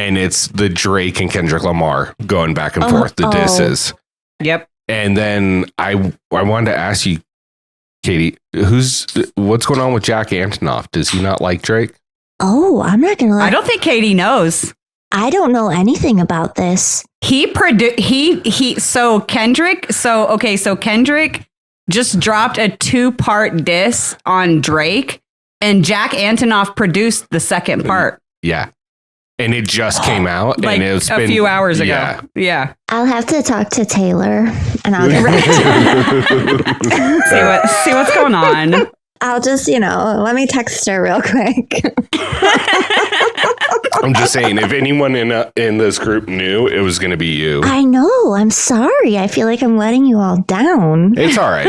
And it's the Drake and Kendrick Lamar going back and forth, the disses. Yep. And then I wanted to ask you, Katie, what's going on with Jack Antonoff? Does he not like Drake? Oh, I'm not going to lie. I don't think Katie knows. I don't know anything about this. So Kendrick just dropped a 2-part diss on Drake, and Jack Antonoff produced the second part. Yeah. And it just came out. Like and it's a few hours ago. Yeah. I'll have to talk to Taylor and I'll get see what's going on. I'll just, let me text her real quick. I'm just saying, if anyone in this group knew, it was going to be you. I know. I'm sorry. I feel like I'm letting you all down. It's all right.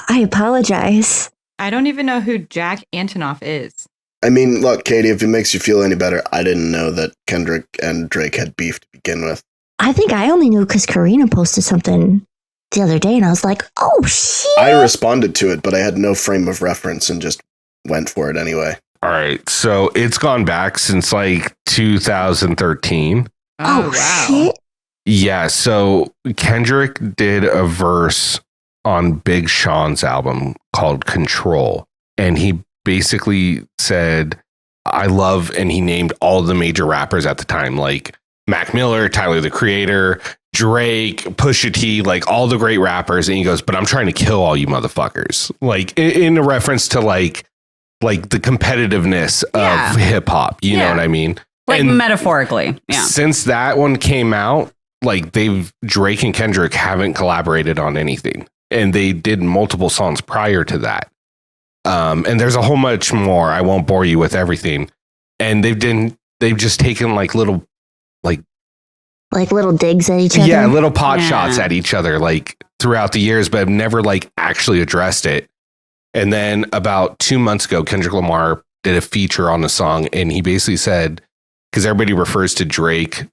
I apologize. I don't even know who Jack Antonoff is. I mean, look, Katie, if it makes you feel any better, I didn't know that Kendrick and Drake had beef to begin with. I think I only knew because Corrina posted something the other day and I was like, oh, shit. I responded to it, but I had no frame of reference and just went for it anyway. All right. So it's gone back since like 2013. Oh, wow. Shit. Yeah. So Kendrick did a verse on Big Sean's album called Control. And he basically said, I love, and he named all the major rappers at the time, like Mac Miller, Tyler, the Creator, Drake, Pusha T, like all the great rappers. And he goes, but I'm trying to kill all you motherfuckers. Like in a reference to like the competitiveness of hip hop. You know what I mean? Like and metaphorically. Yeah. Since that one came out, like Drake and Kendrick haven't collaborated on anything. And they did multiple songs prior to that. And there's a whole much more. I won't bore you with everything. And they've just taken like little digs at each other. Yeah, little pot shots at each other like throughout the years, but have never like actually addressed it. And then about 2 months ago, Kendrick Lamar did a feature on the song, and he basically said, because everybody refers to Drake,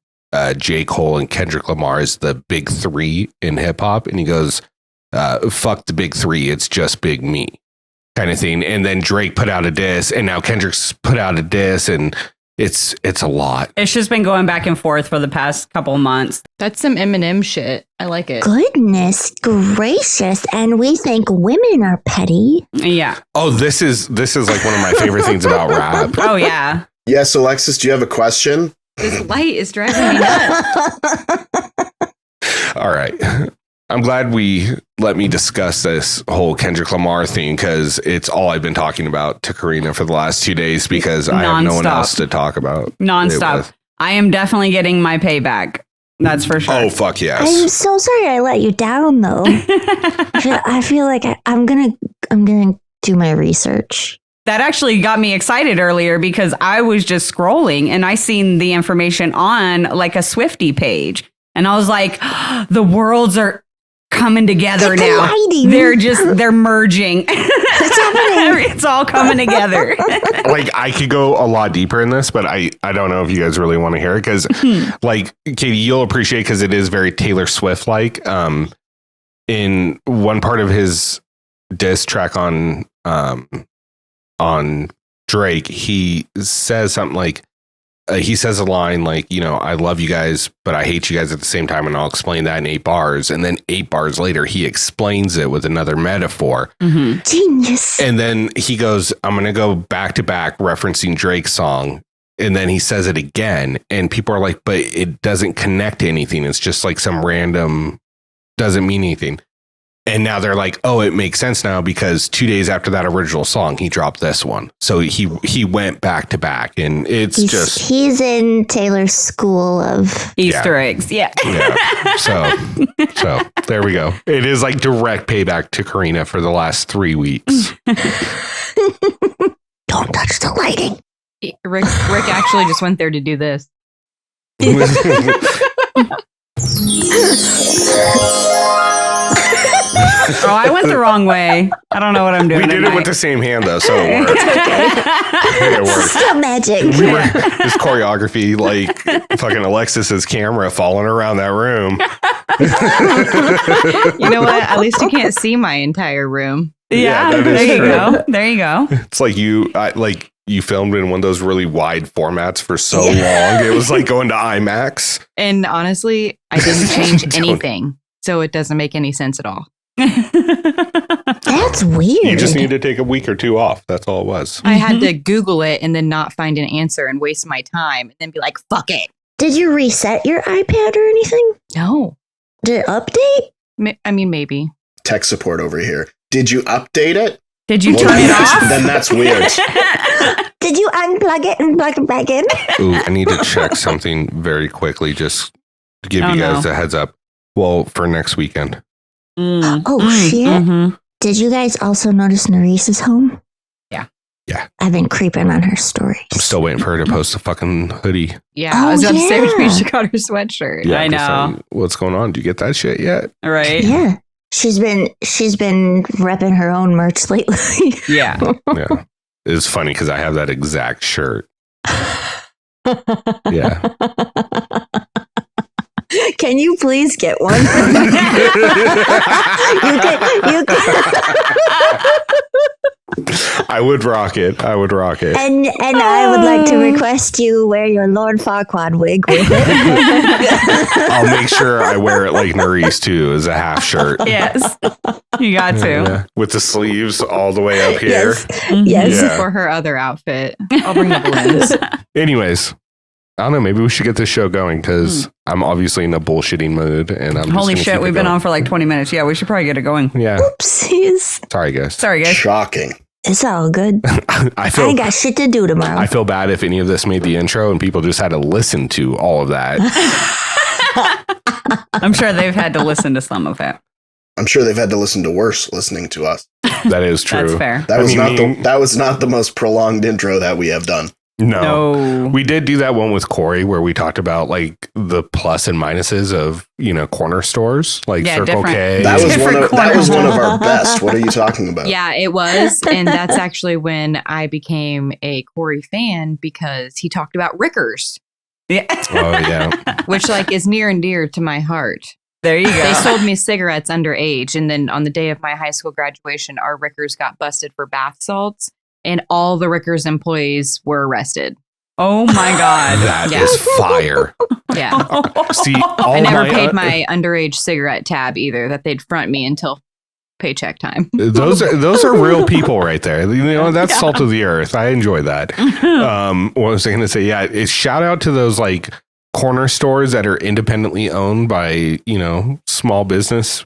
J. Cole, and Kendrick Lamar as the big three in hip hop, and he goes, fuck the big three, it's just big me, kind of thing. And then Drake put out a diss, and now Kendrick's put out a diss, and it's a lot. It's just been going back and forth for the past couple of months. That's some Eminem shit. I like it. Goodness gracious. And we think women are petty. Yeah. Oh, this is like one of my favorite things about rap. Oh, yeah. Yes, Alexis, do you have a question? This light is driving me nuts. All right. I'm glad we let me discuss this whole Kendrick Lamar thing, because it's all I've been talking about to Corrina for the last 2 days, because I have no one else to talk about. Nonstop. I am definitely getting my payback. That's for sure. Oh, fuck yes. I'm so sorry I let you down, though. I feel like I'm gonna do my research. That actually got me excited earlier, because I was just scrolling and I seen the information on like a Swiftie page. And I was like, the worlds are coming together now. Colliding. They're merging. It's all coming together. Like, I could go a lot deeper in this, but I don't know if you guys really want to hear it, because like, Katie, you'll appreciate, because it is very Taylor Swift like. In one part of his diss track on Drake, he says something like, he says a line like, I love you guys, but I hate you guys at the same time. And I'll explain that in 8 bars. And then 8 bars later, he explains it with another metaphor. Mm-hmm. Genius. And then he goes, I'm going to go back to back referencing Drake's song. And then he says it again. And people are like, but it doesn't connect to anything. It's just like some random, doesn't mean anything. And now they're like, oh, it makes sense now, because 2 days after that original song, he dropped this one. So he went back to back, and he's in Taylor's school of Easter eggs. Yeah. So there we go. It is like direct payback to Corrina for the last 3 weeks. Don't touch the lighting. Rick actually just went there to do this. Oh, I went the wrong way. I don't know what I'm doing. We did it with the same hand, though, so it worked. It worked. Still magic. This choreography, like fucking Alexis's camera following around that room. You know what? At least you can't see my entire room. Yeah, there you go. There you go. It's like you filmed in one of those really wide formats for so long. It was like going to IMAX. And honestly, I didn't change anything. So it doesn't make any sense at all. That's weird. You just need to take a week or two off. That's all it was. I had to Google it and then not find an answer and waste my time and then be like, fuck it. Did you reset your iPad or anything? No. Did it update? I mean, maybe. Tech support over here. Did you update it? Did you Well, turn it that's- off? Then that's weird. Did you unplug it and plug it back in? Ooh, I need to check something very quickly just to give Oh, you guys no. a heads up. Well, for next weekend. Oh, shit. Mm-hmm. Did you guys also notice Nerys is home? Yeah. Yeah. I've been creeping on her stories. I'm still waiting for her to post a fucking hoodie. Yeah. Oh, I was about to say, yeah. she got her sweatshirt. Yeah. I 'cause, know. what's going on? Do you get that shit yet? Right. Yeah. She's been repping her own merch lately. Yeah. Yeah. It's funny because I have that exact shirt. Yeah. Can you please get one? you I would rock it. I would rock it. and I would like to request you wear your Lord Farquaad wig with it. I'll make sure I wear it like Nerys too, as a half shirt. Yes. You got to. Yeah. With the sleeves all the way up here. Yes. Mhm. Yes. Yeah. For her other outfit. I'll bring the balloons. Anyways, I don't know. Maybe we should get this show going because I'm obviously in a bullshitting mood, and I'm just Holy gonna shit, keep it we've been going. on for like 20 minutes. Yeah, we should probably get it going. Yeah. Oopsies. Sorry, guys. Sorry, guys. Shocking. It's all good. I I feel ain't got shit to do tomorrow. I feel bad if any of this made the intro and people just had to listen to all of that. I'm sure they've had to listen to some of it. I'm sure they've had to listen to worse listening to us. That is true. That's fair. That I was mean, that was not the most prolonged intro that we have done. No. No. We did do that one with Corey where we talked about like the plus and minuses of, corner stores like Yeah, Circle different. K. That was Different one of corner. our best. What are you talking about? Yeah, it was. And that's actually when I became a Corey fan because he talked about Rickers, Yeah. Oh, yeah. which like is near and dear to my heart. There you go. They sold me cigarettes underage. And then on the day of my high school graduation, our Rickers got busted for bath salts and all the Rickers employees were arrested. Oh my God. That Yeah. is fire. Yeah. See, I all never my, paid my underage cigarette tab either, that they'd front me until paycheck time. those are real people right there. That's salt of the earth. I enjoy that. What was I going to say? Yeah, it's shout out to those like corner stores that are independently owned by, small business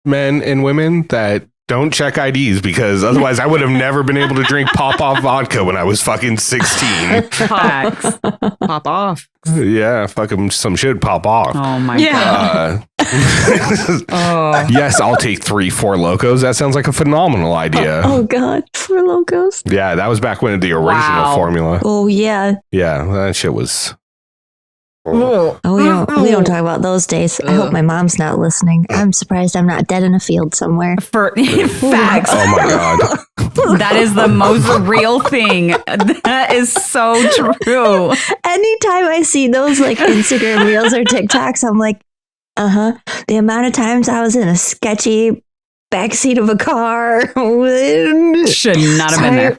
men and women that don't check IDs because otherwise I would have never been able to drink pop off vodka when I was fucking 16. Facts. Pop off. Yeah, fucking some shit pop off. Oh my Yeah. God. Oh. Yes, I'll take 3-4 locos. That sounds like a phenomenal idea. Oh God, for locos. Yeah, that was back when the original Wow. formula. Oh yeah. Yeah, that shit was. Oh. Oh, we don't talk about those days. I hope my mom's not listening. I'm surprised I'm not dead in a field somewhere. For facts. Oh my god. That is the most real thing. That is so true. Anytime I see those like Instagram reels or TikToks, I'm like, the amount of times I was in a sketchy backseat of a car. Should not have been there.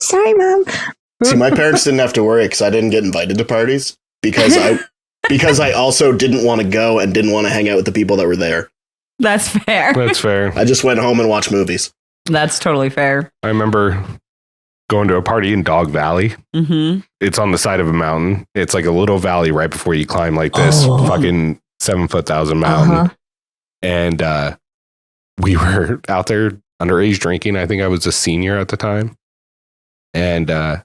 Sorry, Mom. See, my parents didn't have to worry because I didn't get invited to parties because I also didn't want to go and didn't want to hang out with the people that were there. That's fair. That's fair. I just went home and watched movies. That's totally fair. I remember going to a party in Dog Valley. Mm-hmm. It's on the side of a mountain. It's like a little valley right before you climb like this fucking 7,000 mountain. And we were out there underage drinking. I think I was a senior at the time. And I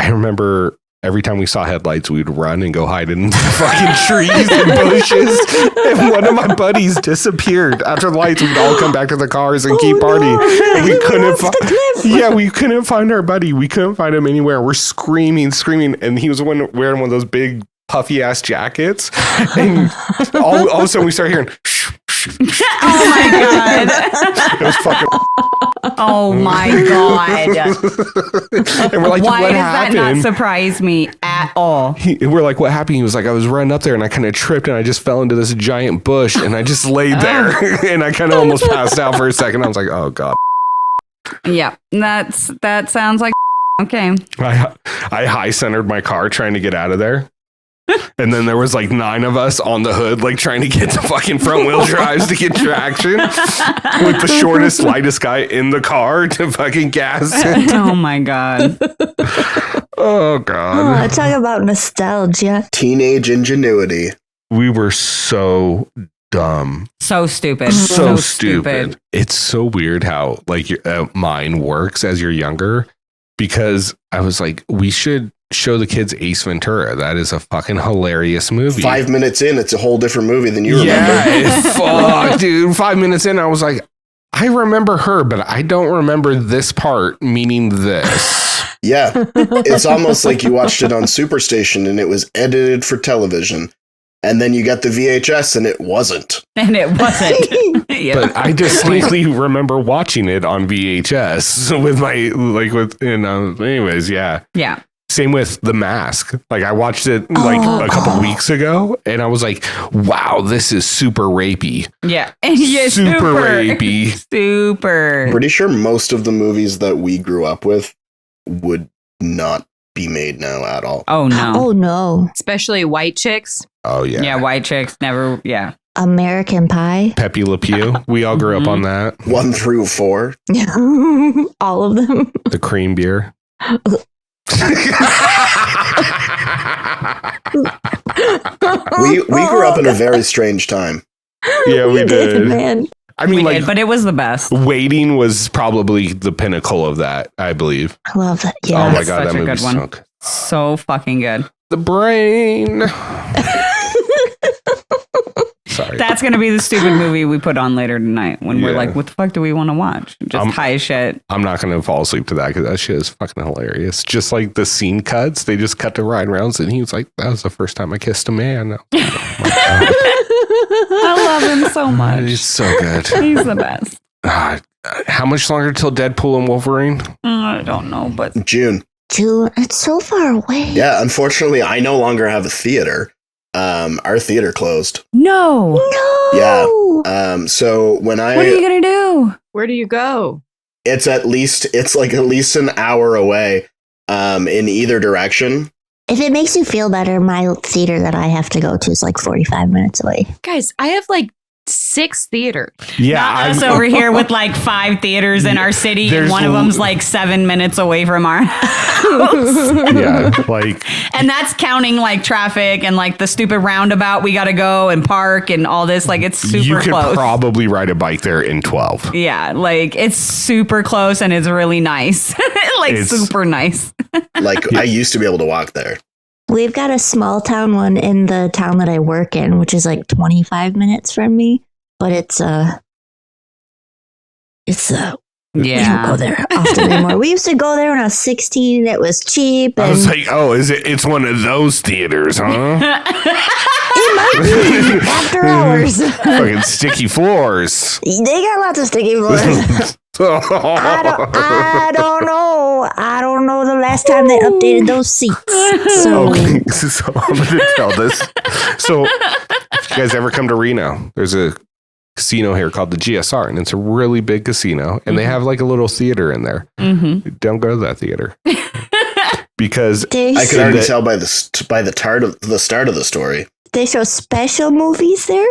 remember every time we saw headlights, we'd run and go hide in the fucking trees and bushes. And one of my buddies disappeared. After the lights, we'd all come back to the cars and keep partying. And we couldn't we couldn't find our buddy. We couldn't find him anywhere. We're screaming. And he was wearing one of those big puffy ass jackets. And all of a sudden we start hearing Oh my God. it was fucking Oh my God. and we're like, Why what does that not happened? surprise me at all? We're like, what happened? He was like, I was running up there and I kind of tripped and I just fell into this giant bush and I just laid there and I kind of almost passed out for a second. I was like, oh God. Yeah, that sounds like Okay. I high centered my car trying to get out of there. And then there was like 9 of us on the hood, like trying to get to fucking front wheel drives to get traction with the shortest, lightest guy in the car to fucking gas it. Oh my God. Oh God. Oh, talk about nostalgia. Teenage ingenuity. We were so dumb. So stupid. So stupid. It's so weird how like your mind works as you're younger, because I was like, we should show the kids Ace Ventura. That is a fucking hilarious movie. 5 minutes in, it's a whole different movie than you remember. Yeah, fuck, dude. 5 minutes in, I was like, I remember her, but I don't remember this part meaning this. Yeah. It's almost like you watched it on Superstation and it was edited for television. And then you got the VHS and it wasn't. And it wasn't. Yeah. But I distinctly remember watching it on VHS with my, like, with, anyways, yeah. Yeah. Same with The Mask. Like, I watched it like a couple weeks ago and I was like, wow, this is super rapey. Yeah. Yeah, super rapey. Super. Pretty sure most of the movies that we grew up with would not be made now at all. Oh, no. Oh, no. Especially white chicks. Oh, yeah. Yeah, white chicks never, yeah. American Pie. Pepe Le Pew. We all grew up on that. 1 through 4. All of them. The cream beer. We grew up in a very strange time. Yeah, we did. Man. I mean, We like, did, but it was the best. Waiting was probably the pinnacle of that, I believe. I love that. Yeah. Oh my That's God, such that a good movie's one. so good. So fucking good. The brain. Sorry. That's going to be the stupid movie we put on later tonight when we're Yeah. like, what the fuck do we want to watch? Just high as shit. I'm not going to fall asleep to that because that shit is fucking hilarious. Just like the scene cuts, they just cut to Ryan Reynolds and he was like, that was the first time I kissed a man. Oh my God. I love him so much. He's so good. He's the best. How much longer till Deadpool and Wolverine? I don't know, but June. June. It's so far away. Yeah, unfortunately, I no longer have a theater. Our theater closed. no. No. Yeah. So when What are you going to do? Where do you go? it's at least an hour away in either direction. If it makes you feel better, my theater that I have to go to is like 45 minutes away. Guys, I have like 6 theaters. Yeah. Not us over here with like 5 theaters in our city, and There's one of them's like 7 minutes away from our house. Yeah. Like, And that's counting like traffic and like the stupid roundabout we got to go and park and all this. Like it's super you could close. probably ride a bike there in 12. Yeah, like it's super close and it's really nice. Like It's- super nice. Like I used to be able to walk there. We've got a small town one in the town that I work in, which is like 25 minutes from me, but it's we don't go there often anymore. We used to go there when I was 16 and it was cheap. I And was like, oh, it's one of those theaters, huh? it might be after hours. Fucking sticky floors. They got lots of sticky floors. I don't know. I don't know the last time they updated those seats. So Okay, so I'm going to tell this. So, if you guys ever come to Reno, there's a casino here called the GSR, and it's a really big casino, and they have like a little theater in there. Mm-hmm. Don't go to that theater because I could already tell by the start of the story. They show special movies there.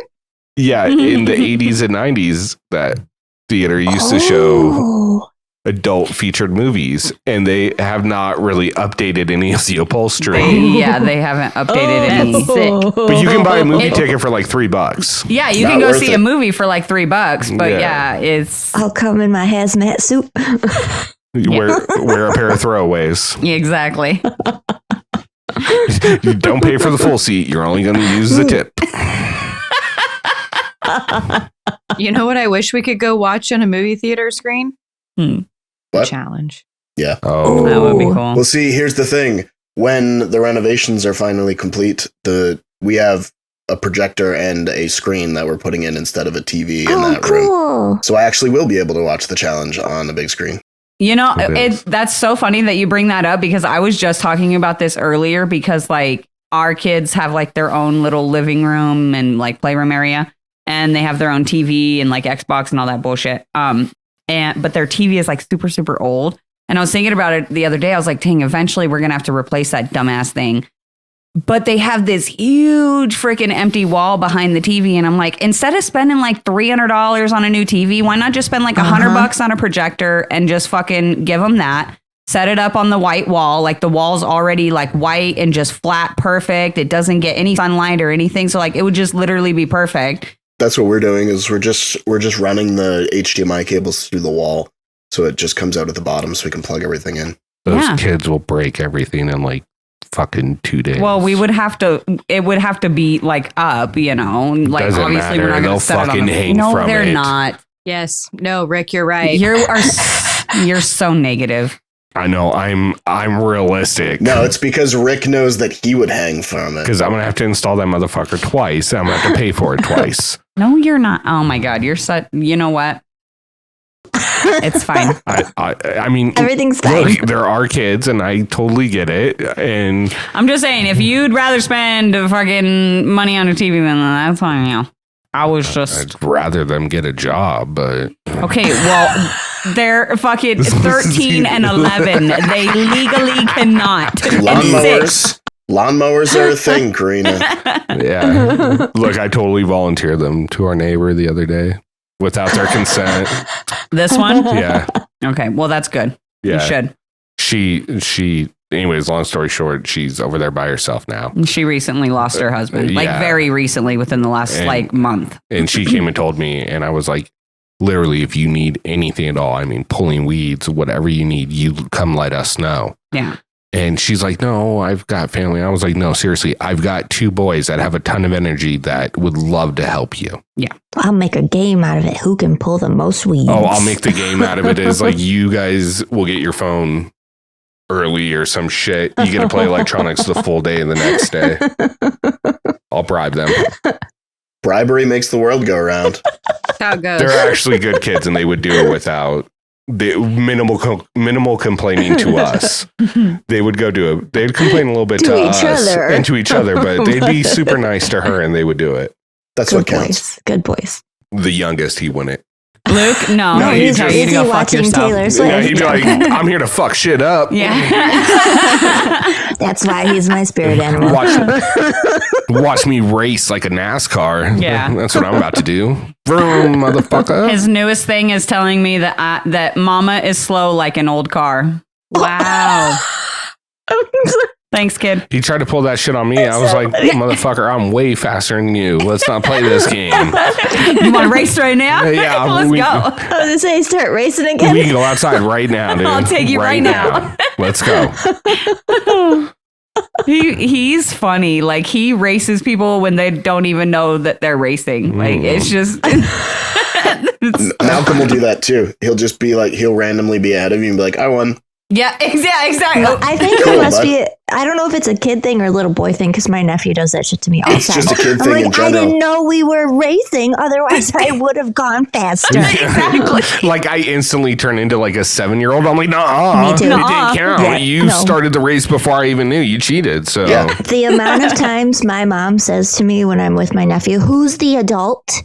yeah, in the 80s and 90s, that theater used to show Oh. adult featured movies, and they have not really updated any of the upholstery. They haven't updated any. Sick. But you can buy a movie ticket for like $3. Yeah, you Not can go worth see it. a movie for like $3, but yeah, it's I'll come in my hazmat suit. Wear a pair of throwaways. yeah, exactly. You don't pay for the full seat. You're only going to use the tip. You know what I wish we could go watch on a movie theater screen? The What? Challenge. Yeah. Oh, That would be cool. Well, see, here's the thing. When the renovations are finally complete, we have a projector and a screen that we're putting in instead of a TV in Oh, that room. cool. So I actually will be able to watch the challenge on a big screen. You know, It is. that's so funny that you bring that up because I was just talking about this earlier because like our kids have like their own little living room and like playroom area and they have their own TV and like Xbox and all that bullshit. But their TV is like super, super old. And I was thinking about it the other day. I was like, dang, eventually we're going to have to replace that dumbass thing. But they have this huge freaking empty wall behind the TV. And I'm like, instead of spending like $300 on a new TV, why not just spend like $100 on a projector and just fucking give them that? Set it up on the white wall. Like the wall's already like white and just flat, perfect. It doesn't get any sunlight or anything. So like it would just literally be perfect. That's what we're doing is we're just running the HDMI cables through the wall. So it just comes out at the bottom so we can plug everything in. Those kids will break everything in like fucking 2 days. Well, it would have to be like up, you know, like Doesn't obviously matter. we're not going They'll to set it on fucking the, hang no, from they're it. not. Yes. No, Rick, you're right. You're so negative. I know. I'm realistic. No, it's because Rick knows that he would hang from it. Because I'm gonna have to install that motherfucker twice. I'm gonna have to pay for it twice. No, you're not. Oh my God, you're such. You know what? It's fine. I mean, Everything's fine. look, there are kids, and I totally get it. And I'm just saying, if you'd rather spend fucking money on a TV, then that's fine. You know, I was just I'd rather them get a job, but okay. Well, they're fucking 13 and 11. They legally cannot. And 6. Lawnmowers are a thing, Corrina. yeah. Look, I totally volunteered them to our neighbor the other day without their consent. This one? Yeah. Okay. Well, that's good. Yeah. You should. She anyways, long story short, she's over there by herself now. She recently lost her husband. Like yeah. very recently, within the last like month. And she came and told me, and I was like, literally, if you need anything at all, I mean, pulling weeds, whatever you need, you come let us know. Yeah. And she's like, no, I've got family. I was like, no, seriously, I've got 2 boys that have a ton of energy that would love to help you. Yeah. I'll make a game out of it. Who can pull the most weeds? Oh, I'll make the game out of it is like you guys will get your phone early or some shit. You get to play electronics the full day and the next day. I'll bribe them. Bribery makes the world go round. That's how it goes. They're actually good kids and they would do it without the minimal complaining to us. They would go do it. They'd complain a little bit to each us other. and to each other, but they'd be super nice to her and they would do it. That's Good what counts. boys. Good boys. The youngest, he wouldn't. Luke, no, No, he's he's ready to busy go fuck watching yourself. Taylor Yeah, Swift. he'd be like, I'm here to fuck shit up. Yeah. That's why he's my spirit animal. Watch me race like a NASCAR. Yeah. That's what I'm about to do. Vroom, motherfucker. His newest thing is telling me that that mama is slow like an old car. Wow. Thanks, kid. He tried to pull that shit on me. I was like, motherfucker, I'm way faster than you. Let's not play this game. You want to race right now? Yeah, Let's we- go. I was gonna say start racing We again. can go outside right now, dude. I'll take you right now. Let's go. He's funny. Like he races people when they don't even know that they're racing. Like it's just Malcolm will do that too. He'll just be like, he'll randomly be ahead of you and be like, I won. yeah, exactly. No, I think Cool, it must bud. be. I don't know if it's a kid thing or a little boy thing because my nephew does that shit to me all the It's time. just a kid I'm thing like, in I general. didn't know we were racing. Otherwise, I would have gone faster. Exactly. Like I instantly turn into like a 7-year-old. I'm like, nah, Me too. it Nuh-uh. didn't count. Yeah, You no. started the race before I even knew. You cheated. So Yeah. The amount of times my mom says to me when I'm with my nephew, "Who's the adult?"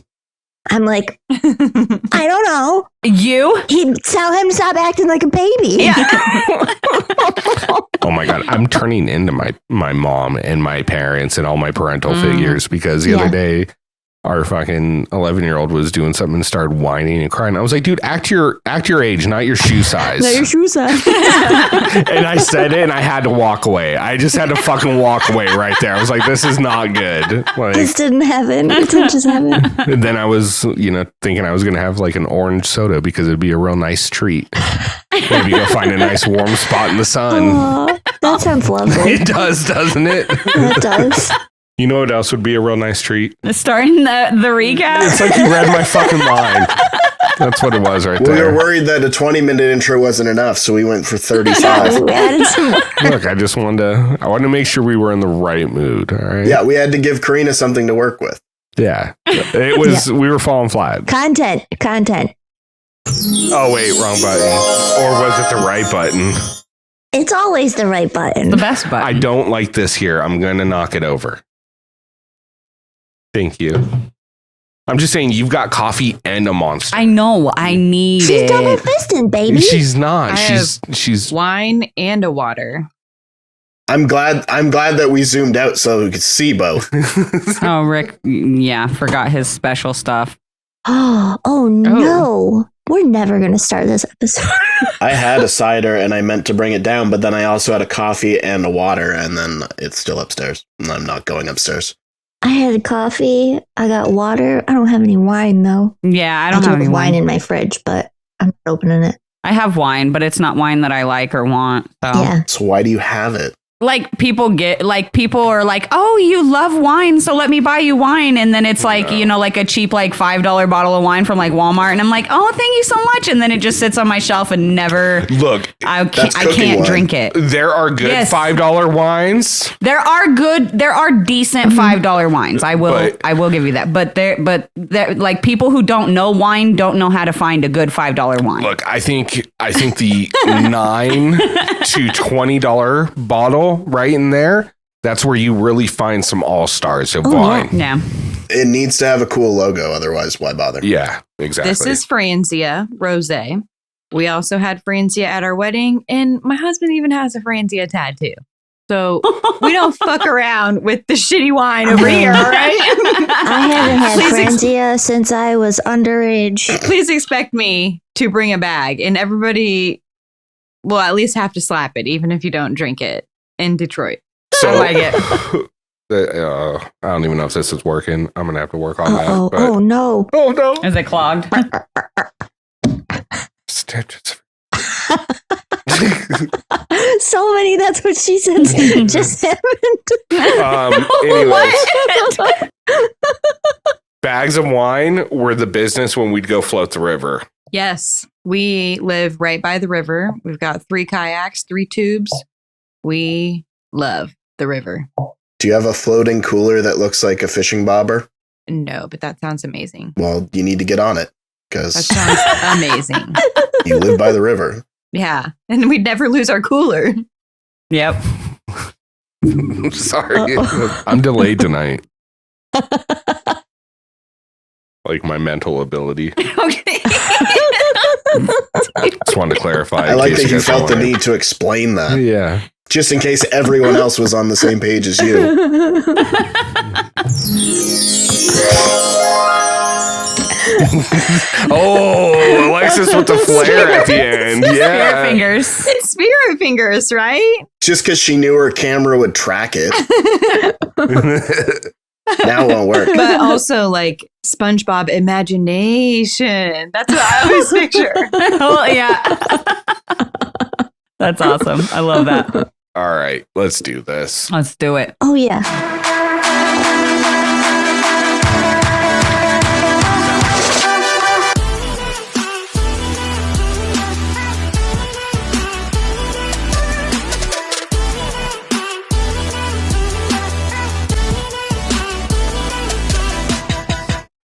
I'm like, I don't know. You? He'd tell him to stop acting like a baby. Yeah. oh my god, I'm turning into my mom and my parents and all my parental figures because the other day our fucking 11-year-old was doing something and started whining and crying. I was like, dude, act your age, not your shoe size. Not your shoe size. And I said it and I had to walk away. I just had to fucking walk away right there. I was like, this is not good. Like, This didn't happen. It didn't just happen. and then I was, thinking I was going to have like an orange soda because it'd be a real nice treat. Maybe go find a nice warm spot in the sun. Aw, that sounds lovely. It does, doesn't it? That does. You know what else would be a real nice treat? Starting the recap. It's like you read my fucking mind. That's what it was right We were there. worried that a 20-minute intro wasn't enough, so we went for 35. We added some more. Look, I wanted to make sure we were in the right mood. All right. Yeah, we had to give Corrina something to work with. Yeah. It was, we were falling flat. Content. Oh, wait, wrong button. Or was it the right button? It's always the right button. The best button. I don't like this here. I'm going to knock it over. Thank you. I'm just saying you've got coffee and a Monster. I know. I need She's it. double fisting, baby. She's not. I She's Wine and a water. I'm glad that we zoomed out so we could see both. Oh, Rick. Yeah, forgot his special stuff. Oh no. We're never going to start this episode. I had a cider and I meant to bring it down, but then I also had a coffee and a water, and then it's still upstairs. And I'm not going upstairs. I had coffee. I got water. I don't have any wine, though. Yeah, I don't have any wine in my fridge, but I'm not opening it. I have wine, but it's not wine that I like or want. So. Yeah. So why do you have it? Like people are like, oh, you love wine, so let me buy you wine. And then it's like, like a cheap, like $5 bottle of wine from like Walmart. And I'm like, oh, thank you so much. And then it just sits on my shelf and never, look. I can't wine. drink it. There are good $5 wines. There are decent $5 wines. I will give you that. But like people who don't know wine don't know how to find a good $5 wine. Look, I think the $9 to $20 bottle right in there, that's where you really find some all-stars of wine. Yeah. It needs to have a cool logo, otherwise why bother? Yeah, exactly. This is Franzia Rosé. We also had Franzia at our wedding, and my husband even has a Franzia tattoo. So we don't fuck around with the shitty wine over here, all right? I haven't had Franzia since I was underage. Please expect me to bring a bag, and everybody will at least have to slap it, even if you don't drink it in Detroit. So, I like it. I don't even know if this is working. I'm gonna have to work on that. Oh no. Oh no! Is it clogged? So many. That's what she said. Just happened. Anyways, bags of wine were the business when we'd go float the river. Yes, we live right by the river. We've got 3 kayaks, 3 tubes. We love the river. Do you have a floating cooler that looks like a fishing bobber? No, but that sounds amazing. Well, you need to get on it That because sounds amazing. you live by the river. Yeah, and we'd never lose our cooler. Yep. Sorry, I'm delayed tonight. Like my mental ability. Okay. Just wanted to clarify. I like that you felt the need to explain that. Yeah. Just in case everyone else was on the same page as you. Oh, Alexis with the flare at the end. Yeah. Spirit fingers. It's spirit fingers, right? Just because she knew her camera would track it. Now it won't work. But also like SpongeBob imagination. That's what I always picture. Oh, yeah. That's awesome. I love that. All right, let's do this. Let's do it. Oh yeah.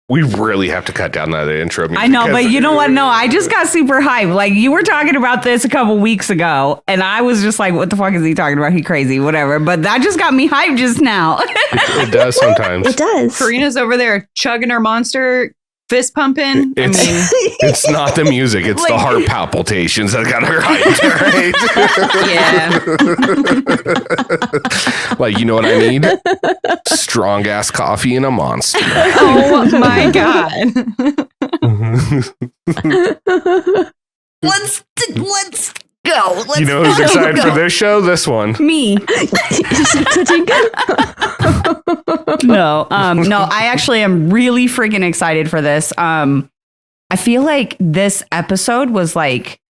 We really have to cut down that intro. I know, because- but you know what? No, I just got super hyped. Like you were talking about this a couple weeks ago, and I was just like, "What the fuck is he talking about? He crazy, whatever." But that just got me hyped just now. it does sometimes. It does. Corrina's over there chugging her monster, fist pumping. It's not the music; it's the heart palpitations that got her hyped. Right? Yeah. Like, you know what I need? Strong ass coffee and a Monster. Oh my god. Let's go. Let's You know who's excited for this show? This one. Me. No, I actually am really freaking excited for this. I feel like this episode was like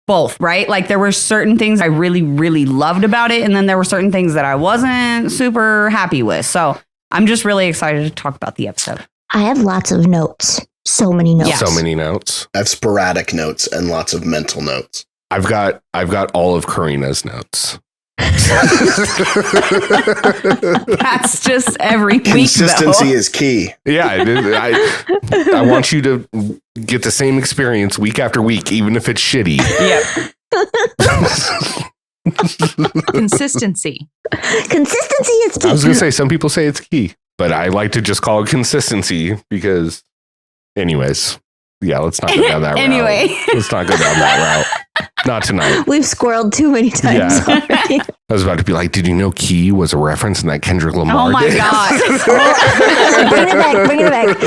both, right? Like there were certain things I really, really loved about it. And then there were certain things that I wasn't super happy with. So I'm just really excited to talk about the episode. I have lots of notes. So many notes. Yes. So many notes. I have sporadic notes and lots of mental notes. I've got all of Corrina's notes. That's just every week. Consistency is key. Yeah, I want you to get the same experience week after week, even if it's shitty. Yep. Consistency. Consistency is key. I was gonna say some people say it's key. But I like to just call it consistency because, anyways, yeah, let's not go down that Anyway. route. Let's not go down that route. Not tonight. We've squirreled too many times Yeah. already. I was about to be like, did you know Key was a reference in that Kendrick Lamar? Oh my did? God. Bring it back.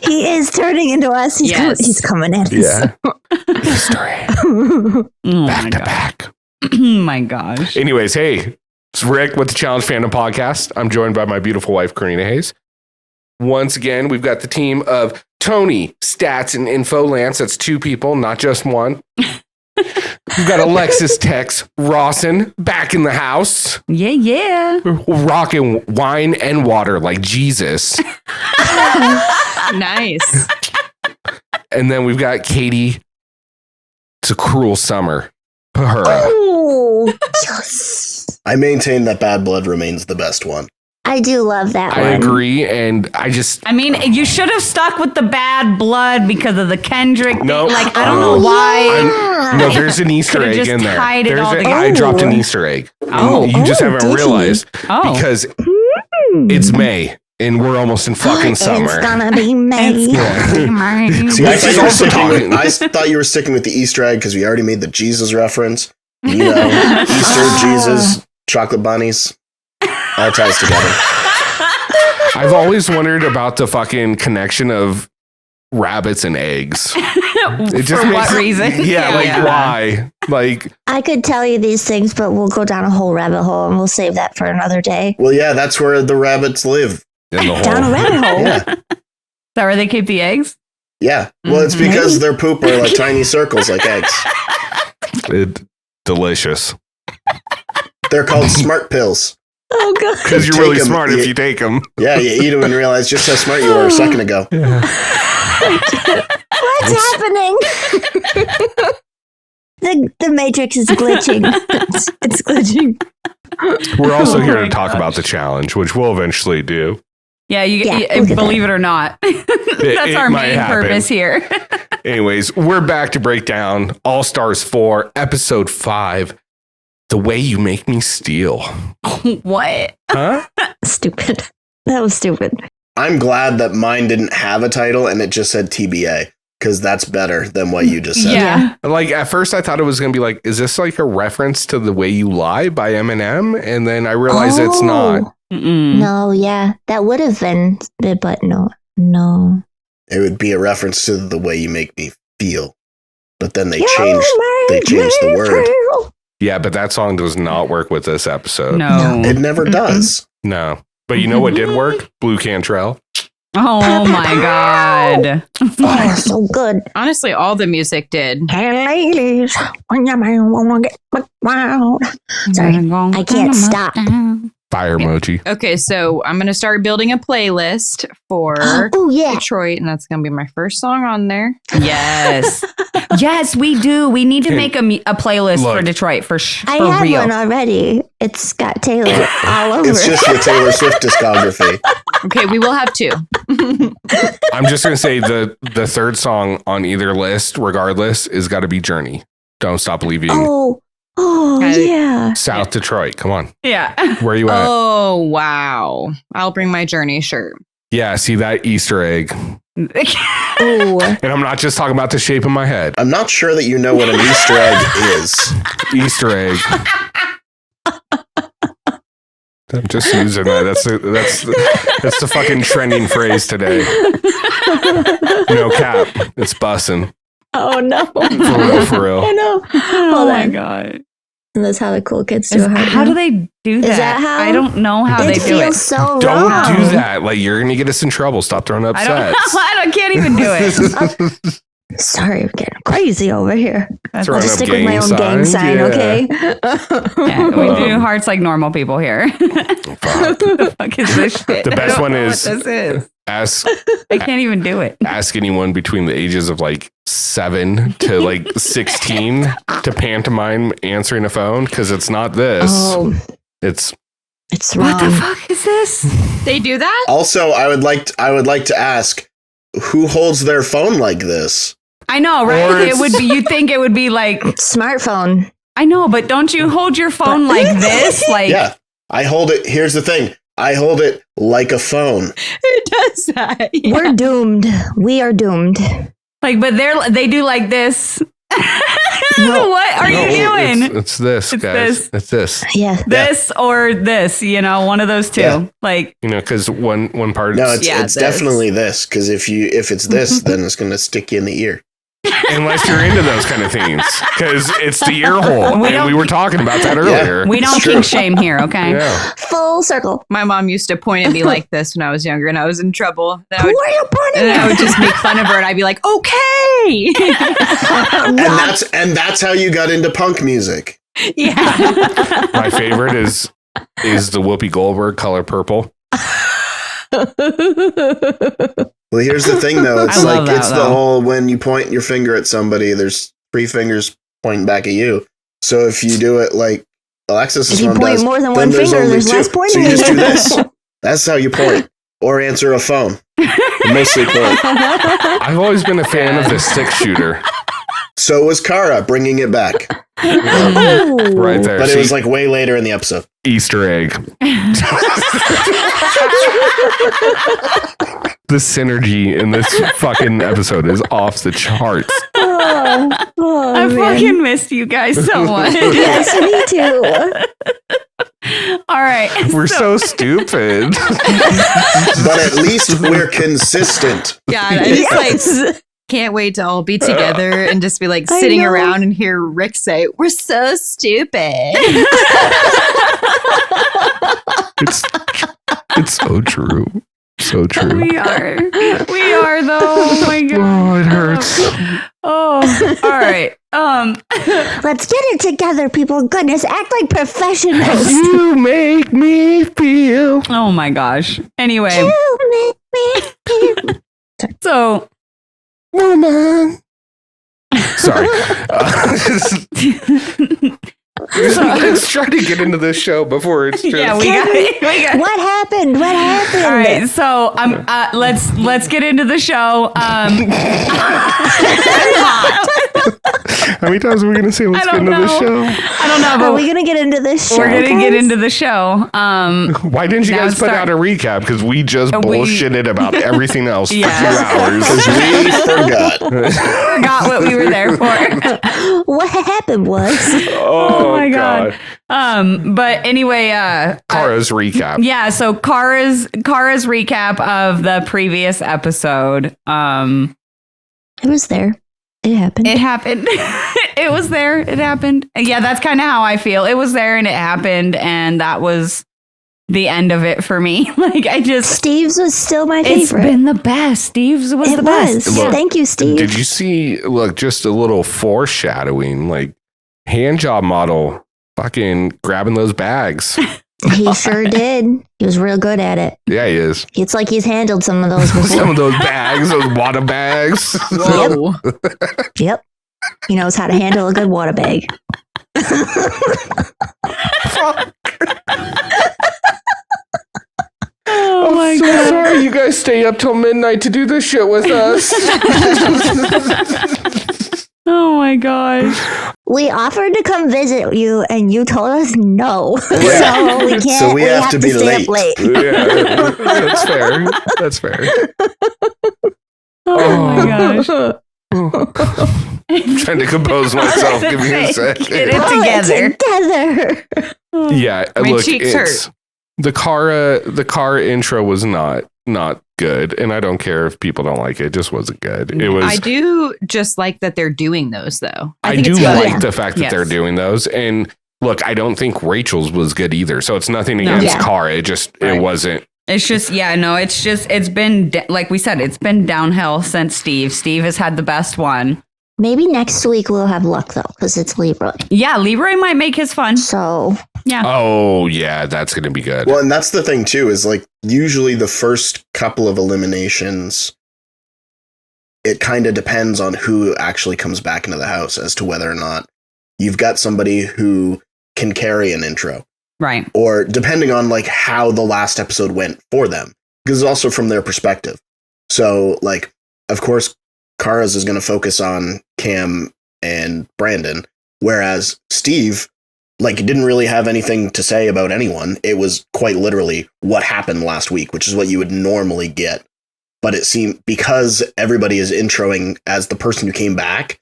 He is turning into us. He's coming at us. Yeah. History. Oh my Back to God. back. Oh my gosh. Anyways, hey, it's Rick with the Challenge Fandom Podcast. I'm joined by my beautiful wife, Corrina Hayes. Once again, we've got the team of Tony, Stats, and Info Lance. That's 2 people, not just one. We've got Alexis, Tex, Rawson back in the house. Yeah. Rocking wine and water like Jesus. Nice. And then we've got Katie. It's a cruel summer. Her. Oh, yes. I maintain that Bad Blood remains the best one. I do love that I one. agree, and I mean, you should have stuck with the bad blood because of the Kendrick thing. Nope. Like, I don't know why. No, there's an Easter Could've egg just in there. tied it all I together. dropped an Easter egg. Oh. You just haven't did you? realized Oh. because it's May and we're almost in fucking summer. It's gonna be May. Yeah. See, I Which thought, is you were also sticking talking- with, I thought you were sticking with the Easter egg because we already made the Jesus reference. You know, Easter, Jesus, chocolate bunnies, all ties together. I've always wondered about the fucking connection of rabbits and eggs. It just For makes what reason? Yeah, like Yeah. why? Like I could tell you these things, but we'll go down a whole rabbit hole and we'll save that for another day. Well, yeah, that's where the rabbits live. in the Down a whole. rabbit hole. Yeah, Is that where they keep the eggs? yeah. Well, it's because their poop are like tiny circles, like eggs. Delicious. They're called smart pills. Oh, God. Because you're Take really 'em, smart if you- you take them. Yeah, you eat them and realize just how smart you were a second ago. What's happening? The Matrix is glitching. It's glitching. We're also here Oh to my talk gosh. about the challenge, which we'll eventually do. Yeah, Yeah, you look at believe it or not. That's it our might main happen. purpose here. Anyways, we're back to break down All Stars 4, Episode 5, The Way You Make Me Steal. What? Huh? Stupid. That was stupid. I'm glad that mine didn't have a title and it just said TBA because that's better than what you just said. Yeah. Like, at first I thought it was going to be like, is this like a reference to The Way You Lie by Eminem? And then I realized it's not. Mm-mm. No, yeah. That would have been, but no. It would be a reference to the way you make me feel. But then they You changed make the me word. feel. Yeah, but that song does not work with this episode. No. It never does. No. But you know what did work? Blue Cantrell. Oh my God. Oh, so good. Honestly, all the music did. Hey, ladies, when your man wanna get wild. Sorry, I can't stop. Fire emoji. Okay, so I'm going to start building a playlist for Oh, yeah. Detroit, and that's going to be my first song on there. Yes. Yes, we do. We need to make a playlist for Look. Detroit for I for have real. one already. It's got Taylor all over It's it. just the Taylor Swift discography. Okay, we will have 2. I'm just going to say the third song on either list, regardless, is got to be Journey. Don't Stop Believing. Oh, yeah. South Detroit. Come on. Yeah. Where you at? Oh, wow. I'll bring my Journey shirt. Yeah, see that Easter egg. Oh, And I'm not just talking about the shape of my head. I'm not sure that you know what an Easter egg is. Easter egg. I'm just using that. That's the fucking trending phrase today. No cap. It's bussin'. oh no. For real. Oh no. Oh Hold my on. God. And that's how the cool kids do it. How do they do that? Is that how- I don't know how It they do it. feels so Don't wrong. do that. Like, you're going to get us in trouble. Stop throwing up I don't. sets. I can't even do it. Sorry, I'm getting crazy over here. I'll Throwing just up stick with my own gang sign, yeah. okay? Yeah, we do hearts like normal people here. Fuck. The fuck is this shit? The best I don't one know is- what this is. Ask I can't even do it. ask anyone between the ages of like 7 to like 16 to pantomime answering a phone, because it's not this. Oh, It's it's What wrong. the fuck is this? They do that? Also, I would like to ask, who holds their phone like this? I know, Or right? It it's- would be. You think it would be like? Smartphone. I know, but don't you hold your phone like this? Like, Yeah, I hold it. Here's the thing. I hold it like a phone. It does that. Yeah. We're doomed. We are doomed. Like, but they do like this. No. What are you doing? It's this, It's guys. this. It's this. Yeah. This or this, one of those two. Yeah. Like, Because one part. No, it's Yeah, it's this. definitely this. Because if it's this, then it's going to stick you in the ear. Unless you're into those kind of things, because it's the ear hole, We and don't- we were talking about that earlier. we don't kink shame here, okay? Yeah. Full circle. My mom used to point at me like this when I was younger and I was in trouble. Then I Who would, are you pointing and I at? would just make fun of her and I'd be like, okay. And that's how you got into punk music. Yeah. My favorite is the Whoopi Goldberg Color Purple. Well, here's the thing, though. It's I love like that, it's the though. whole when you point your finger at somebody, there's 3 fingers pointing back at you. So if you do it like Alexis' If you mom point does, more than then one finger, only there's 2. less pointing. So you just do this. That's how you point, or answer a phone. You mostly point. I've always been a fan of the 6-shooter. So was Cara bringing it back, Ooh. Right there. but it See, was like way later in the episode. Easter egg. The synergy in this fucking episode is off the charts. Oh, I man. fucking missed you guys so much. Yes, me too. All right. We're so stupid. But at least we're consistent. God, I just like Yes. can't wait to all be together and just be like I sitting know. around and hear Rick say, "We're so stupid." It's so true. So true. We are though. Oh my god. Oh, it hurts. Oh, all right. Let's get it together, people. Goodness, act like professionals. You make me feel. Oh my gosh. Anyway, You make me feel- so Woman. Sorry. Let's try to get into this show before it's just. yeah, we got it. We got it. What happened? What happened? All right, so let's get into the show. I'm hot. How many times are we going to say let's I get don't into this show? I don't know, Are but we gonna get into this show? we're gonna guys? get into the show. Why didn't you Now guys it's put start- out a recap? Because we just We- bullshitted about everything else Yeah. for 2 hours. Because we forgot. Forgot what we were there for. What happened was Oh, my God. But anyway, Cara's recap. yeah. So Cara's recap of the previous episode. it was there. It happened. It happened. It was there. It happened. Yeah, that's kind of how I feel. It was there and it happened, and that was the end of it for me. Like Steve's was still my it's favorite. been the best. Steve's was It the was. best. Look, Thank you, Steve. Did you see, look, just a little foreshadowing, like hand job model fucking grabbing those bags. He sure did. He was real good at it. Yeah, he is. It's like he's handled some of those Some before. of those bags, those water bags. Whoa. Yep. He knows how to handle a good water bag. Oh my I'm so god. sorry you guys stay up till midnight to do this shit with us. Oh my gosh. We offered to come visit you, and you told us no. Yeah. So we can't. So we have to be stay up late. Yeah, that's fair. That's fair. Oh my gosh. I'm trying to compose myself. Give me a second. Get it Pull together. together. Yeah, My look, cheeks it's the Cara intro was not good, and I don't care if people don't like it. It just wasn't good. It was. I do just like that they're doing those though. I think do it's good. like Yeah. the fact that Yes. they're doing those, and look, I don't think Rachel's was good either. So it's nothing No. against Yeah. Cara. It just Right. it wasn't. It's just, it's been, like we said, it's been downhill since Steve. Steve has had the best one. Maybe next week we'll have luck though, because it's Leroy. Yeah, Leroy might make his fun. So Yeah. Oh yeah, that's gonna be good. Well, and that's the thing too, is like usually the first couple of eliminations, it kind of depends on who actually comes back into the house as to whether or not you've got somebody who can carry an intro, Right. or depending on like how the last episode went for them, because it's also from their perspective. So like, of course, Cara's is going to focus on Cam and Brandon, whereas Steve Like, it didn't really have anything to say about anyone. It was quite literally what happened last week, which is what you would normally get. But it seemed, because everybody is introing as the person who came back,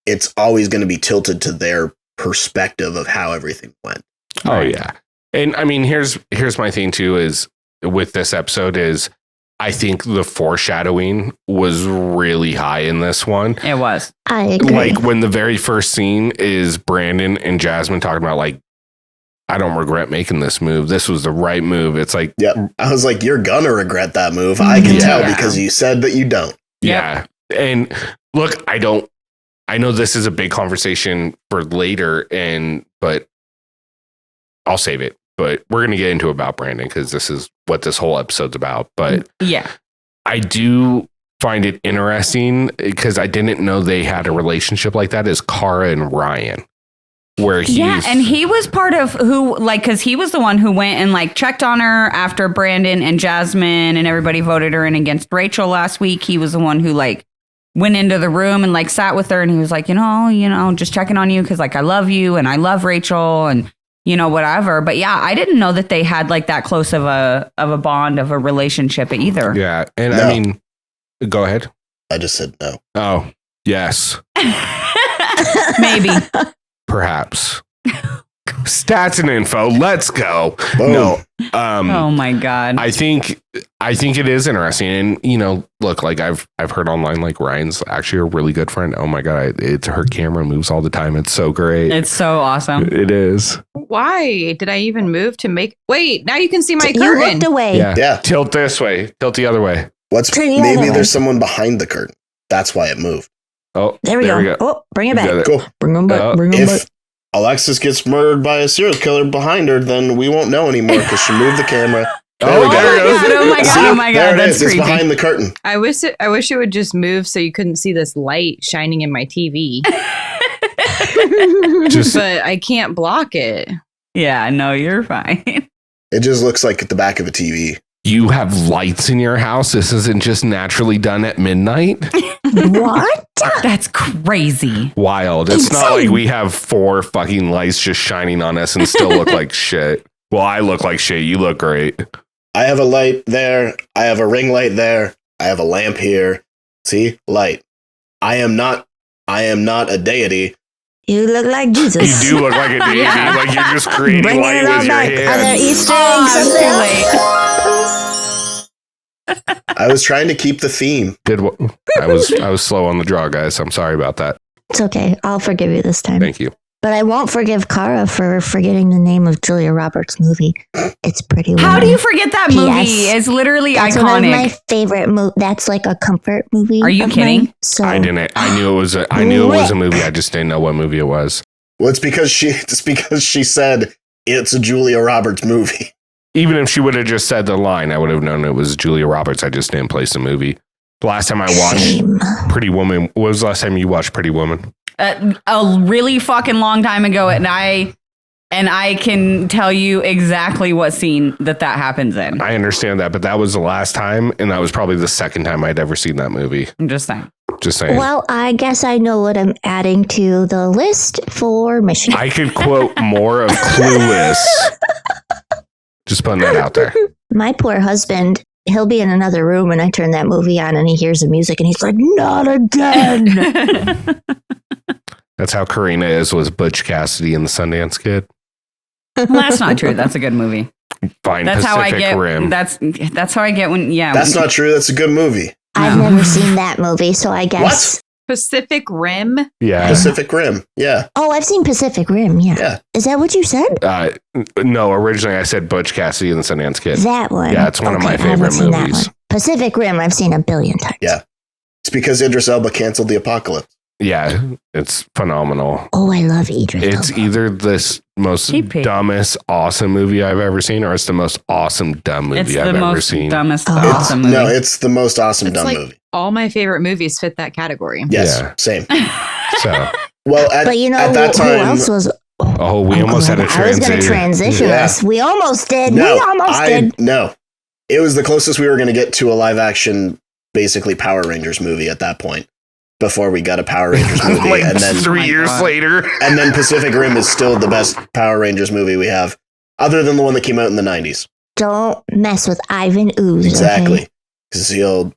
it's always going to be tilted to their perspective of how everything went. Oh yeah. And I mean, here's my thing too, is with this episode is I think the foreshadowing was really high in this one. It was. I agree. Like when the very first scene is Brandon and Jasmine talking about like, I don't regret making this move. This was the right move. It's like, Yep. I was like, you're gonna regret that move. I can tell because you said that you don't. yeah. And look, I know this is a big conversation for later, but I'll save it. But we're going to get into about Brandon because this is what this whole episode's about. But Yeah. I do find it interesting because I didn't know they had a relationship like that as Cara and Ryan. Where and he was part of who, like, because he was the one who went and like checked on her after Brandon and Jasmine and everybody voted her in against Rachel last week. He was the one who like went into the room and like sat with her and he was like, you know, just checking on you because like I love you and I love Rachel and whatever. But yeah, I didn't know that they had like that close of a bond of a relationship either. Yeah, and No. I mean, go ahead. I just said no. Oh yes, Maybe. perhaps. Stats and info. Let's go. Boom. No. Oh my God. I think it is interesting, and look, like I've heard online, like Ryan's actually a really good friend. Oh my God, it's her camera moves all the time. It's so great. It's so awesome. It is. Why did I even move to make? Wait, now you can see my You curtain. looked away. Yeah. Tilt this way. Tilt the other way. Turn the Maybe other way. there's someone behind the curtain. That's why it moved. Oh, There we go. Oh, bring it We got back. it. Cool. Bring them back. Bring them back. If Alexis gets murdered by a serial killer behind her, then we won't know anymore because she moved the camera. There we Oh, go. there it goes. Oh my God. See? Oh my God. There it That's is. It's creepy. behind the curtain. I wish it would just move so you couldn't see this light shining in my TV, Just but I can't block it. Yeah, no, you're fine. It just looks like the back of a TV. you have lights in your house. This isn't just naturally done at midnight. What? That's crazy. Wild. It's not like Insane. we have 4 fucking lights just shining on us and still look like shit. Well, I look like shit. You look great. I have a light there. I have a ring light there. I have a lamp here. See? Light. I am not a deity. You look like Jesus. You do look like a deity. Yeah. Like you're just creating Bringing light it all with your back. Are there hands. Easter Oh, eggs it's too late. I was trying to keep the theme. I was slow on the draw, guys. I'm sorry about that. It's okay. I'll forgive you this time. Thank you. But I won't forgive Cara for forgetting the name of Julia Roberts' movie. It's Pretty Woman. How do you forget that movie? P.S. It's literally That's one of iconic. my favorite movies. That's like a comfort movie. Are you of kidding? mine. So I didn't. I knew it was a movie. I just didn't know what movie it was. Well, it's because she said it's a Julia Roberts movie. Even if she would have just said the line, I would have known it was Julia Roberts. I just didn't place the movie. The last time I watched Shame. Pretty Woman, what was the last time you watched Pretty Woman? A really fucking long time ago, and I can tell you exactly what scene that happens in. I understand that, but that was the last time, and that was probably the second time I'd ever seen that movie. I'm just saying. Just saying. Well, I guess I know what I'm adding to the list for Michigan. I could quote more of Clueless. Just putting that out there. My poor husband, he'll be in another room and I turn that movie on and he hears the music and he's like, not again. That's how Corrina is with Butch Cassidy and the Sundance Kid. Well, that's not true. That's a good movie. Fine, That's Pacific how I get. Rim. That's how I get when. Yeah, That's not true. That's a good movie. I've No. never seen that movie, so I guess. Pacific Rim. Yeah. Pacific Rim. Yeah. Oh, I've seen Pacific Rim. Yeah. Yeah. Is that what you said? No, originally I said Butch Cassidy and the Sundance Kid. That one. Yeah, it's one of my I haven't favorite seen that movies. one. Pacific Rim, I've seen a billion times. Yeah. It's because Idris Elba canceled the apocalypse. Yeah, it's phenomenal. Oh, I love Idris It's Elba. either this most TP. dumbest awesome movie I've ever seen, or it's the most awesome dumb It's movie the I've ever most seen. dumbest Oh. awesome movie. No, it's the most awesome It's dumb like- movie. All my favorite movies fit that category. Yes. Yeah. Same. So, Well, at, But you know at that who time, else was? oh, we almost had a I was going to transition Yeah. us. We almost did. no, we almost did. No. It was the closest we were going to get to a live action, basically Power Rangers movie at that point. before we got a Power Rangers movie. Like and then 3 years later. And then Pacific Rim is still the best Power Rangers movie we have, other than the one that came out in the 90s. Don't mess with Ivan Ooze. Exactly. Because he'll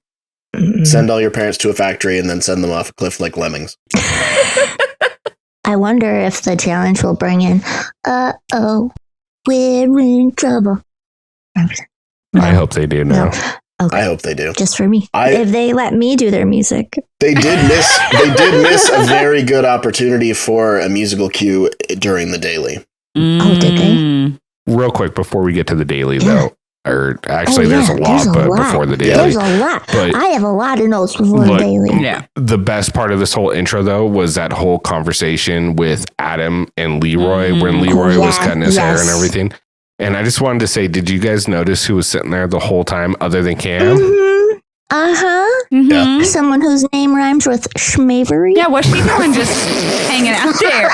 send all your parents to a factory and then send them off a cliff like lemmings. I wonder if the challenge will bring in, uh-oh, we're in trouble. I hope they do now. Okay. I hope they do. Just for me. If they let me do their music. They did miss a very good opportunity for a musical cue during the daily. Oh, did they? Real quick before we get to the daily, though, or actually, there's a lot, before the daily. There's a lot. But I have a lot of notes before the daily. Yeah. The best part of this whole intro, though, was that whole conversation with Adam and Leroy, when Leroy was cutting his hair and everything. And I just wanted to say, did you guys notice who was sitting there the whole time other than Cam? Mm-hmm. Uh-huh. Yeah. Someone whose name rhymes with Schmavery. Yeah, what's she doing just hanging out there?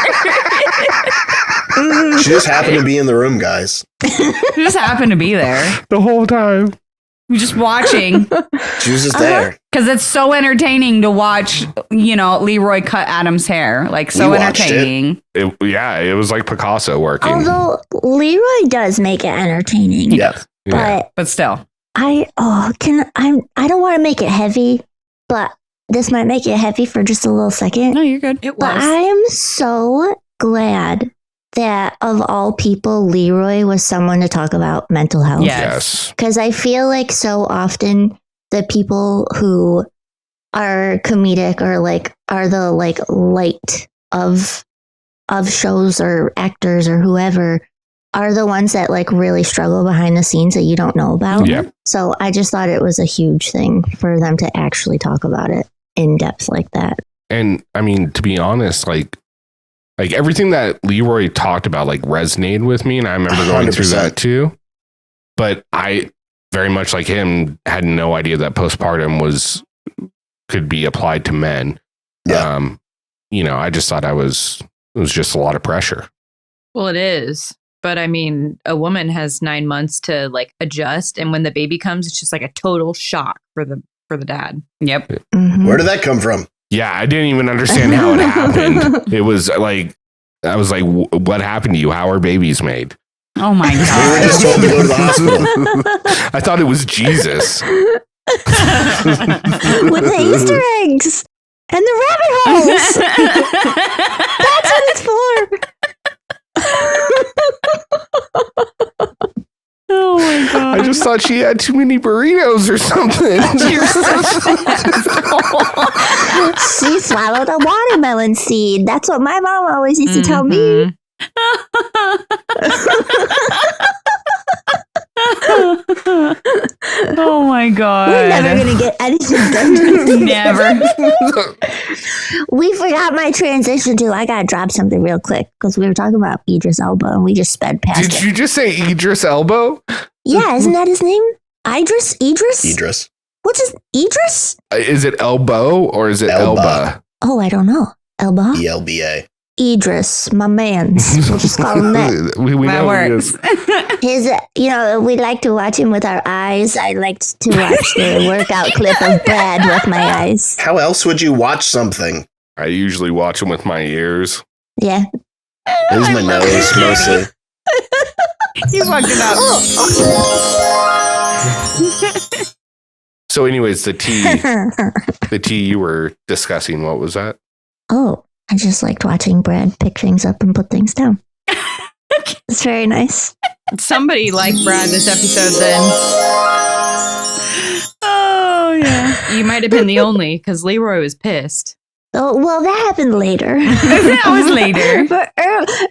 She just happened to be in the room, guys. She just happened to be there. The whole time. We're just watching. She was just there. Because it's so entertaining to watch, Leroy cut Adam's hair. Like, so We watched entertaining. It was like Picasso working. Although Leroy does make it entertaining. Yeah. But still. I don't want to make it heavy, but this might make it heavy for just a little second. No, you're good. It But was. I am so glad that of all people, Leroy was someone to talk about mental health. Yes. Because I feel like so often the people who are comedic or are the light of shows or actors or whoever are the ones that really struggle behind the scenes that you don't know about. Yeah. So I just thought it was a huge thing for them to actually talk about it in depth like that. And I mean, to be honest, like everything that Leroy talked about resonated with me, and I remember going through 100%. that too. But I, very much like him, had no idea that postpartum could be applied to men. Yeah. I just thought it was just a lot of pressure. Well, it is. But I mean, a woman has 9 months to adjust, and when the baby comes, it's just a total shock for the dad. Yep. Mhm. Where did that come from? Yeah, I didn't even understand how it happened. It was I was like, what happened to you? How are babies made? Oh my We were God. just told to go to the hospital. I thought it was Jesus. With the Easter eggs and the rabbit holes. That's what it's for. Oh my God. I just thought she had too many burritos or something. She swallowed a watermelon seed. That's what my mom always used to tell me. Oh my God. We're never going to get anything done. Never. We forgot my transition too. I got to drop something real quick because we were talking about Idris Elba and we just sped past Did it. you just say Idris Elbow? Yeah, isn't that his name? Idris? Idris. What's his Idris? Is it Elbow or is it Elba. Elba? Oh, I don't know. Elba? ELBA. Idris, my man. We'll just call him that. we That know he works. is. His, we like to watch him with our eyes. I liked to watch the workout clip of Brad with my eyes. How else would you watch something? I usually watch him with my ears. Yeah. It was my nose mostly. You fucked it up. So, anyways, the tea you were discussing, what was that? Oh, I just liked watching Brad pick things up and put things down. It's very nice. Somebody liked Brad this episode then. Oh, yeah. You might have been the only, because Leroy was pissed. Oh, well, that happened later. That was later. But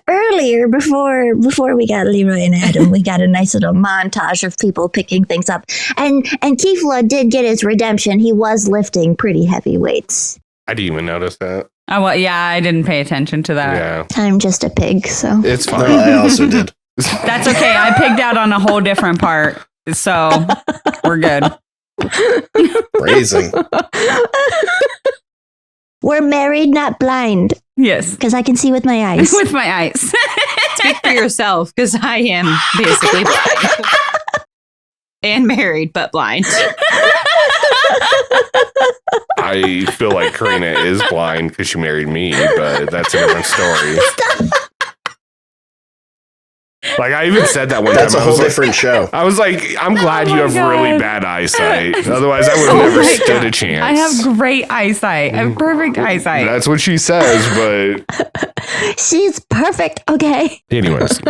earlier, before we got Leroy and Adam, we got a nice little montage of people picking things up. And Kifla did get his redemption. He was lifting pretty heavy weights. I didn't even notice that. Oh, well, yeah, I didn't pay attention to that. Yeah, I'm just a pig, so. it's No, fine. I also did. That's okay. I pigged out on a whole different part. So we're good. Phrasing. We're married, not blind, Yes. because I can see with my eyes. With my eyes. Speak for yourself, because I am basically blind. And married, but blind. I feel like Corrina is blind because she married me, but that's a different story. Like, I even said that one That's time. a whole different show. I was like, I'm glad you have God. really bad eyesight. Otherwise, I would have never my stood God. a chance. I have great eyesight. I have perfect eyesight. That's what she says, but She's perfect. Okay. anyways.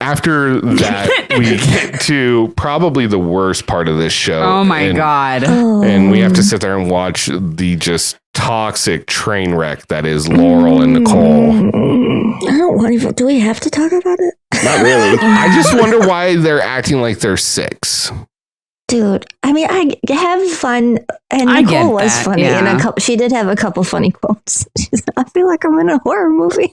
After that, we get to probably the worst part of this show. Oh my and, God. And we have to sit there and watch the just toxic train wreck that is Laurel and Nicole. I don't want to. Do we have to talk about it? Not really. I just wonder why they're acting like they're 6. Dude, I mean, I have fun, and I get Nicole was that, funny. yeah. And a couple, she did have a couple funny quotes. She said, I feel like I'm in a horror movie.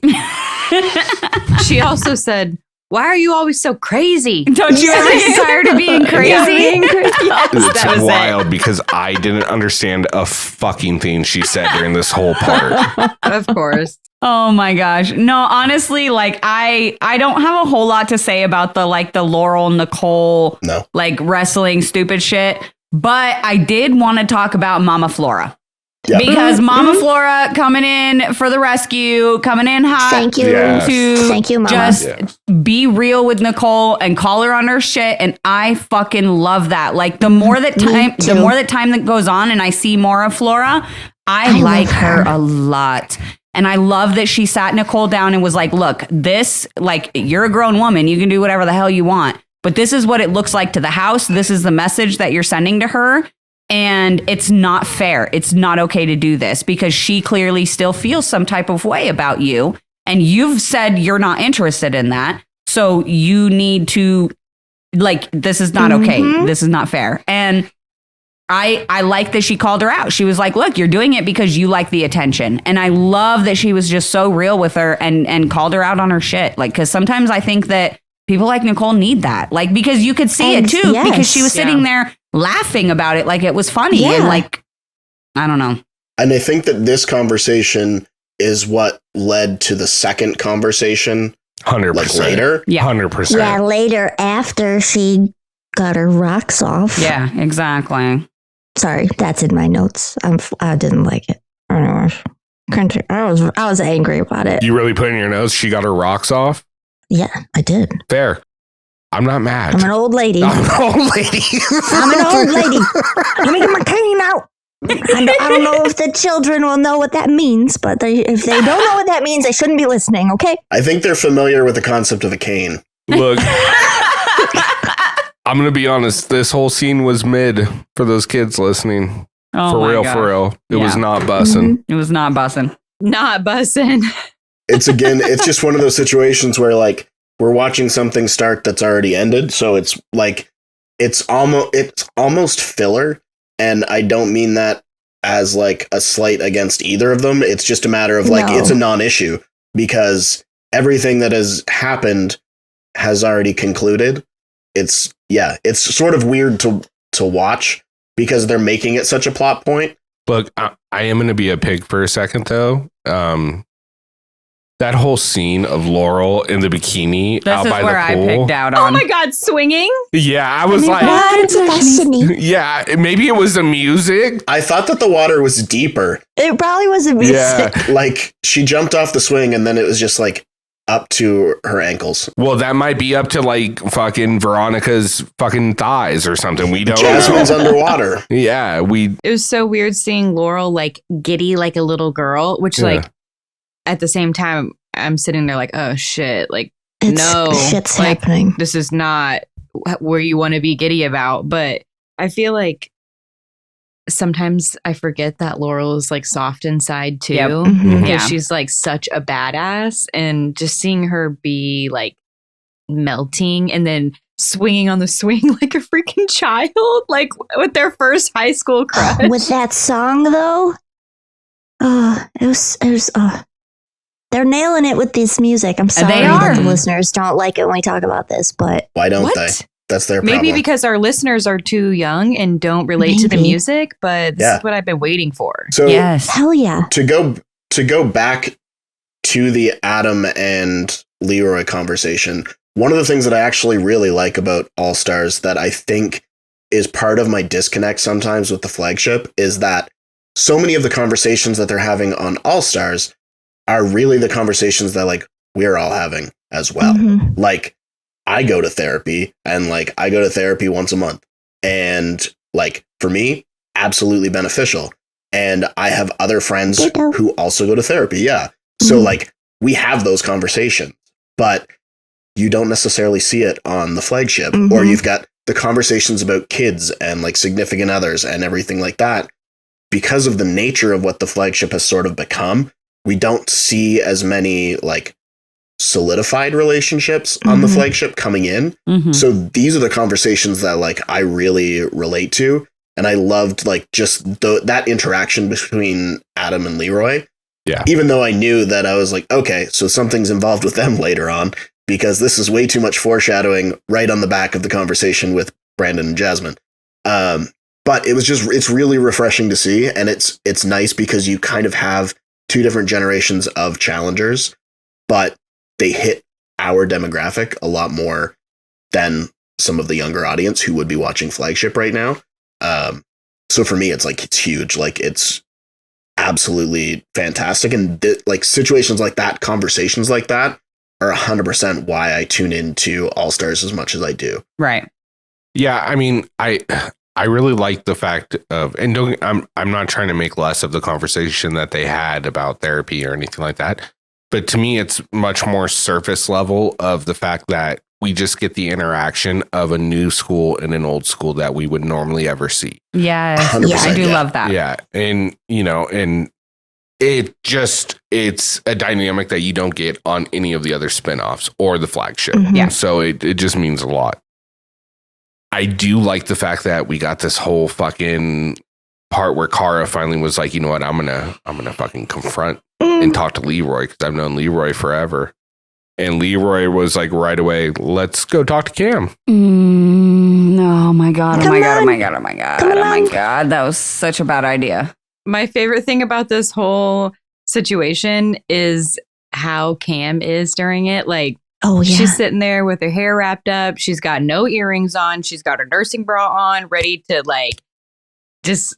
She also said, "Why are you always so crazy?" Don't you ever get tired of being crazy? It's that was wild because I didn't understand a fucking thing she said during this whole part. Of course. Oh my gosh. No, honestly, like I don't have a whole lot to say about the Laurel Nicole No. like wrestling stupid shit, but I did want to talk about Mama Flora. Yep. Because Mama Flora coming in for the rescue, coming in hot. Thank you. Yes. To Thank you, Mama. just Yeah. be real with Nicole and call her on her shit, and I fucking love that. Like the more that time that goes on, and I see more of Flora, I like love her her. a lot. And I love that she sat Nicole down and was like, look, this, like, you're a grown woman. You can do whatever the hell you want. But this is what it looks like to the house. This is the message that you're sending to her. And it's not fair. It's not okay to do this because she clearly still feels some type of way about you. And you've said you're not interested in that. So you need to, like, this is not okay. This is not fair. And I like that she called her out. She was like, look, you're doing it because you like the attention. And I love that she was just so real with her and called her out on her shit. Like, because sometimes I think that people like Nicole need that. Like, because you could see And it too, yes. because she was sitting there laughing about it like it was funny. Yeah. And like, I don't know. And I think that this conversation is what led to the second conversation, 100%. like later. Yeah. 100%. Yeah, later after she got her rocks off. Yeah, exactly. Sorry, that's in my notes. I didn't like it. I was angry about it. You really put in your notes, she got her rocks off? Yeah, I did. Fair. I'm not mad. I'm an old lady. I'm an old lady. I'm an old lady. Let me get my cane out. I don't know if the children will know what that means, but if they don't know what that means, they shouldn't be listening, okay? I think they're familiar with the concept of a cane. Look, I'm going to be honest. This whole scene was mid for those kids listening. Oh For my real, God. for real. It was Yeah. not bussing. It was not bussing. Not bussing. It's just one of those situations where like we're watching something start that's already ended. So it's like it's almost filler. And I don't mean that as like a slight against either of them. It's just a matter of like No. it's a non-issue because everything that has happened has already concluded. It's sort of weird to watch because they're making it such a plot point. Look, I am going to be a pig for a second, though. That whole scene of Laurel in the bikini This out is by where the I pool. picked out Oh on. my God, swinging? Yeah, I was like, What? Destiny. yeah, maybe it was the music. I thought that the water was deeper. It probably was a Yeah. music. Like she jumped off the swing and then it was just like up to her ankles. Well, that might be up to like fucking Veronica's fucking thighs or something. We don't Jasmine's know. underwater. Yeah, we. It was so weird seeing Laurel like giddy like a little girl, which Yeah. like at the same time I'm sitting there like, oh shit, like Shit's like, happening. this is not where you want to be giddy about. But I feel like sometimes I forget that Laurel is like soft inside too. Yep. Mhm. Because Yeah. she's like such a badass, and just seeing her be like melting and then swinging on the swing like a freaking child, like with their first high school crush. With that song though, it was they're nailing it with this music. I'm sorry They that are. the listeners don't like it when we talk about this, but Why don't What? they? That's their problem. Maybe because our listeners are too young and don't relate to the Maybe. music, but this Yeah. is what I've been waiting for. so Yes. hell yeah. to go back to the Adam and Leroy conversation, one of the things that I actually really like about All Stars that I think is part of my disconnect sometimes with the flagship is that so many of the conversations that they're having on All Stars are really the conversations that like we're all having as well. Mhm. Like I go to therapy and like I go to therapy once a month, and like for me, absolutely beneficial. And I have other friends Ditto. who also go to therapy. Yeah. So like we have those conversations, but you don't necessarily see it on the flagship, or you've got the conversations about kids and like significant others and everything like that. Because of the nature of what the flagship has sort of become, we don't see as many like solidified relationships on the flagship coming in. So these are the conversations that like I really relate to. And I loved like just that interaction between Adam and Leroy. Yeah. Even though I knew that I was like, okay, so something's involved with them later on, because this is way too much foreshadowing right on the back of the conversation with Brandon and Jasmine. But it was just, it's really refreshing to see. And it's nice because you kind of have two different generations of challengers, but they hit our demographic a lot more than some of the younger audience who would be watching flagship right now. So for me, it's like, it's huge. Like it's absolutely fantastic. And like situations like that, conversations like that are 100% why I tune into All Stars as much as I do. Right. Yeah, I mean, I really like the fact of, and I'm not trying to make less of the conversation that they had about therapy or anything like that, but to me, it's much more surface level of the fact that we just get the interaction of a new school and an old school that we would normally ever see. Yes. 100%, Yeah, I do yeah. love that. Yeah, and and it's a dynamic that you don't get on any of the other spinoffs or the flagship. Yeah. So it just means a lot. I do like the fact that we got this whole fucking part where Cara finally was like, you know what, I'm gonna fucking confront and talk to Leroy, because I've known Leroy forever. And Leroy was like right away, let's go talk to Cam. Oh my God. Oh Come my God. Oh on. my God. Oh my God. Come Oh my on. God. That was such a bad idea. My favorite thing about this whole situation is how Cam is during it. Like, Oh yeah. she's sitting there with her hair wrapped up. She's got no earrings on. She's got her nursing bra on, ready to like just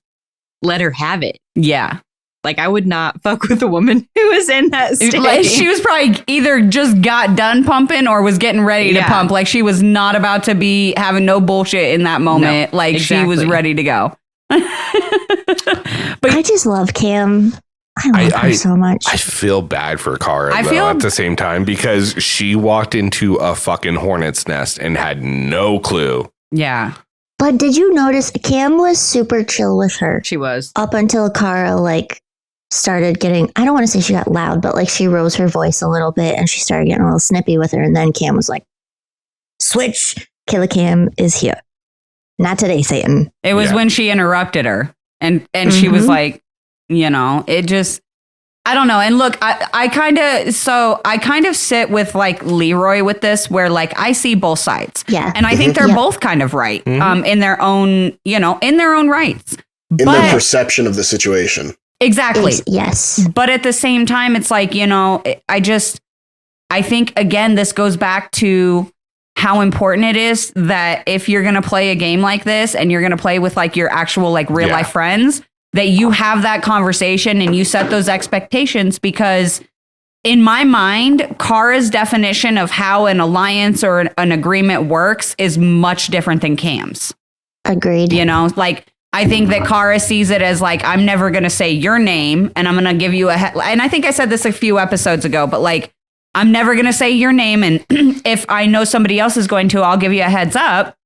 let her have it. Yeah. Like, I would not fuck with a woman who was in that state. Like, she was probably either just got done pumping or was getting ready to Yeah. pump. Like, she was not about to be having no bullshit in that moment. No, like, she was exactly. ready to go. I just love Cam. I love her so much. I feel bad for Cara I though, feel- at the same time, because she walked into a fucking hornet's nest and had no clue. Yeah. But did you notice Cam was super chill with her She was. up until Cara like started getting, I don't want to say she got loud, but like she rose her voice a little bit and she started getting a little snippy with her. And then Cam was like, switch, Killer Cam is here. Not today, Satan. It was Yeah. when she interrupted her. And she was like, it just, I don't know. And look, I kind of sit with like Leroy with this, where like I see both sides. Yeah. And I think they're Yeah. both kind of right in their own, in their own rights. In their perception of the situation. Exactly. Yes. But at the same time, it's like, I think, again, this goes back to how important it is that if you're going to play a game like this and you're going to play with like your actual like real life friends, that you have that conversation and you set those expectations, because in my mind, Cara's definition of how an alliance or an agreement works is much different than Cam's. Agreed. Like, I think that Cara sees it as like, I'm never going to say your name and I'm going to give you and I think I said this a few episodes ago, but like, I'm never going to say your name. And if I know somebody else is going to, I'll give you a heads up,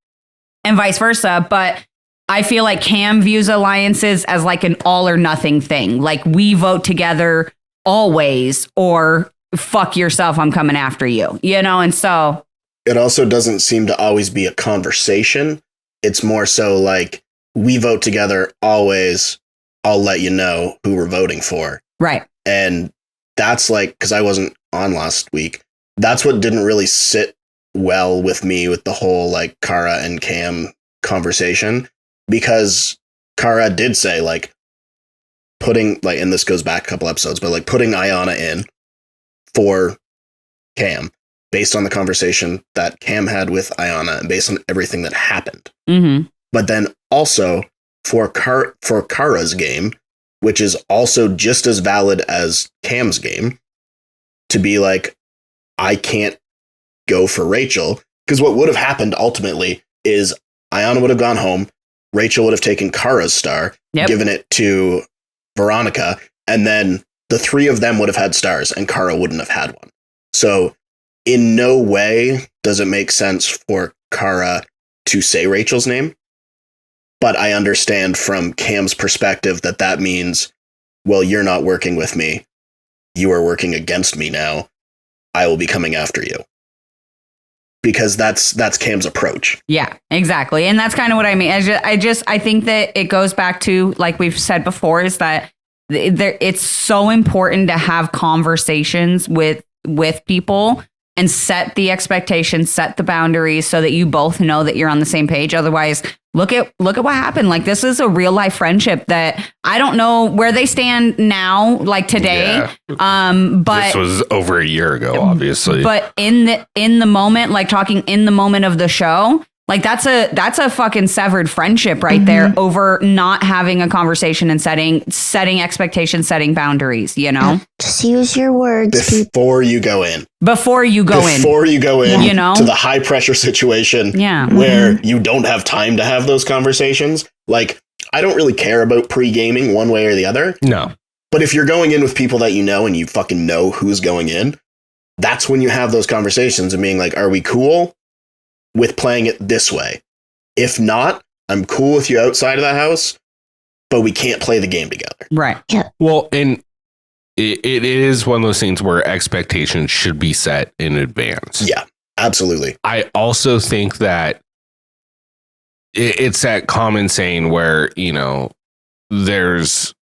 and vice versa. But I feel like Cam views alliances as like an all or nothing thing. Like, we vote together always, or fuck yourself, I'm coming after you, and so. It also doesn't seem to always be a conversation. It's more so like, we vote together always. I'll let you know who we're voting for. Right. And that's like, because I wasn't on last week, that's what didn't really sit well with me with the whole like Cara and Cam conversation, because Cara did say like putting like, and this goes back a couple episodes, but like putting Ayana in for Cam based on the conversation that Cam had with Ayana and based on everything that happened. Mm-hmm. But then also for Cara's game, which is also just as valid as Cam's game, to be like, I can't go for Rachel. Because what would have happened ultimately is Ayana would have gone home, Rachel would have taken Cara's star, given it to Veronica, and then the three of them would have had stars and Cara wouldn't have had one. So in no way does it make sense for Cara to say Rachel's name. But I understand from Cam's perspective that means, well, you're not working with me. You are working against me now. I will be coming after you. Because that's Cam's approach. Yeah, exactly. And that's kind of what I mean. I think that it goes back to, like we've said before, is that it's so important to have conversations with people and set the expectations, set the boundaries so that you both know that you're on the same page. Otherwise, look at what happened. Like, this is a real life friendship that I don't know where they stand now, like today. But this was over a year ago, obviously. But in the moment, like talking in the moment of the show, like that's a fucking severed friendship right there over not having a conversation and setting expectations, setting boundaries, you know? Just use your words. Before you go in, you know, to the high pressure situation where you don't have time to have those conversations. Like, I don't really care about pre-gaming one way or the other. No. But if you're going in with people that you know and you fucking know who's going in, that's when you have those conversations and being like, are we cool with playing it this way? If not, I'm cool with you outside of the house, but we can't play the game together. Right. Yeah. Well, and it is one of those things where expectations should be set in advance. Yeah, absolutely. I also think that it's that common saying where, you know, there's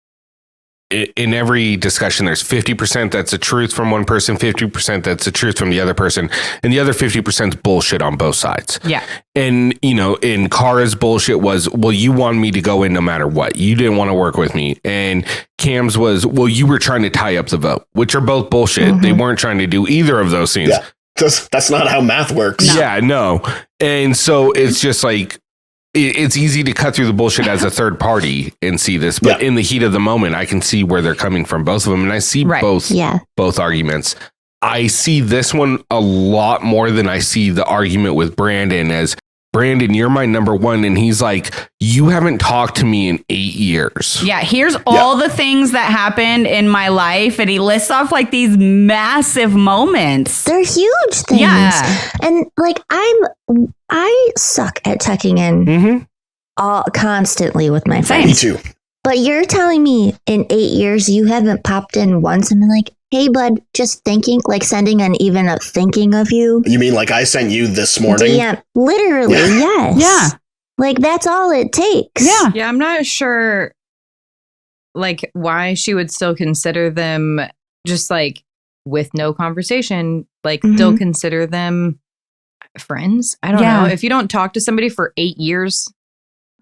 in every discussion, there's 50% that's the truth from one person, 50% that's the truth from the other person, and the other 50% is bullshit on both sides. Yeah. And, you know, in Cara's bullshit was, well, you wanted me to go in no matter what. You didn't want to work with me. And Cam's was, well, you were trying to tie up the vote, which are both bullshit. They weren't trying to do either of those things. Yeah. That's not how math works. No. Yeah, no. And so it's just like, it's easy to cut through the bullshit as a third party and see this, but in the heat of the moment, I can see where they're coming from, both of them. And I see both arguments. I see this one a lot more than I see the argument with Brandon as, Brandon, you're my number one. And he's like, you haven't talked to me in 8 years. Yeah. Here's all the things that happened in my life. And he lists off like these massive moments. They're huge things. Yeah. And like, I suck at checking in constantly with my friends. Me too. But you're telling me in 8 years, you haven't popped in once and been like, hey, bud, just thinking, like sending even a thinking of you. You mean like I sent you this morning? Yeah, literally, yes. Yeah. Like, that's all it takes. Yeah. Yeah, I'm not sure, like, why she would still consider them just, like, with no conversation, like, still consider them friends. I don't know. If you don't talk to somebody for 8 years,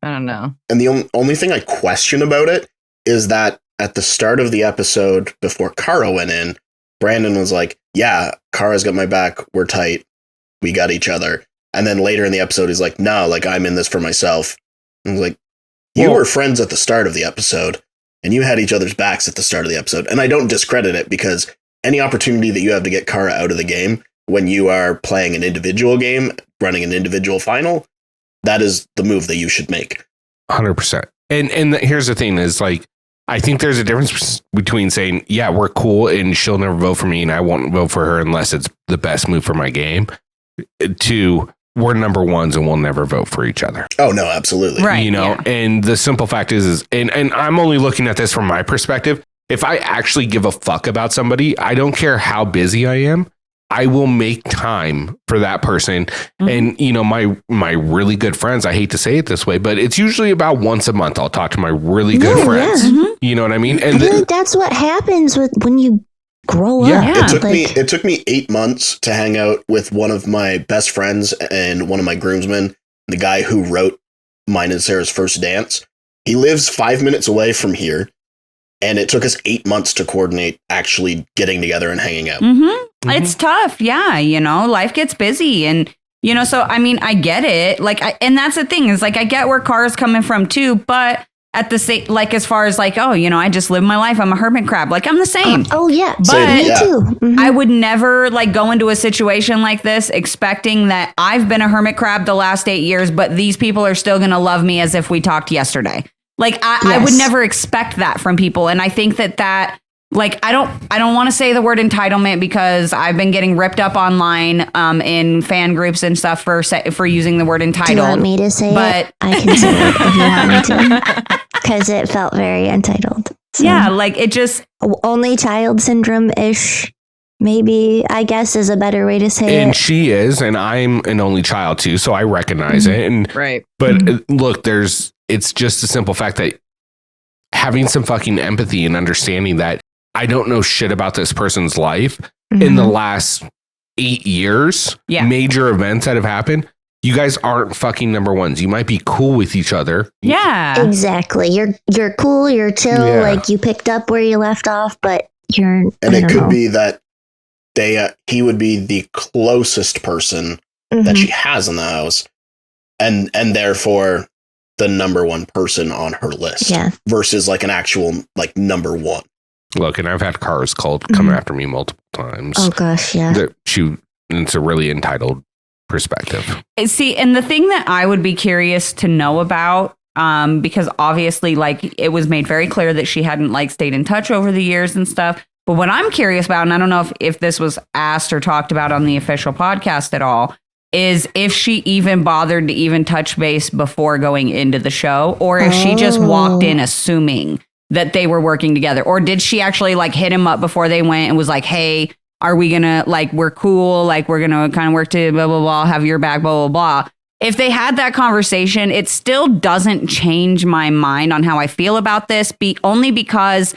I don't know. And the only thing I question about it is that at the start of the episode, before Cara went in, Brandon was like, yeah, Cara's got my back. We're tight. We got each other. And then later in the episode, he's like, no, like, I'm in this for myself. And I was like, you were friends at the start of the episode and you had each other's backs at the start of the episode. And I don't discredit it, because any opportunity that you have to get Cara out of the game when you are playing an individual game, running an individual final, that is the move that you should make. 100%. And here's the thing is, like, I think there's a difference between saying, yeah, we're cool and she'll never vote for me and I won't vote for her unless it's the best move for my game, to we're number ones and we'll never vote for each other. Oh, no, absolutely. Right. You know, and the simple fact is and I'm only looking at this from my perspective. If I actually give a fuck about somebody, I don't care how busy I am, I will make time for that person. And, you know, my really good friends, I hate to say it this way, but it's usually about once a month I'll talk to my really good friends. You know what I mean? And I think that's what happens when you grow up. It took me 8 months to hang out with one of my best friends and one of my groomsmen, the guy who wrote mine and Sarah's first dance. He lives 5 minutes away from here. And it took us 8 months to coordinate actually getting together and hanging out. It's tough. Yeah. You know, life gets busy and You know, so I mean, I get it. Like, and that's the thing is like, I get where Cara's coming from too, but at the same, like, as far as like, oh, you know, I just live my life. I'm a hermit crab. Like, I'm the same. Oh yeah, But me too. Mhm. I would never like go into a situation like this expecting that I've been a hermit crab the last 8 years, but these people are still going to love me as if we talked yesterday. Like, I would never expect that from people. And I think that like, I don't want to say the word entitlement because I've been getting ripped up online in fan groups and stuff for using the word entitled. Do you want me to say it? I can say it if you want me to. Because it felt very entitled. So. Yeah, like it just... Only child syndrome-ish, maybe, I guess is a better way to say it. And she is, and I'm an only child too, so I recognize it. And But look, it's just a simple fact that having some fucking empathy and understanding that I don't know shit about this person's life in the last 8 years, major events that have happened. You guys aren't fucking number ones. You might be cool with each other. Yeah, exactly. You're cool. You're chill. Yeah. Like you picked up where you left off, but you're. And it could be that he would be the closest person that she has in the house, and therefore the number one person on her list. Yeah. Versus like an actual like number one. Look, and I've had cars called come after me multiple times. Oh gosh, yeah. It's a really entitled perspective. See, and the thing that I would be curious to know about, because obviously, like, it was made very clear that she hadn't like stayed in touch over the years and stuff. But what I'm curious about, and I don't know if this was asked or talked about on the official podcast at all, is if she even bothered to even touch base before going into the show, or if she just walked in assuming that they were working together, or did she actually like hit him up before they went and was like, hey, are we gonna like, we're cool, like we're gonna kind of work to blah blah blah, have your back, blah blah blah. If they had that conversation, it still doesn't change my mind on how I feel about this, only because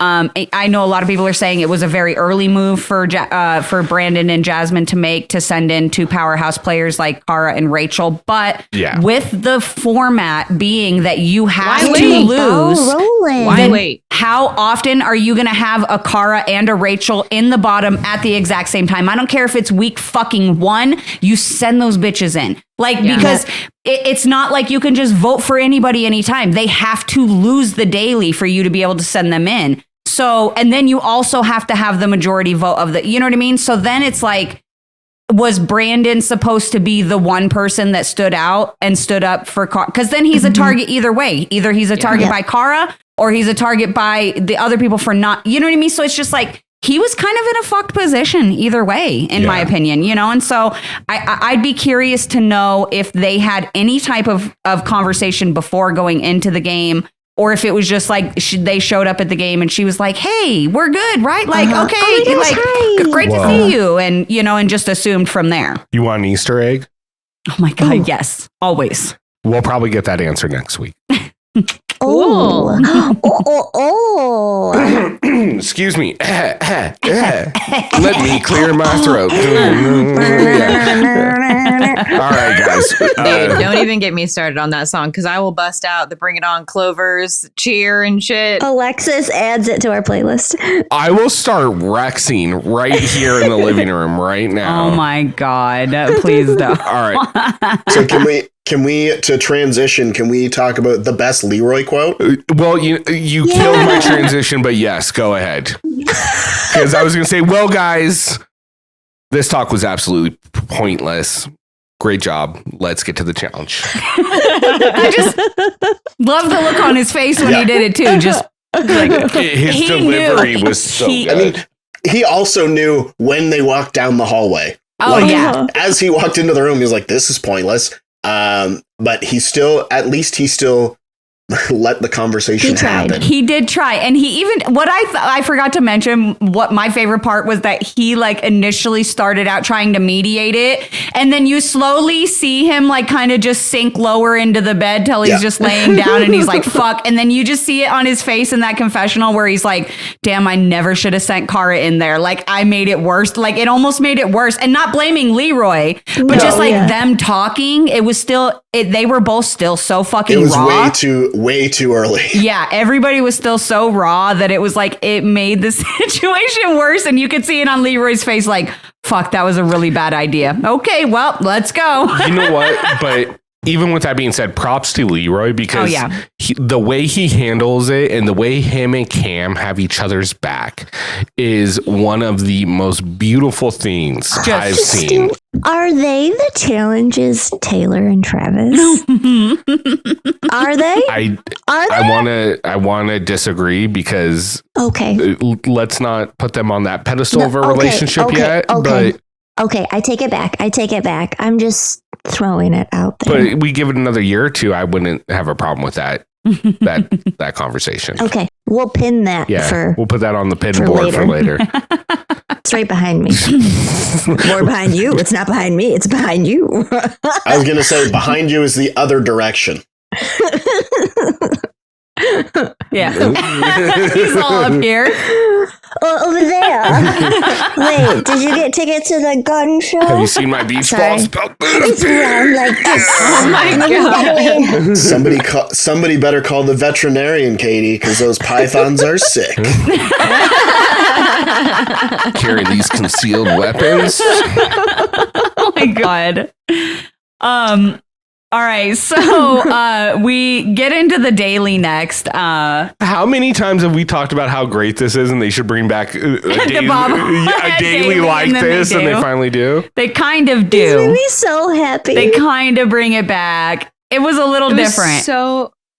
I know a lot of people are saying it was a very early move for Brandon and Jasmine to send in two powerhouse players like Cara and Rachel. But with the format being that you have to lose, how often are you going to have a Cara and a Rachel in the bottom at the exact same time? I don't care if it's week fucking 1, you send those bitches in. Because it's not like you can just vote for anybody anytime. They have to lose the daily for you to be able to send them in. So, and then you also have to have the majority vote of the, you know what I mean? So then it's like, was Brandon supposed to be the one person that stood out and stood up for Cara? Because then he's a target either way. Either he's a target by Cara or he's a target by the other people for not, you know what I mean? So it's just like, he was kind of in a fucked position either way, in my opinion, you know? And so I'd be curious to know if they had any type of conversation before going into the game, or if it was just like they showed up at the game and she was like, hey, we're good, right? Like, okay, like, great to see you. And, you know, and just assumed from there. You want an Easter egg? Oh my God, yes, always. We'll probably get that answer next week. Excuse me. Let me clear my throat. All right, guys. Dude, don't even get me started on that song because I will bust out the Bring It On Clovers cheer and shit. Alexis adds it to our playlist. I will start Rexing right here in the living room right now. Oh my God. Please don't. All right. So can we to transition, can we talk about the best Leroy quote? Well, you killed my transition, but yes, go ahead. Because I was going to say, well, guys, this talk was absolutely pointless. Great job. Let's get to the challenge. I just love the look on his face when he did it too. Just like his delivery was so good. I mean, he also knew when they walked down the hallway. Oh, yeah. As he walked into the room, he was like, this is pointless. But he still let the conversation happen. He did try. And he even, what I forgot to mention, what my favorite part was that he like initially started out trying to mediate it. And then you slowly see him like kind of just sink lower into the bed till he's just laying down and he's like, fuck. And then you just see it on his face in that confessional where he's like, damn, I never should have sent Cara in there. Like I made it worse. Like it almost made it worse. And not blaming Leroy, but just like them talking, it was still, they were both still so fucking It was raw. way too early. Yeah, everybody was still so raw that it was like it made the situation worse, and you could see it on Leroy's face, like, fuck, that was a really bad idea. Okay, well, let's go. You know what? But even with that being said, props to Leroy because the way he handles it and the way him and Cam have each other's back is one of the most beautiful things I've seen. Are they the challenges, Taylor and Travis? Are they? I want to disagree because let's not put them on that pedestal of a relationship yet. But okay, I take it back. I'm just throwing it out there. But we give it another year or two, I wouldn't have a problem with that conversation. Okay, we'll pin that we'll put that on the pin board for later. It's right behind me. More behind you. It's not behind me. It's behind you. I was going to say behind you is the other direction. Yeah. He's all up here. Over there. Wait, did you get tickets to the gun show? Have you seen my beach ball spelled? It's round like this. Oh my God. Somebody better call the veterinarian, Katie, because those pythons are sick. Carry these concealed weapons. Oh my God. All right, so we get into the daily next. How many times have we talked about how great this is and they should bring back a daily like this, and they finally do? They kind of do. This made me so happy. They kind of bring it back. It was a little different.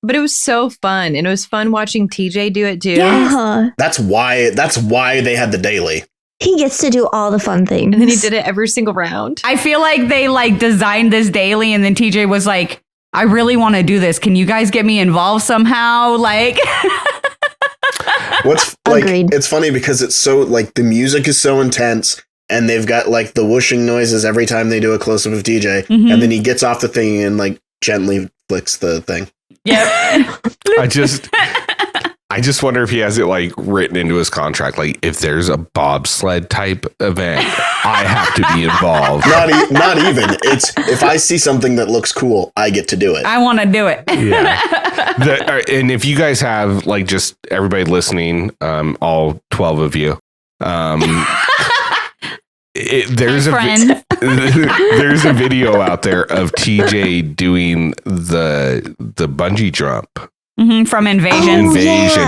But it was so fun, and it was fun watching TJ do it too. Yeah. That's why they had the daily. He gets to do all the fun things. And then he did it every single round. I feel like they designed this daily, and then TJ was like, I really want to do this. Can you guys get me involved somehow? Like, Agreed. It's funny because it's so the music is so intense, and they've got the whooshing noises every time they do a close up of TJ, and then he gets off the thing and gently flicks the thing. Yep. I just wonder if he has it written into his contract. If there's a bobsled type event, I have to be involved. Not even. It's if I see something that looks cool, I get to do it. I want to do it. Yeah. And if you guys have just everybody listening, all 12 of you, there's a video out there of TJ doing the bungee jump. From Invasion.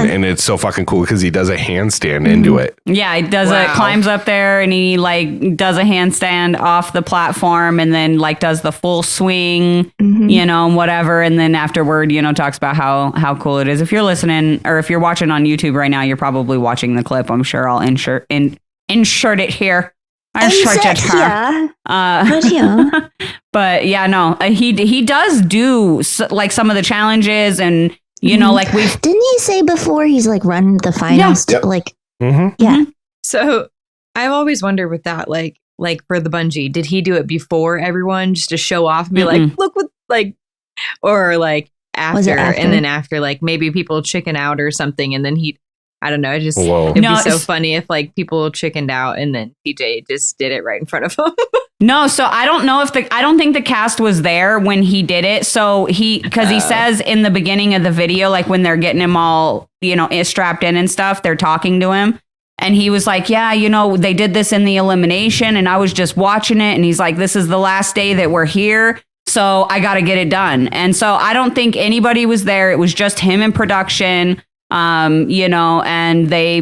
And it's so fucking cool because he does a handstand into it. Yeah, he does climbs up there and he does a handstand off the platform and then does the full swing, and whatever. And then afterward, talks about how cool it is. If you're listening or if you're watching on YouTube right now, you're probably watching the clip. I'm sure I'll insert it here. But yeah, no, he does do some of the challenges and didn't he say before he's run the finals? Yeah. Yeah. So I've always wondered with that, for the bungee, did he do it before everyone just to show off and be look what or after, and then after maybe people chicken out or something, and then I don't know. It'd be so funny if people chickened out and then TJ just did it right in front of him. No, so I don't think the cast was there when he did it. So because he says in the beginning of the video, when they're getting him all, strapped in and stuff, they're talking to him. And he was like, yeah, they did this in the elimination and I was just watching it. And he's like, this is the last day that we're here. So I got to get it done. And so I don't think anybody was there. It was just him in production. And they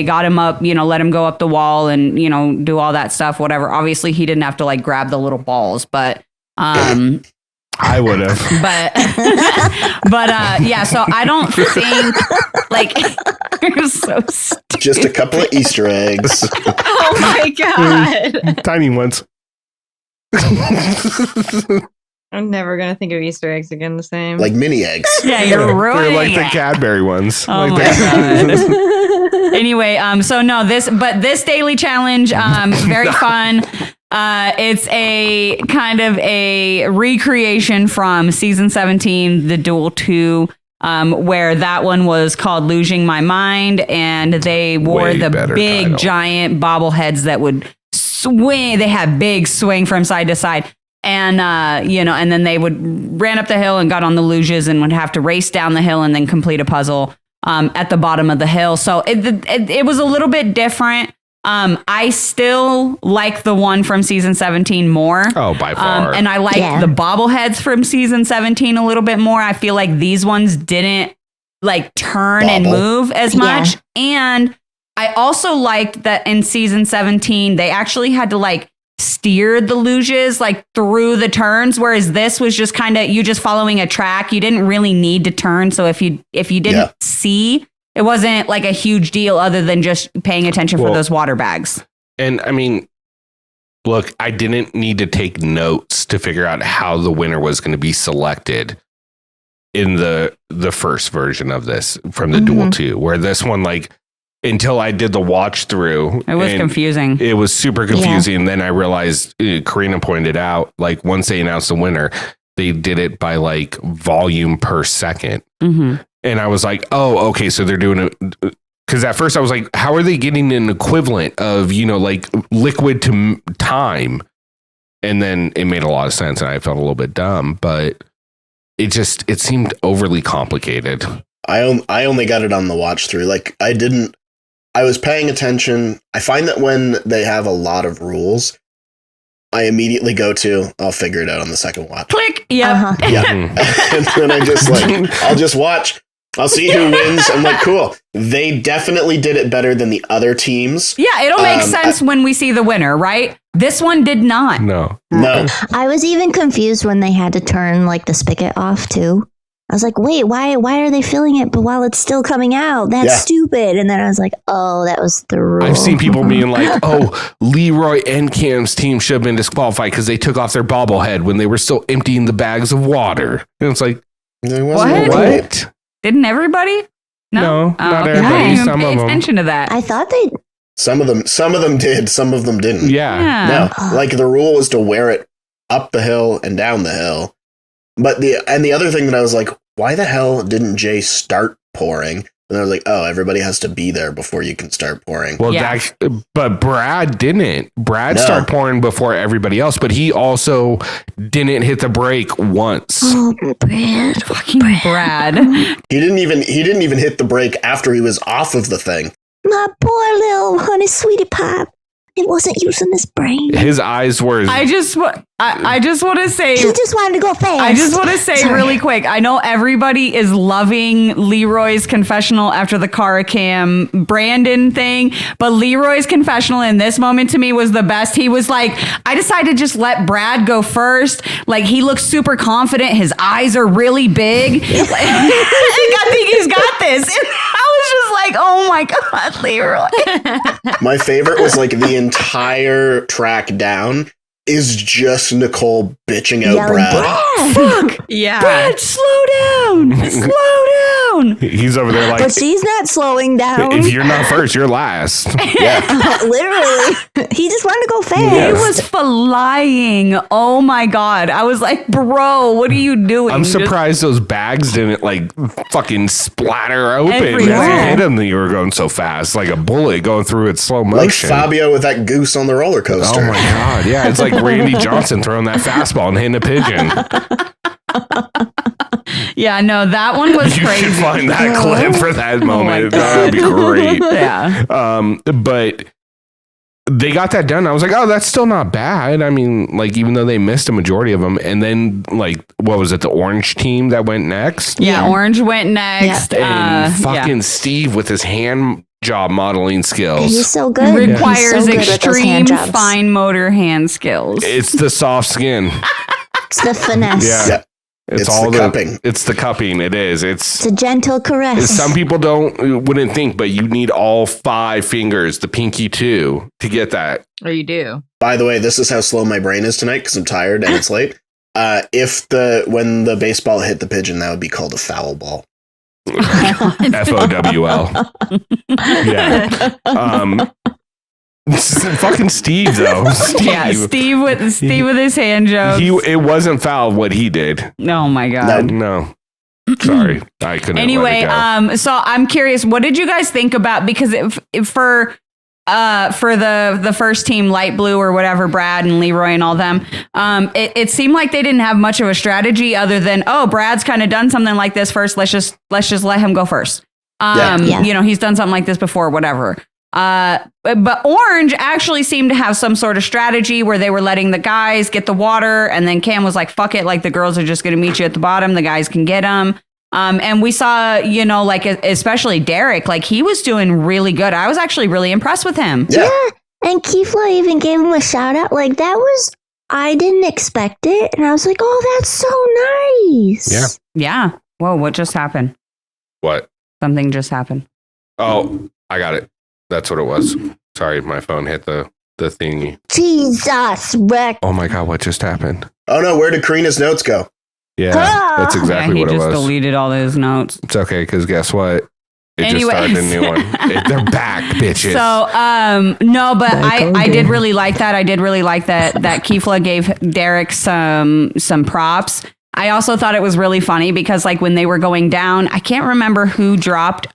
got him up, let him go up the wall and, do all that stuff, whatever. Obviously he didn't have to grab the little balls, but, I would have, but yeah, so I don't think you're so stupid. Just a couple of Easter eggs. Oh my God. Tiny ones. I'm never going to think of Easter eggs again the same. Like mini eggs. Yeah, you're ruining They're it. the Cadbury ones. Oh my God. Anyway, so no, this daily challenge, very fun. It's a kind of a recreation from season 17, The Duel 2, where that one was called Losing My Mind, and they wore the big title. Giant bobbleheads that would swing. They had big swing from side to side. And, and then they ran up the hill and got on the luges and would have to race down the hill and then complete a puzzle at the bottom of the hill. So it was a little bit different. I still like the one from season 17 more. Oh, by far. And I like the bobbleheads from season 17 a little bit more. I feel like these ones didn't like turn and move as much. Yeah. And I also liked that in season 17, they actually had to like steer the luges like through the turns, whereas this was just kind of you just following a track. You didn't really need to turn. So if you didn't see, it wasn't like a huge deal other than just paying attention for those water bags. And I mean, look, I didn't need to take notes to figure out how the winner was going to be selected in the first version of this from the Duel 2, where this one, like, until I did the watch through, it was confusing. It was super confusing. And then I realized, Corrina pointed out, like, once they announced the winner, they did it by like volume per second. And I was like, oh, okay. So they're doing it. Because at first I was like, how are they getting an equivalent of, like liquid to time? And then it made a lot of sense and I felt a little bit dumb, but it seemed overly complicated. I only got it on the watch through. Like I was paying attention. I find that when they have a lot of rules, I immediately go to, I'll figure it out on the second watch. Click. Yeah. Yeah. And then I just I'll just watch. I'll see who wins. I'm like, cool. They definitely did it better than the other teams. Yeah, it'll make sense when we see the winner, right? This one did not. No. I was even confused when they had to turn like the spigot off too. I was like, wait, why are they filling it but while it's still coming out? That's stupid. And then I was like, oh, that was the rule. I've seen people being like, oh, Leroy and Cam's team should have been disqualified because they took off their bobblehead when they were still emptying the bags of water. And it's like, what? Didn't everybody? No, not everybody. I didn't some pay of them. attention to that. I thought they... Some of them did, some of them didn't. Yeah. No, like the rule was to wear it up the hill and down the hill. But the other thing that I was like, why the hell didn't Jay start pouring? And I was like, oh, everybody has to be there before you can start pouring. Well, but Brad didn't. Brad started pouring before everybody else, but he also didn't hit the brake once. Oh, Brad. Fucking Brad. He didn't even hit the brake after he was off of the thing. My poor little honey sweetie pie. It wasn't using his brain. His eyes were... I just want to say... He just wanted to go fast. I just want to say really quick, I know everybody is loving Leroy's confessional after the Cara Cam Brandon thing, but Leroy's confessional in this moment to me was the best. He was like, I decided to just let Brad go first. Like, he looks super confident. His eyes are really big. I think he's got this. And I was just like, oh my God, Leroy. My favorite was like the entire track down is just Nicole bitching out Brad. Fuck. Yeah. Brad, slow down. Slow down. He's over there like... But she's not slowing down. If you're not first, you're last. Yeah. Literally. He just wanted to go fast. He was flying. Oh my God. I was like, bro, what are you doing? I'm surprised those bags didn't like fucking splatter open Everywhere. as you hit them. You were going so fast, like a bullet going through its slow Like motion. Fabio with that goose on the roller coaster. Oh my God. Yeah. It's like Randy Johnson throwing that fastball and hitting a pigeon. Yeah, no, that one was You crazy. should find that clip for that moment. God. That'd be great. Yeah. But they got that done. I was like, oh, that's still not bad. I mean, like, even though they missed a majority of them. And then, like, what was it? The orange team that went next? Yeah, Orange went next. And fucking Steve with his hand job modeling skills. He's so good. Requires He's so good with those hand extreme jobs. fine motor hand skills. It's the soft skin. It's the finesse. Yeah. It's all the cupping. It's the cupping. It is. It's a gentle caress. Some people wouldn't think, but you need all 5 fingers, the pinky too, to get that. Or you do. By the way, this is how slow my brain is tonight because I'm tired and it's late. When the baseball hit the pigeon, that would be called a foul ball. FOWL. Yeah. Fucking Steve though. Yeah, Steve with his hand jokes. It wasn't foul what he did. Oh my God. No. Sorry, I couldn't. Anyway, let it go. so I'm curious, what did you guys think about? Because for for the first team, Light Blue or whatever, Brad and Leroy and all them, it seemed like they didn't have much of a strategy other than, oh, Brad's kind of done something like this first. Let's just let him go first. You know, he's done something like this before, whatever. But Orange actually seemed to have some sort of strategy where they were letting the guys get the water, and then Cam was like, fuck it, like the girls are just going to meet you at the bottom, the guys can get them. And we saw, you know, like especially Derek, like he was doing really good. I was actually really impressed with him. Yeah. And Kifla even gave him a shout out. Like that was, I didn't expect it. And I was like, oh, that's so nice. Yeah. Whoa, what just happened? What? Something just happened. Oh, I got it. That's what it was. Sorry, my phone hit the thingy. Jesus, Rick. Oh my God, what just happened? Oh no, where did Corrina's notes go? Yeah, that's exactly what it was. He just deleted all his notes. It's okay, because guess what? It just started a new one. They're back, bitches. So, no, but I did really like that. I did really like that Kifla gave Derek some props. I also thought it was really funny because like when they were going down, I can't remember who dropped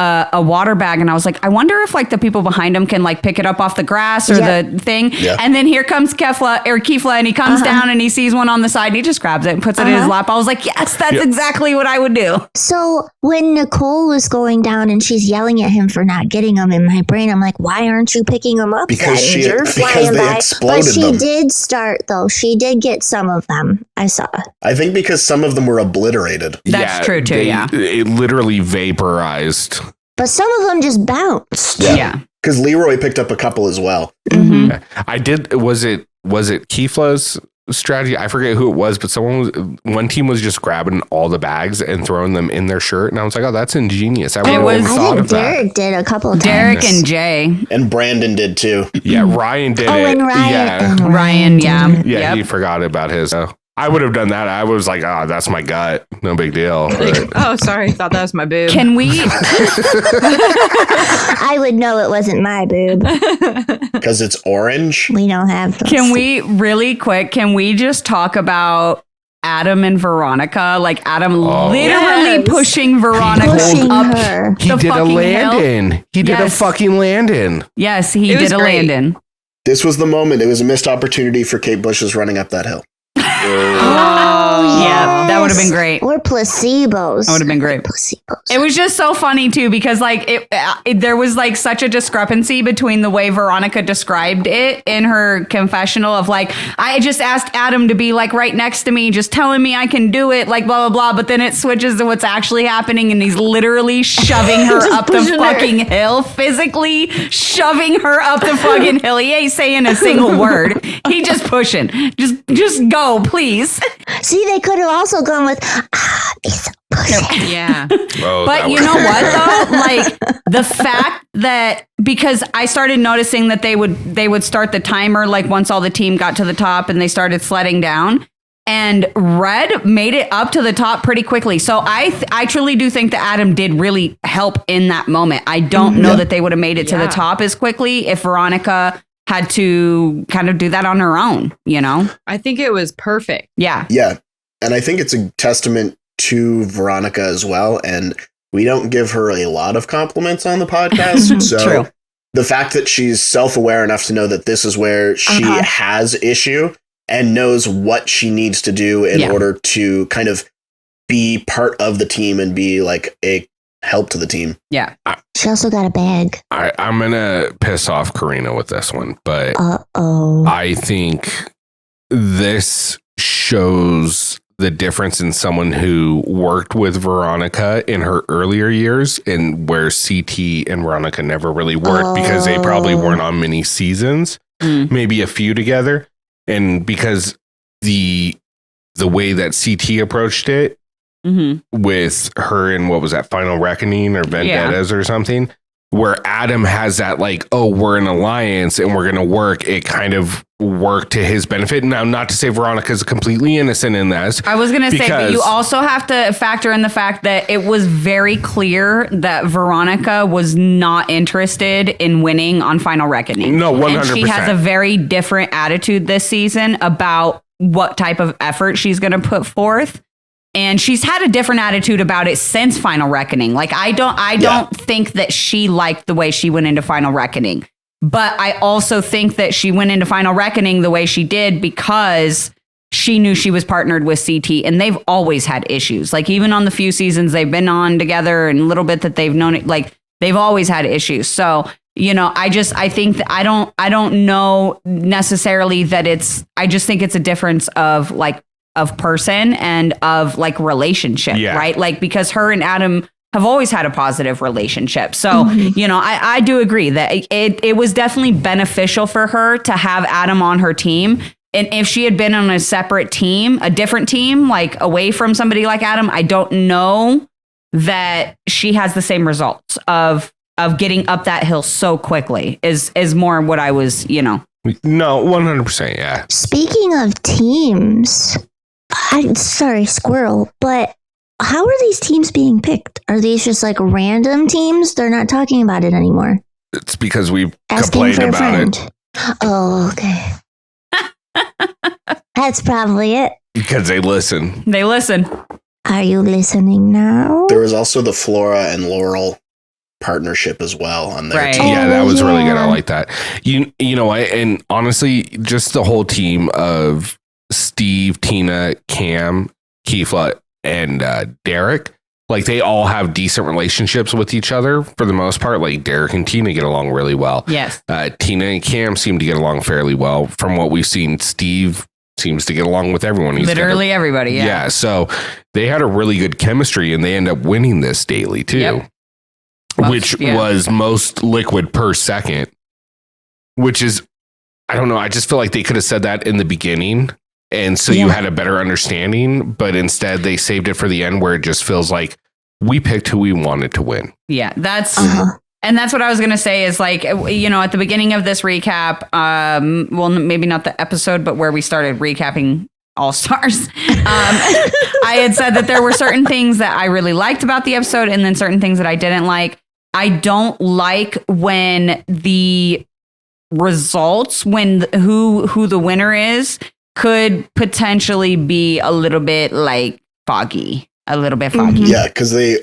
a water bag, and I was like, I wonder if like the people behind him can like pick it up off the grass or the thing. Yeah. And then here comes Kifla, and he comes down and he sees one on the side and he just grabs it and puts it in his lap. I was like, yes, that's exactly what I would do. So when Nicole was going down and she's yelling at him for not getting them, in my brain, I'm like, why aren't you picking them up? Because they exploded but she them. did start though. She did get some of them. I saw. I think because some of them were obliterated. That's true too. It literally vaporized. But some of them just bounced. Yeah. Because Leroy picked up a couple as well. Mm-hmm. I did. Was it Kifla's strategy? I forget who it was, but one team was just grabbing all the bags and throwing them in their shirt, and I was like, "Oh, that's ingenious." I wouldn't have thought of that. Derek did a couple of times. Derek and Jay and Brandon did too. Yeah, Ryan did it. And Ryan. Yeah, Ryan. Yeah, he forgot about his. I would have done that. I was like, oh, that's my gut. No big deal. Like, oh, sorry. Thought that was my boob. Can we? I would know it wasn't my boob. Because it's orange. We don't have those. Can we really quick? Can we just talk about Adam and Veronica? Like Adam literally pushing Veronica up her. He did a land-in. He did a fucking land-in. Yes, he did a land-in. This was the moment. It was a missed opportunity for Kate Bush's running up that hill. Oh, yeah, that would have been great. Or placebos. That would have been great. Placebos. It was just so funny too because like there was like such a discrepancy between the way Veronica described it in her confessional of like, I just asked Adam to be like right next to me, just telling me I can do it, like blah blah blah. But then it switches to what's actually happening, and he's literally shoving her up the fucking hill, physically shoving her up the fucking hill. He ain't saying a single word. He just pushing. Just go, please. See, they could have also gone with, it's a pussy. Yeah. But you know what though? Like the fact that, because I started noticing that they would start the timer like once all the team got to the top and they started sledding down, and Red made it up to the top pretty quickly. So I truly do think that Adam did really help in that moment. I don't know that they would have made it to the top as quickly if Veronica had to kind of do that on her own, you know? I think it was perfect. Yeah. Yeah. And I think it's a testament to Veronica as well. And we don't give her a lot of compliments on the podcast. So True. The fact that she's self-aware enough to know that this is where she has issue and knows what she needs to do in order to kind of be part of the team and be like a help to the team. Yeah. She also got a bag. I'm going to piss off Corrina with this one, but I think this shows the difference in someone who worked with Veronica in her earlier years and where CT and Veronica never really worked because they probably weren't on many seasons, maybe a few together. And because the way that CT approached it, with her in what was that, Final Reckoning or Vendettas or something, where Adam has that like, oh, we're an alliance and we're gonna work, it kind of worked to his benefit. Now, not to say Veronica's completely innocent in this. I was gonna say, but you also have to factor in the fact that it was very clear that Veronica was not interested in winning on Final Reckoning. No, 100%. And she has a very different attitude this season about what type of effort she's gonna put forth. And she's had a different attitude about it since Final Reckoning. Like, I don't think that she liked the way she went into Final Reckoning. But I also think that she went into Final Reckoning the way she did because she knew she was partnered with CT, and they've always had issues. Like, even on the few seasons they've been on together and a little bit that they've known it, like, they've always had issues. So, you know, I think that I don't know necessarily that I just think it's a difference of person and of like relationship, right? Like, because her and Adam have always had a positive relationship. So, you know, I do agree that it was definitely beneficial for her to have Adam on her team. And if she had been on a separate team, a different team, like away from somebody like Adam, I don't know that she has the same results of getting up that hill so quickly is more what I was, you know. No, 100%. Yeah. Speaking of teams, sorry, Squirrel, but how are these teams being picked? Are these just like random teams? They're not talking about it anymore. It's because we've Asking complained for a about friend. it. Oh, okay. That's probably it. Because they listen. They listen. Are you listening now? There was also the Flora and Laurel partnership as well on their Right. team. Yeah, that was really good. I yeah. like that. You know what? And honestly, just the whole team of Steve, Tina, Cam, Keefla, and Derek, like they all have decent relationships with each other for the most part. Like Derek and Tina get along really well. Yes. Tina and Cam seem to get along fairly well. From what we've seen, Steve seems to get along with everyone. He's Literally everybody. Yeah. yeah. So they had a really good chemistry, and they end up winning this daily too. Yep. Which was most liquid per second, which is, I don't know. I just feel like they could have said that in the beginning. And so you had a better understanding, but instead they saved it for the end where it just feels like we picked who we wanted to win. Yeah. And that's what I was going to say is like, you know, at the beginning of this recap, well, maybe not the episode, but where we started recapping All Stars, I had said that there were certain things that I really liked about the episode and then certain things that I didn't like. I don't like when the results, when who the winner is, could potentially be a little bit like foggy, Yeah, because they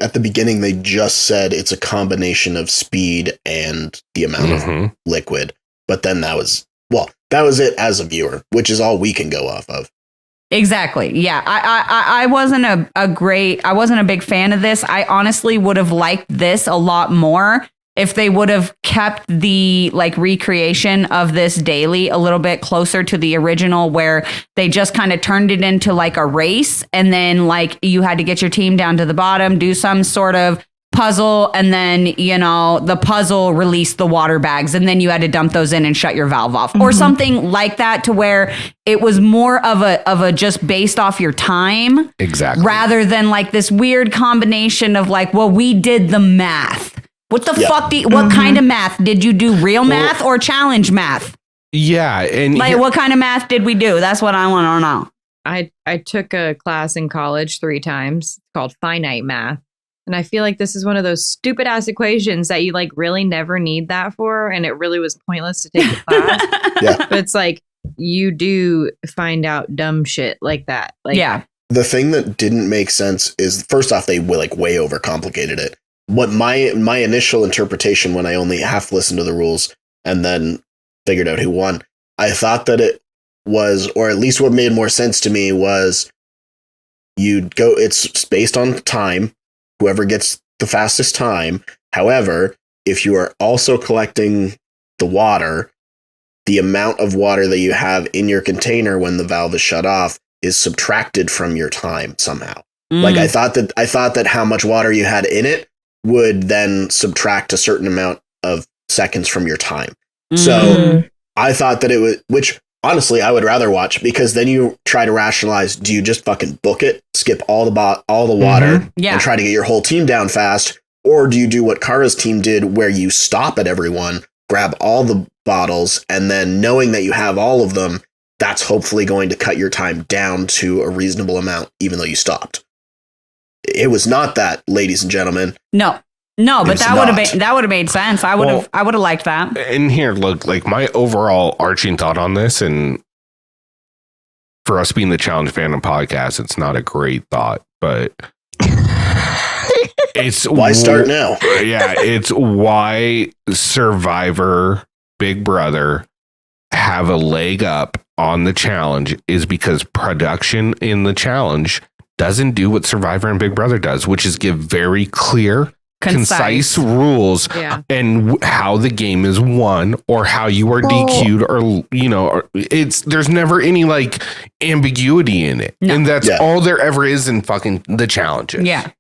at the beginning they just said it's a combination of speed and the amount of liquid, but then that was it as a viewer, which is all we can go off of. Exactly. Yeah. I wasn't I wasn't a big fan of this. I honestly would have liked this a lot more if they would have kept the like recreation of this daily a little bit closer to the original, where they just kind of turned it into like a race. And then like you had to get your team down to the bottom, do some sort of puzzle, and then, you know, the puzzle released the water bags, and then you had to dump those in and shut your valve off, or something like that, to where it was more of a just based off your time, Exactly. rather than like this weird combination of like, well, we did the math. What the fuck what kind of math did you do? Real math or challenge math? Yeah. And Like, what kind of math did we do? That's what I want to know. I took a class in college 3 times called finite math. And I feel like this is one of those stupid ass equations that you like really never need that for. And it really was pointless to take the class. Yeah. But it's like, you do find out dumb shit like that. Like, Yeah. The thing that didn't make sense is, first off, they like way overcomplicated it. What my initial interpretation, when I only half listened to the rules and then figured out who won, I thought that it was, or at least what made more sense to me was, it's based on time, whoever gets the fastest time. However, if you are also collecting the water, the amount of water that you have in your container when the valve is shut off is subtracted from your time somehow. Like I thought that how much water you had in it would then subtract a certain amount of seconds from your time. So I thought that it was, which honestly I would rather watch, because then you try to rationalize, do you just fucking book it, skip all the water and try to get your whole team down fast? Or do you do what Cara's team did, where you stop at everyone, grab all the bottles, and then knowing that you have all of them, that's hopefully going to cut your time down to a reasonable amount, even though you stopped. It was not that, ladies and gentlemen. No, but that would have made sense. I would have liked that. And here, look, like my overall arching thought on this, and for us being the Challenge Fandom podcast, it's not a great thought, but it's Why start now? Yeah, it's why Survivor Big Brother have a leg up on the challenge is because production in the challenge doesn't do what Survivor and Big Brother does, which is give very clear, concise rules and how the game is won or how you are DQ'd or, you know, or there's never any like ambiguity in it. No. And that's all there ever is in fucking the challenges. Yeah.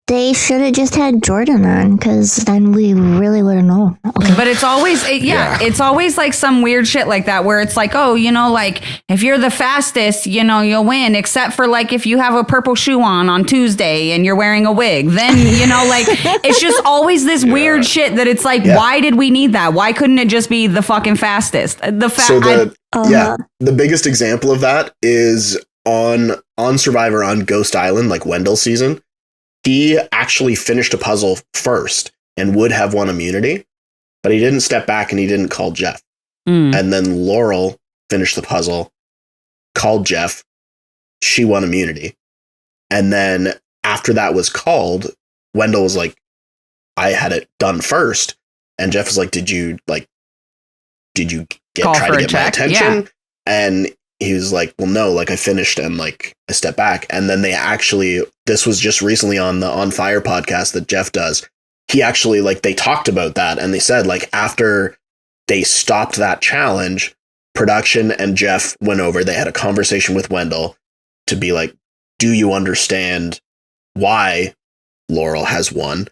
They should have just had Jordan on, because then we really would have known. Okay. But it's always, it's always like some weird shit like that where it's like, oh, you know, like if you're the fastest, you know, you'll win, except for like if you have a purple shoe on Tuesday and you're wearing a wig, then, you know, like it's just always this weird shit that it's like, why did we need that? Why couldn't it just be the fucking fastest? The biggest example of that is on Survivor on Ghost Island, like Wendell's season. He actually finished a puzzle first and would have won immunity, but he didn't step back and he didn't call Jeff. And then Laurel finished the puzzle, called Jeff. She won immunity. And then after that was called, Wendell was like, I had it done first. And Jeff was like, did you try to get my attention? Yeah. And he was like, well, no, like I finished and like I stepped back. And then this was just recently on the On Fire podcast that Jeff does. He actually, like, they talked about that and they said, like, after they stopped that challenge, production and Jeff went over, they had a conversation with Wendell to be like, do you understand why Laurel has won?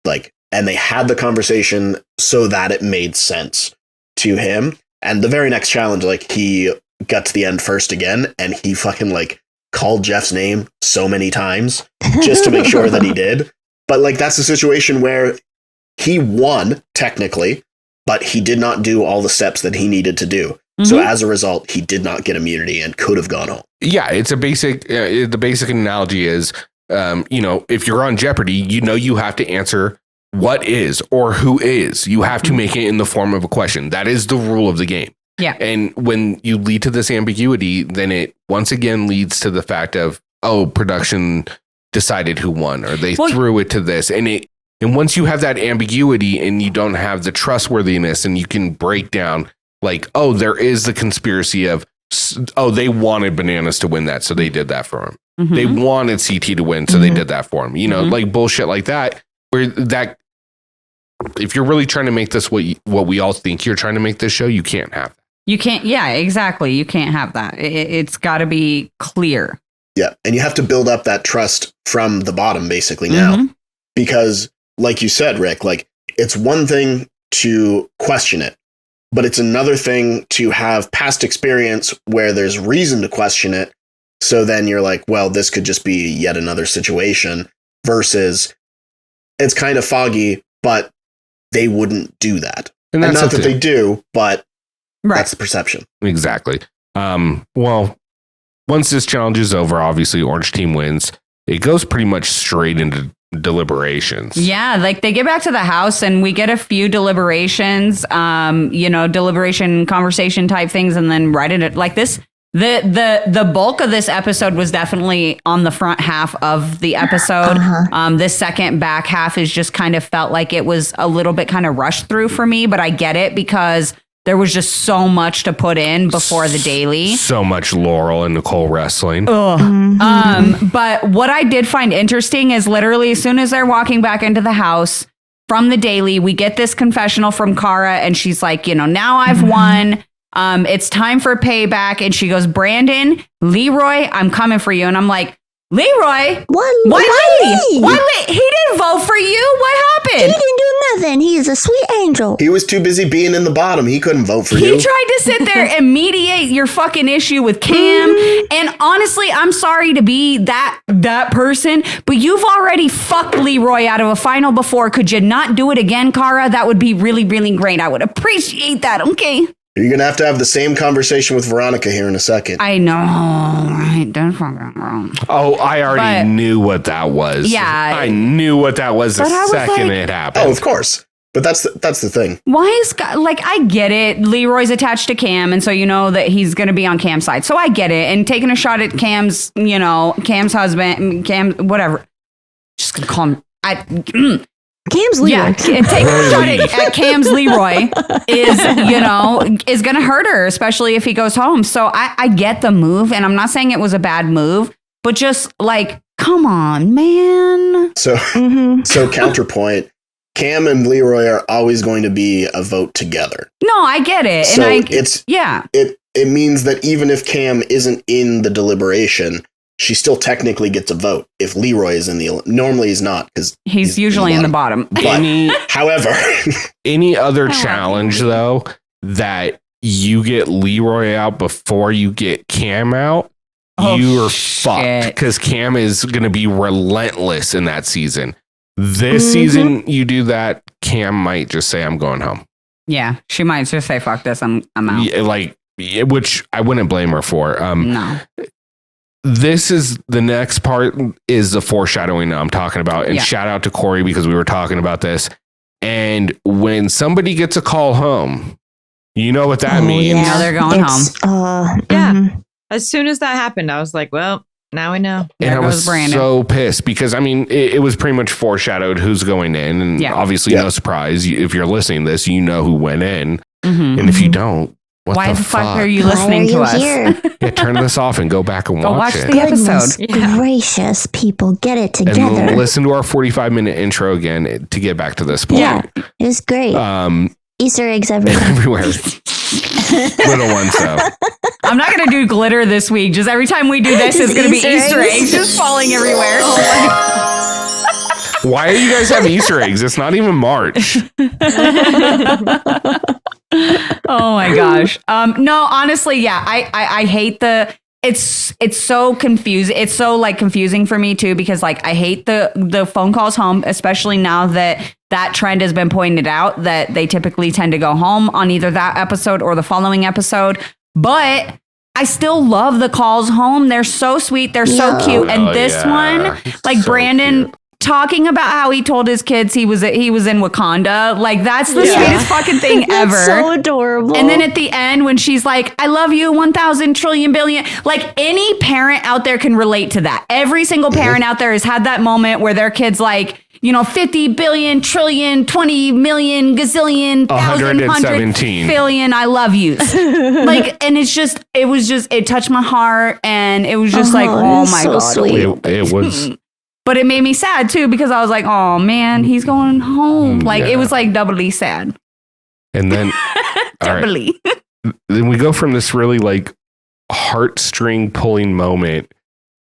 Like, and they had the conversation so that it made sense to him. And the very next challenge, like, he got to the end first again, and he fucking like called Jeff's name so many times just to make sure that he did. But like, that's a situation where he won technically, but he did not do all the steps that he needed to do. So as a result, he did not get immunity and could have gone home. Yeah, it's a basic. The basic analogy is, you know, if you're on Jeopardy, you know, you have to answer what is or who is. You have to make it in the form of a question. That is the rule of the game. Yeah. And when you lead to this ambiguity, then it once again leads to the fact of, oh, production decided who won, or they threw it to this. And once you have that ambiguity and you don't have the trustworthiness, and you can break down like, oh, there is the conspiracy of, oh, they wanted Bananas to win that, so they did that for him. They wanted CT to win, so they did that for him. You know, like bullshit like that, where that, if you're really trying to make this what we all think you're trying to make this show, you can't have that. You can't. Yeah, exactly. You can't have that. It's got to be clear. Yeah. And you have to build up that trust from the bottom basically now, because like you said, Rick, like it's one thing to question it, but it's another thing to have past experience where there's reason to question it. So then you're like, well, this could just be yet another situation, versus it's kind of foggy, but they wouldn't do that. And that's not that they do, but that's the perception. Exactly. Well, once this challenge is over, obviously Orange Team wins. It goes pretty much straight into deliberations. Yeah, like they get back to the house and we get a few deliberations, you know, deliberation conversation type things, and then right in it like this. The bulk of this episode was definitely on the front half of the episode. This second back half is just kind of felt like it was a little bit kind of rushed through for me, but I get it because there was just so much to put in before the daily. So much Laurel and Nicole wrestling. But what I did find interesting is literally as soon as they're walking back into the house from the daily, we get this confessional from Cara, and she's like, you know, now I've won. It's time for payback. And she goes, Brandon, Leroy, I'm coming for you. And I'm like, Leroy? Why Lee? He didn't vote for you. What happened? He didn't do nothing. He's a sweet angel. He was too busy being in the bottom. He couldn't vote for you. He tried to sit there and mediate your fucking issue with Cam. And honestly, I'm sorry to be that person, but you've already fucked Leroy out of a final before. Could you not do it again, Cara? That would be really, really great. I would appreciate that. Okay. You're going to have the same conversation with Veronica here in a second. I know. Right? Don't fucking wrong. Oh, I already knew what that was. Yeah. I knew what that was the second it happened. Oh, of course. But that's the thing. Why is like, I get it. Leroy's attached to Cam, and so you know that he's going to be on Cam's side. So I get it. And taking a shot at Cam's, Cam's husband, Cam, whatever. Just gonna call him. Cam's Leroy. Yeah, taking a shot at Cam's Leroy is going to hurt her, especially if he goes home. So I get the move, and I'm not saying it was a bad move, but just like, come on, man. So counterpoint. Cam and Leroy are always going to be a vote together. No, I get it. So and it means that even if Cam isn't in the deliberation, she still technically gets a vote. If Leroy is normally he's not, because he's usually in the bottom. But however, any other challenge though that you get Leroy out before you get Cam out, you are fucked, because Cam is going to be relentless in that season. This season, you do that, Cam might just say, I'm going home. Yeah, she might just say, fuck this, I'm out. Which I wouldn't blame her for. No. This is the next part is the foreshadowing I'm talking about. And shout out to Corey, because we were talking about this. And when somebody gets a call home, you know what that means. Yeah. Now they're going home. Yeah. As soon as that happened, I was like, well, now we know. And I was so pissed because, I mean, it was pretty much foreshadowed who's going in. And obviously, no surprise. If you're listening to this, you know who went in. And if you don't, why the fuck are you listening to us? Yeah, turn this off and go back and watch it. The episode. Gracious people, get it together. And listen to our 45-minute intro again to get back to this point. Yeah, it was great. Easter eggs everywhere. Little ones, though. I'm not going to do glitter this week. Just every time we do this, it's going to be Easter eggs just falling everywhere. Why do you guys have Easter eggs? It's not even March. Oh my gosh. No, honestly, yeah. I hate it's so confusing. It's so like confusing for me too, because like I hate the phone calls home, especially now that trend has been pointed out that they typically tend to go home on either that episode or the following episode. But I still love the calls home. They're so sweet. They're so cute. And this one, like so Brandon cute. Talking about how he told his kids he was in Wakanda. Like, that's the sweetest fucking thing ever. So adorable. And then at the end, when she's like, I love you 1,000 trillion billion. Like, any parent out there can relate to that. Every single parent out there has had that moment where their kid's like, 50 billion, trillion, 20 million, gazillion, 117 billion, I love you. Like, and it touched my heart, and it was just like, oh my God. Sweet. It was. But it made me sad too, because I was like, oh man, he's going home. Like, it was like doubly sad. And then doubly. Right. Then we go from this really like heartstring pulling moment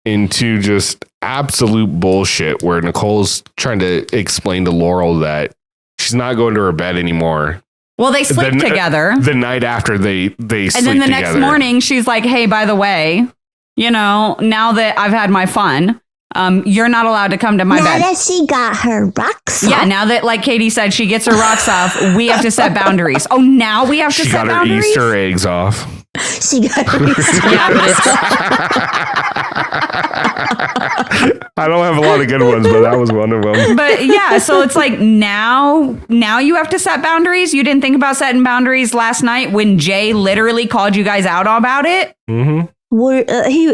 into just absolute bullshit where Nicole's trying to explain to Laurel that she's not going to her bed anymore. Well, they sleep together. The night after they sleep together. And then the next morning, she's like, hey, by the way, now that I've had my fun, you're not allowed to come to my bed. Now that she got her rocks off. Yeah, now that, like Katie said, she gets her rocks off, we have to set boundaries. Oh, now we have to set boundaries? She got her Easter eggs off. She got her Easter eggs I don't have a lot of good ones, but that was one of them. But yeah, so it's like now you have to set boundaries. You didn't think about setting boundaries last night when Jay literally called you guys out about it? Mm-hmm.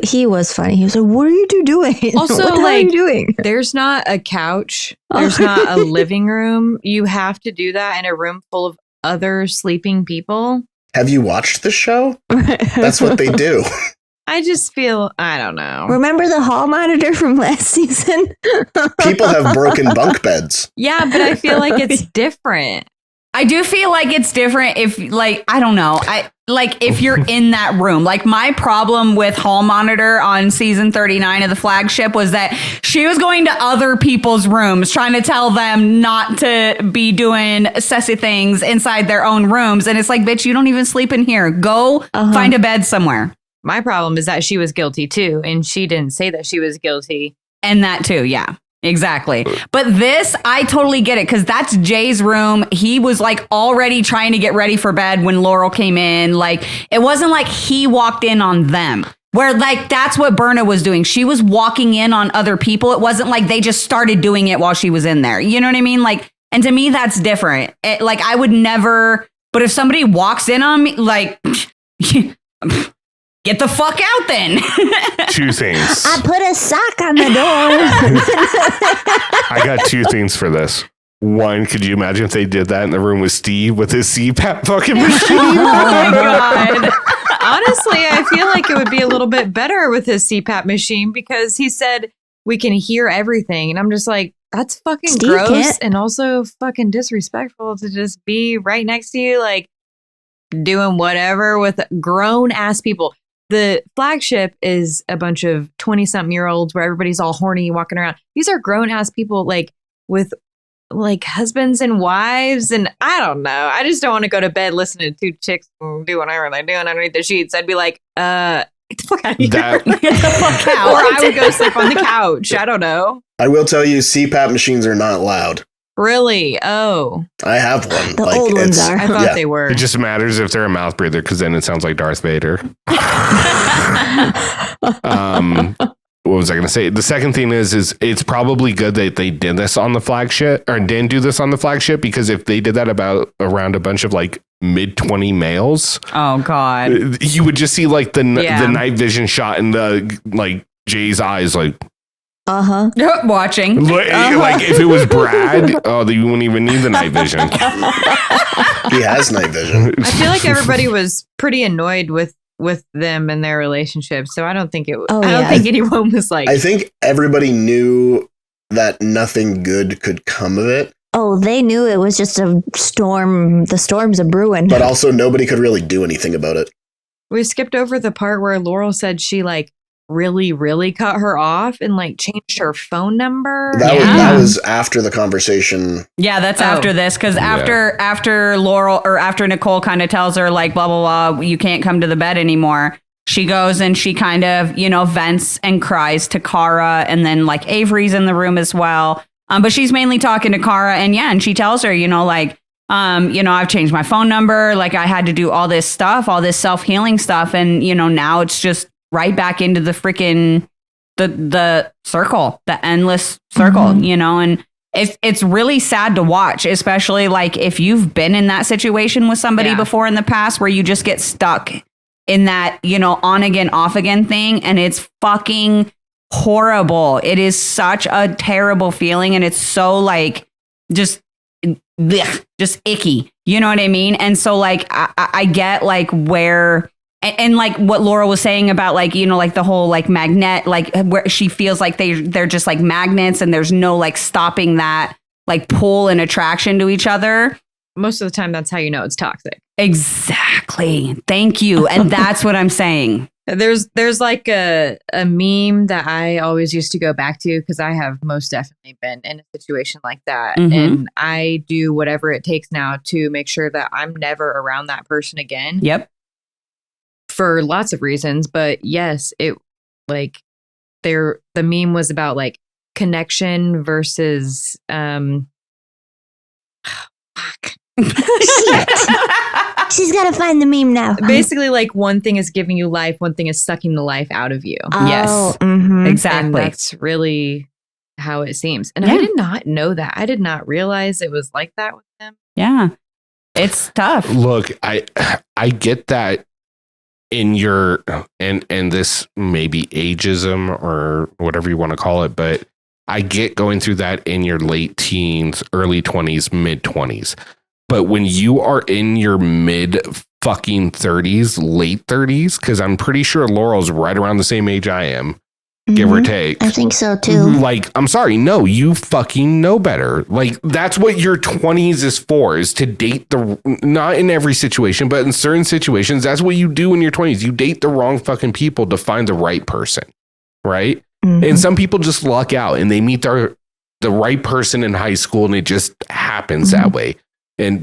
He was funny. He was like, what are you two doing? Also, what are you doing? There's not a couch. There's not a living room. You have to do that in a room full of other sleeping people. Have you watched the show? That's what they do. I just feel, I don't know. Remember the hall monitor from last season? People have broken bunk beds. Yeah, but I feel like it's different. I do feel like it's different if, like, I don't know. If you're in that room. Like, my problem with Hall Monitor on season 39 of the flagship was that she was going to other people's rooms trying to tell them not to be doing sassy things inside their own rooms. And it's like, bitch, you don't even sleep in here. Go find a bed somewhere. My problem is that she was guilty too, and she didn't say that she was guilty. And that too, yeah. Exactly. But this, I totally get it, because that's Jay's room. He was like already trying to get ready for bed when Laurel came in. Like, it wasn't like he walked in on them, where like that's what Berna was doing. She was walking in on other people. It wasn't like they just started doing it while she was in there. You know what I mean? Like, And to me, that's different. Like, I would never, but if somebody walks in on me, like, get the fuck out then. Two things. I put a sock on the door. I got two things for this. One, could you imagine if they did that in the room with Steve with his CPAP fucking machine? Oh my God. Honestly, I feel like it would be a little bit better with his CPAP machine because he said we can hear everything. And I'm just like, that's fucking Steve gross can't. and also fucking disrespectful to just be right next to you, like doing whatever with grown ass people. The flagship is a bunch of 20-something-year-olds where everybody's all horny walking around. These are grown ass people, like with like husbands and wives, and I don't know. I just don't want to go to bed listening to two chicks do whatever they're doing underneath the sheets. I'd be like, get the fuck out of here. That- Get the fuck out. Or I would go sleep on the couch. I don't know. I will tell you, CPAP machines are not loud. Really? Oh, I have one. The old ones it's- are. I thought Yeah. they were. It just matters if they're a mouth breather because then it sounds like Darth Vader. What was I going to say? The second thing is it's probably good that they did this on the flagship or didn't do this on the flagship, because if they did that around a bunch of like mid-20 males, Oh, God. you would just see like the Yeah. night vision shot in the like Jay's eyes, like Uh-huh. Watching. like if it was Brad, you wouldn't even need the night vision. He has night vision. I feel like everybody was pretty annoyed with them and their relationship, so I don't think it. Oh, I don't yeah. think anyone was like. I think everybody knew that nothing good could come of it, Oh, they knew it was just a storm. The storm's a brewing. but also nobody could really do anything about it. We skipped over the part where Laurel said she like really cut her off and like changed her phone number. That was after the conversation. Yeah, that's Oh. after this, because after Laurel or after Nicole kind of tells her like blah blah blah, you can't come to the bed anymore. She goes and she kind of vents and cries to Cara, and then like Avery's in the room as well. But she's mainly talking to Cara, and she tells her I've changed my phone number, like I had to do all this stuff, all this self-healing stuff, and now it's just right back into the freaking the circle, the endless circle, and it's really sad to watch, especially like if you've been in that situation with somebody before in the past where you just get stuck in that, on again, off again thing. And it's fucking horrible. It is such a terrible feeling. And it's so like just icky. You know what I mean? And so like, I get like where, and like what Laura was saying about like, like the whole like magnet, like where she feels like they're just like magnets and there's no like stopping that like pull and attraction to each other. Most of the time, that's how you know it's toxic. Exactly. Thank you. And that's what I'm saying. There's like a meme that I always used to go back to because I have most definitely been in a situation like that. Mhm. And I do whatever it takes now to make sure that I'm never around that person again. Yep. For lots of reasons, but yes, it like the meme was about like connection versus fuck. She's got to find the meme now. Basically like one thing is giving you life, one thing is sucking the life out of you. Yes. Mhm. And Exactly. that's really how it seems. And Yeah. I did not know that. I did not realize it was like that with them. Yeah. It's tough. Look, I get that in your and this maybe ageism or whatever you want to call it, but I get going through that in your late teens, early 20s, mid 20s. But when you are in your mid fucking 30s, late 30s, because I'm pretty sure Laurel's right around the same age I am, give or Mhm. take. I think so too. Like, I'm sorry, no, you fucking know better. Like, that's what your 20s is for, is to date not in every situation, but in certain situations, that's what you do in your 20s. You date the wrong fucking people to find the right person, right? Mhm. And some people just luck out and they meet the right person in high school and it just happens that way.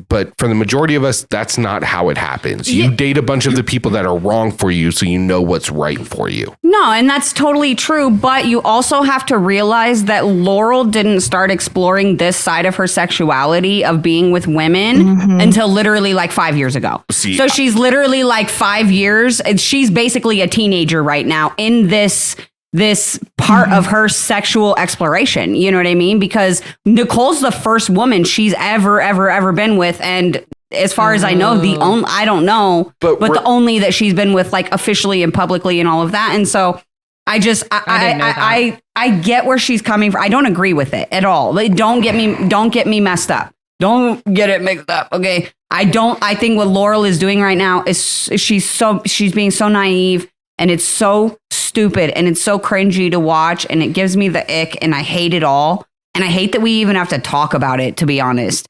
But for the majority of us, that's not how it happens. You date a bunch of the people that are wrong for you, so you know what's right for you. No, and that's totally true. But you also have to realize that Laurel didn't start exploring this side of her sexuality of being with women until literally like 5 years ago. See, So she's literally like 5 years, and she's basically a teenager right now in this this part of her sexual exploration. You know what I mean? Because Nicole's the first woman she's ever been with. And as far as I know, I don't know, but the only that she's been with, like, officially and publicly and all of that. And so I get where she's coming from. I don't agree with it at all. Like, don't get me messed up. Don't get it mixed up. Okay. I think what Laurel is doing right now is she's being so naive, and it's so stupid, and it's so cringy to watch, and it gives me the ick, and I hate it all. And I hate that we even have to talk about it, to be honest.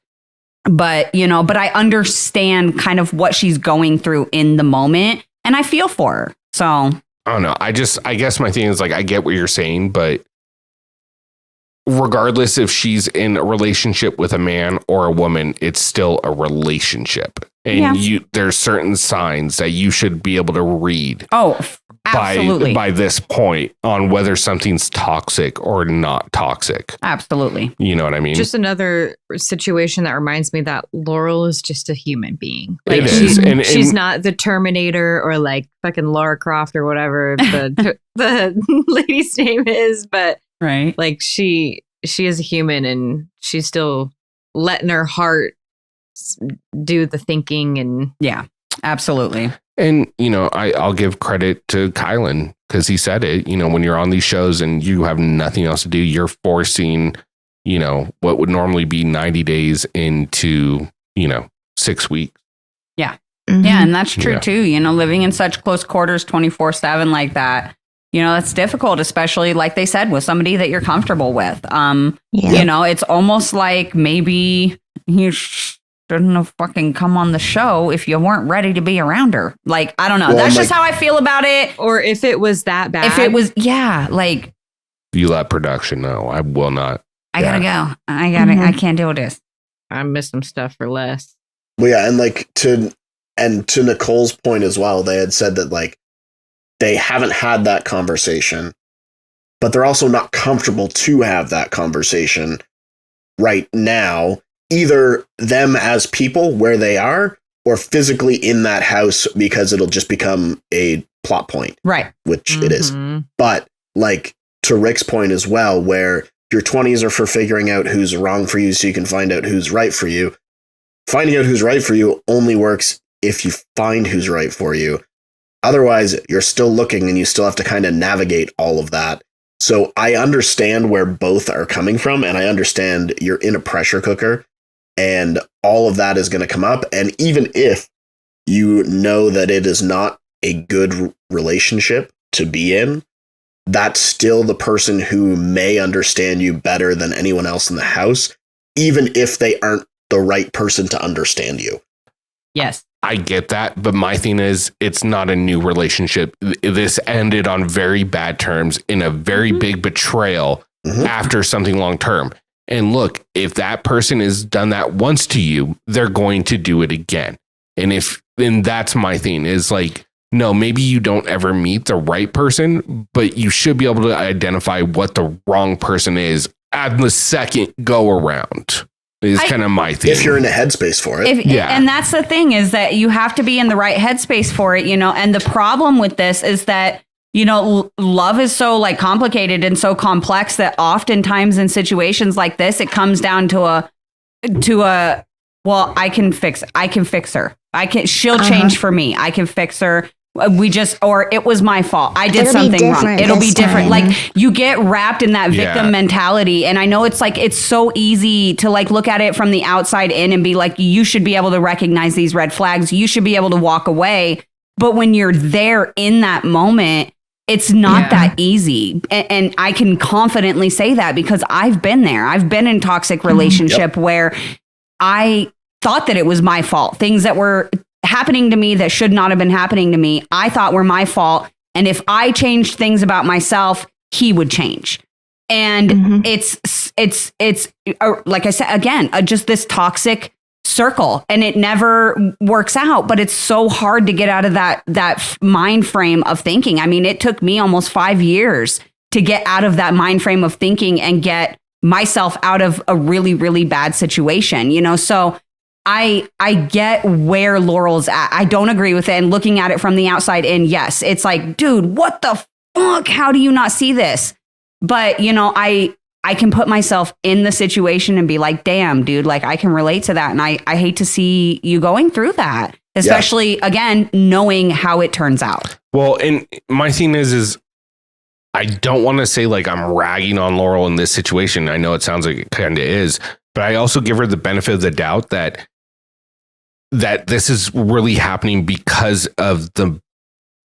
But, but I understand kind of what she's going through in the moment, and I feel for her. So I don't know. I guess my thing is, like, I get what you're saying, but regardless if she's in a relationship with a man or a woman, it's still a relationship. And there's certain signs that you should be able to read. Oh, absolutely. By this point on whether something's toxic or not toxic. Absolutely. You know what I mean? Just another situation that reminds me that Laurel is just a human being. Like, it is. She's not the Terminator or like fucking Lara Croft or whatever the lady's name is, but right. Like she is a human, and she's still letting her heart do the thinking. And yeah, absolutely. And, I'll give credit to Kylan, because he said it, when you're on these shows and you have nothing else to do, you're forcing, what would normally be 90 days into, 6 weeks. Yeah. Mm-hmm. Yeah. And that's true too. Living in such close quarters 24/7 like that, that's difficult, especially like they said, with somebody that you're comfortable with. It's almost like maybe you shouldn't have fucking come on the show if you weren't ready to be around her. Like, I don't know. Well, that's just how I feel about it. Or if it was that bad. If it was, like. You let production know. I will not. I gotta go. I can't deal with this. I miss some stuff for less. Well, yeah. And like to Nicole's point as well, they had said that, like, they haven't had that conversation, but they're also not comfortable to have that conversation right now, either them as people where they are or physically in that house, because it'll just become a plot point. Right. Which it is. But, like, to Rick's point as well, where your 20s are for figuring out who's wrong for you so you can find out who's right for you. Finding out who's right for you only works if you find who's right for you. Otherwise, you're still looking, and you still have to kind of navigate all of that. So I understand where both are coming from, and I understand you're in a pressure cooker, and all of that is going to come up. And even if you know that it is not a good relationship to be in, that's still the person who may understand you better than anyone else in the house, even if they aren't the right person to understand you. Yes. I get that, but my thing is, it's not a new relationship. This ended on very bad terms in a very big betrayal after something long term. And look, if that person has done that once to you, they're going to do it again. And that's my thing, is like, no, maybe you don't ever meet the right person, but you should be able to identify what the wrong person is at the second go around. Is kind of my thing. If you're in a headspace for it. And that's the thing, is that you have to be in the right headspace for it, and the problem with this is that, love is so, like, complicated and so complex that oftentimes in situations like this, it comes down to a well, I can fix her. She'll change for me. I can fix her. Or it was my fault. I did something wrong. It'll be different. Like, you get wrapped in that victim mentality. And I know it's like, it's so easy to, like, look at it from the outside in and be like, you should be able to recognize these red flags. You should be able to walk away. But when you're there in that moment, it's not that easy. And I can confidently say that because I've been there. I've been in toxic relationship where I thought that it was my fault. Things that were happening to me that should not have been happening to me, I thought were my fault. And if I changed things about myself, he would change. And it's like I said, again, just this toxic circle, and it never works out, but it's so hard to get out of that mind frame of thinking. I mean, it took me almost 5 years to get out of that mind frame of thinking and get myself out of a really, really bad situation, so I get where Laurel's at. I don't agree with it. And looking at it from the outside in, yes, it's like, dude, what the fuck, how do you not see this? But, you know, I can put myself in the situation and be like, damn, dude, like I can relate to that. And I hate to see you going through that, especially, again, knowing how it turns out. Well, and my thing is I don't want to say like I'm ragging on Laurel in this situation. I know it sounds like it kind of is, but I also give her the benefit of the doubt that this is really happening because of the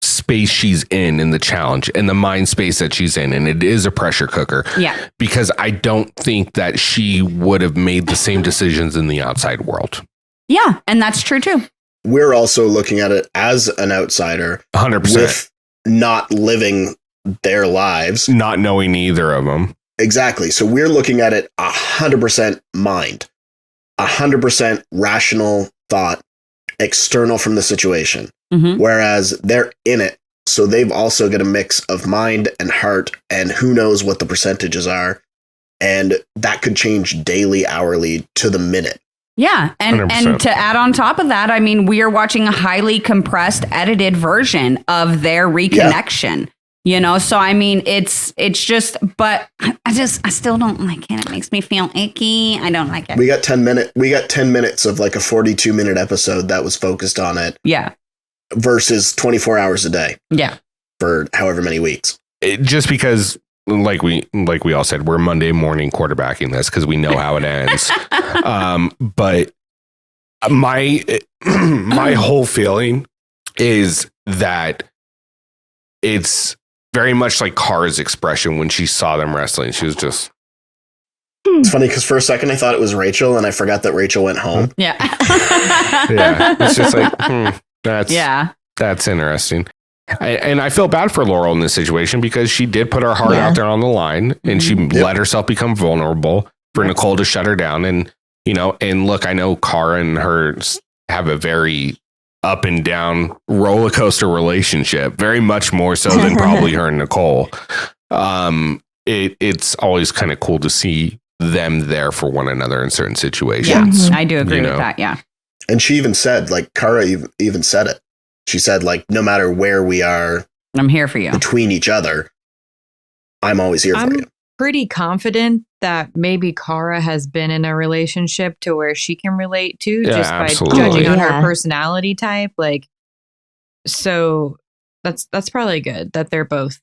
space she's in the challenge and the mind space that she's in. And it is a pressure cooker. Yeah. Because I don't think that she would have made the same decisions in the outside world. Yeah. And that's true too. We're also looking at it as an outsider 100%. with not living their lives. Not knowing either of them. Exactly. So we're looking at it 100% mind, 100% rational thought, external from the situation. Mm-hmm. Whereas they're in it. So they've also got a mix of mind and heart, and who knows what the percentages are. And that could change daily, hourly, to the minute. Yeah. And 100%. to add on top of that, I mean, we are watching a highly compressed, edited version of their reconnection. Yeah. You know, so I mean, it's just, but I still don't like it. It makes me feel icky. I don't like it. We got 10 minutes of like a 42-minute episode that was focused on it. Yeah. Versus 24 hours a day. Yeah. For however many weeks. Just because, like we all said, we're Monday morning quarterbacking this because we know how it ends. But my whole feeling is that it's very much like Cara's expression when she saw them wrestling. She was just... It's funny because for a second I thought it was Rachel and I forgot that Rachel went home. Yeah. Yeah. It's just like, that's interesting. And I feel bad for Laurel in this situation because she did put her heart out there on the line and she let herself become vulnerable for Nicole to shut her down. And, you know, and look, I know Cara and her have a very up and down roller coaster relationship, very much more so than probably her and Nicole. It's always kind of cool to see them there for one another in certain situations. Yeah, I do agree with that. Yeah. And she even said, like, Cara even said it. She said, like, no matter where we are, I'm here for you. Between each other, I'm always here for you. Pretty confident that maybe Cara has been in a relationship to where she can relate to just by judging on her personality type. Like, so that's probably good that they're both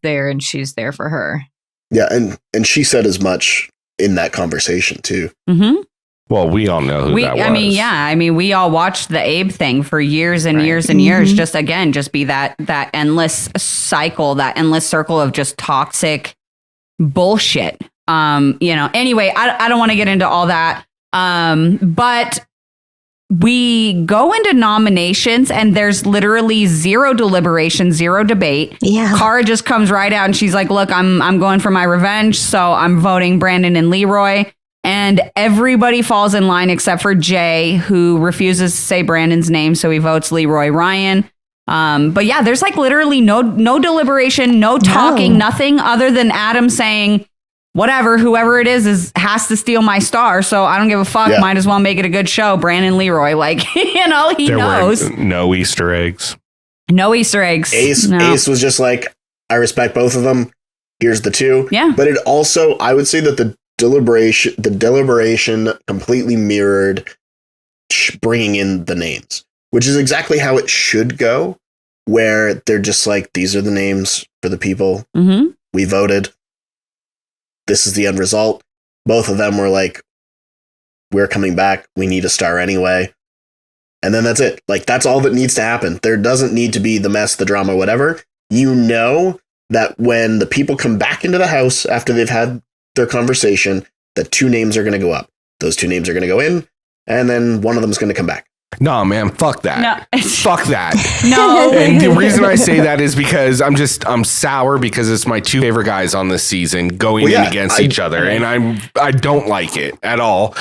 there and she's there for her. Yeah, and she said as much in that conversation too. Mm-hmm. Well, we all know who that was. I mean, we all watched the Abe thing for years and years and years. Just be that endless cycle, that endless circle of just toxic bullshit. You know, anyway, I don't want to get into all that. But we go into nominations and there's literally zero deliberation, zero debate. Yeah. Cara just comes right out and she's like, look, I'm going for my revenge. So I'm voting Brandon and Leroy. And everybody falls in line except for Jay, who refuses to say Brandon's name. So he votes Leroy Ryan. But yeah, there's like literally no deliberation, no talking, nothing other than Adam saying, whatever, whoever it is has to steal my star. So I don't give a fuck. Yeah. Might as well make it a good show. Brandon Leroy, like, you know, there knows. No Easter eggs. No Easter eggs. Ace was just like, I respect both of them. Here's the two. Yeah. But it also, I would say that the deliberation completely mirrored bringing in the names, which is exactly how it should go, where they're just like, these are the names for the people. Mm-hmm. We voted. This is the end result. Both of them were like, we're coming back. We need a star anyway. And then that's it. Like, that's all that needs to happen. There doesn't need to be the mess, the drama, whatever. You know that when the people come back into the house after they've had their conversation, that two names are going to go up. Those two names are going to go in, and then one of them is going to come back. No, man, fuck that. No. Fuck that. No. And the reason I say that is because I'm sour because it's my two favorite guys on this season going in against each other, and I don't like it at all.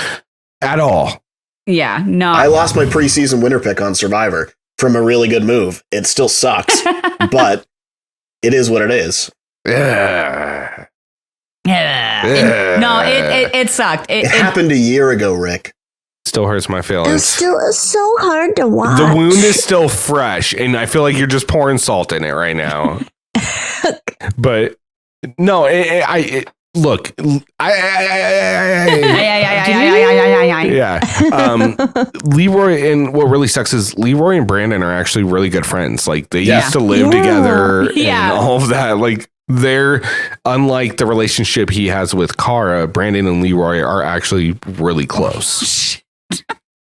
At all. Yeah, no. I lost my preseason winner pick on Survivor from a really good move. It still sucks, but it is what it is. Yeah. It sucked. It happened a year ago, Rick. Still hurts my feelings. It's so hard to watch. The wound is still fresh, and I feel like you're just pouring salt in it right now. But no, look, yeah. Leroy, and what really sucks is Leroy and Brandon are actually really good friends. Like they used to live together and all of that. Like they're, unlike the relationship he has with Cara, Brandon and Leroy are actually really close.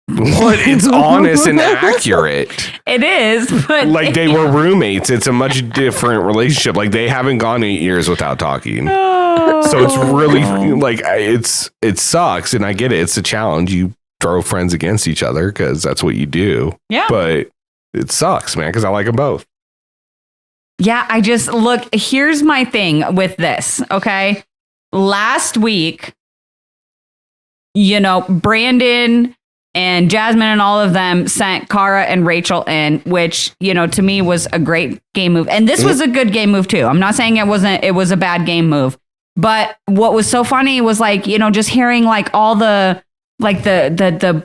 What? It's honest and accurate. It is, but like they were roommates. It's a much different relationship. Like they haven't gone 8 years without talking. So it's really like it sucks, and I get it. It's a challenge. You throw friends against each other because that's what you do. Yeah, but it sucks, man. Because I like them both. Yeah, I just look. Here's my thing with this. Okay, last week, Brandon and Jasmine and all of them sent Cara and Rachel in, which, to me was a great game move. And this was a good game move too. I'm not saying it was a bad game move. But what was so funny was like, just hearing like all the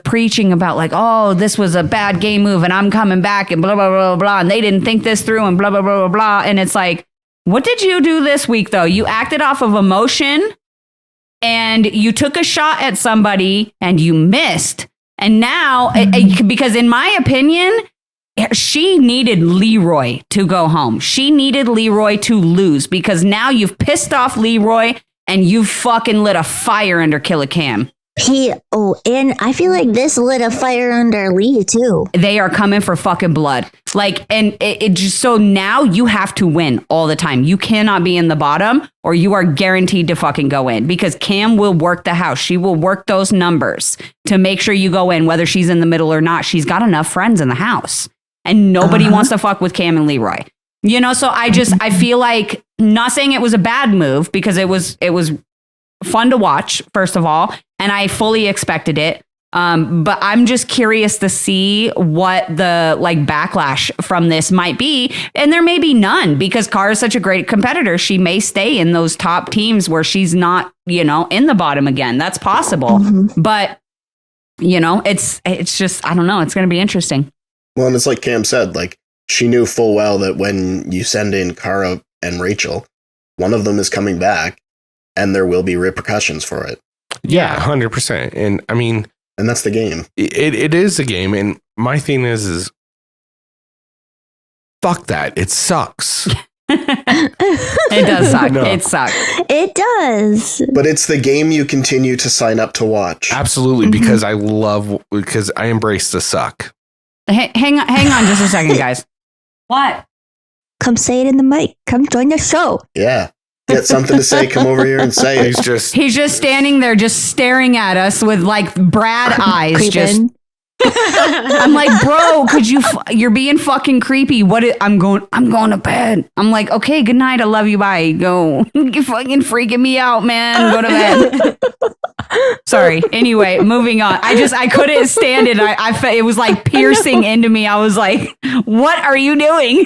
preaching about like, oh, this was a bad game move and I'm coming back and blah, blah, blah, blah. And they didn't think this through and blah, blah, blah, blah, blah. And it's like, what did you do this week though? You acted off of emotion and you took a shot at somebody and you missed. And now, because in my opinion, she needed Leroy to go home. She needed Leroy to lose because now you've pissed off Leroy and you've fucking lit a fire under Killer Cam. And I feel like this lit a fire under Lee too. They are coming for fucking blood. Like, and it just, so now you have to win all the time. You cannot be in the bottom or you are guaranteed to fucking go in because Cam will work the house. She will work those numbers to make sure you go in, whether she's in the middle or not. She's got enough friends in the house and nobody wants to fuck with Cam and Leroy. So I feel like, not saying it was a bad move because it was fun to watch, first of all, and I fully expected it. But I'm just curious to see what the like backlash from this might be. And there may be none because Cara is such a great competitor. She may stay in those top teams where she's not, in the bottom again. That's possible. But, it's just, I don't know. It's going to be interesting. Well, and it's like Cam said, like she knew full well that when you send in Cara and Rachel, one of them is coming back and there will be repercussions for it. Yeah, 100%. And I mean, and that's the game. It is the game. And my thing is fuck that. It sucks. It does suck. No. It sucks. It does. But it's the game you continue to sign up to watch. Absolutely. Because I embrace the suck. Hang on just a second, guys. What? Come say it in the mic. Come join the show. Yeah. Get something to say, come over here and say it. He's just standing there, just staring at us with like Brad eyes. Creeping. I'm like, bro, you're being fucking creepy. I'm going to bed. I'm like, okay, good night. I love you. Bye. Go. You're fucking freaking me out, man. Go to bed. Sorry. Anyway, moving on. I couldn't stand it. I felt it was like piercing into me. I was like, what are you doing?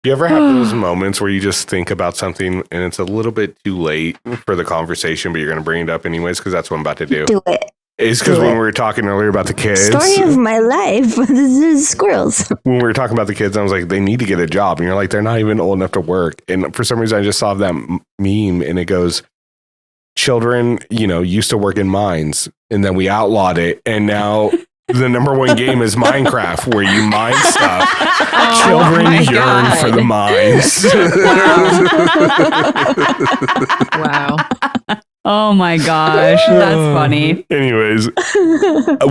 You ever have those moments where you just think about something and it's a little bit too late for the conversation, but you're going to bring it up anyways because that's what I'm about to do? Do it. It's because when we were talking earlier about the kids. Story of my life. This is squirrels. When we were talking about the kids, I was like, they need to get a job. And you're like, they're not even old enough to work. And for some reason, I just saw that meme and it goes, children, used to work in mines and then we outlawed it. And now the number one game is Minecraft where you mine stuff. Children yearn for the mines. Wow. Oh my gosh, that's funny. Anyways,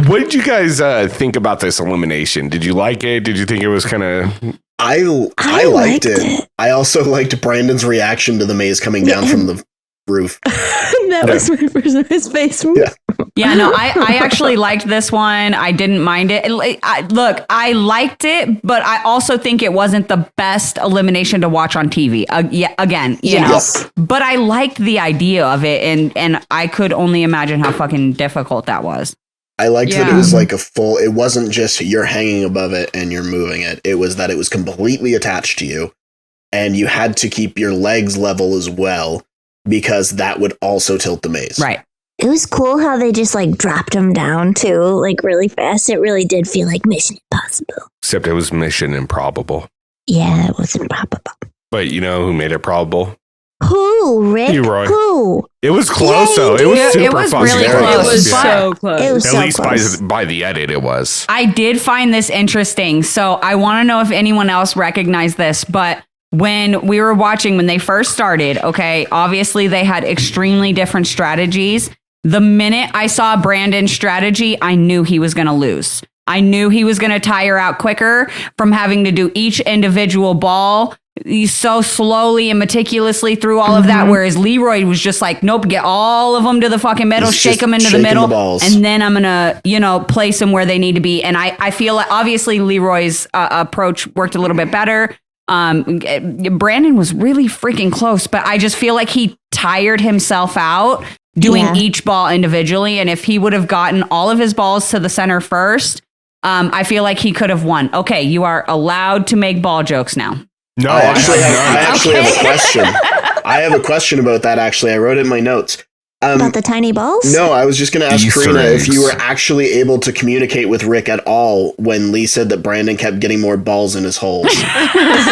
what did you guys think about this elimination? Did you like it? Did you think it was kind of... I liked it. I also liked Brandon's reaction to the maze coming down from the roof. That was my first his face. Yeah, no, I actually liked this one. I didn't mind it. I liked it, but I also think it wasn't the best elimination to watch on TV. You know. But I liked the idea of it, and I could only imagine how fucking difficult that was. I liked that it was like it wasn't just you're hanging above it and you're moving it. It was that it was completely attached to you, and you had to keep your legs level as well, because that would also tilt the maze. Right. It was cool how they just like dropped him down too, like really fast. It really did feel like Mission Impossible. Except it was Mission Improbable. Yeah, it was improbable. But you know who made it probable? Who, Rick? Leroy. Who? It was close, though. It was It super was fucking really close. close. It was Yeah. so close. It was At so least close. by the edit, it was. I did find this interesting. So I want to know if anyone else recognized this, but when we were watching, when they first started, okay, obviously they had extremely different strategies. The minute I saw Brandon's strategy, I knew he was going to lose. I knew he was going to tire out quicker from having to do each individual ball so slowly and meticulously through all of that. Whereas Leroy was just like, nope, get all of them to the fucking middle, He's shake just them into the shaking middle, the balls. and then I'm going to, place them where they need to be. And I feel like obviously Leroy's approach worked a little bit better. Brandon was really freaking close, but I just feel like he tired himself out doing each ball individually. And if he would have gotten all of his balls to the center first, I feel like he could have won. Okay, you are allowed to make ball jokes now. No, I actually have Okay. a question. I have a question about that, actually. I wrote it in my notes. About the tiny balls? No, I was just going to ask Easter Corrina if eggs. you were actually able to communicate with Rick at all when Lee said that Brandon kept getting more balls in his holes.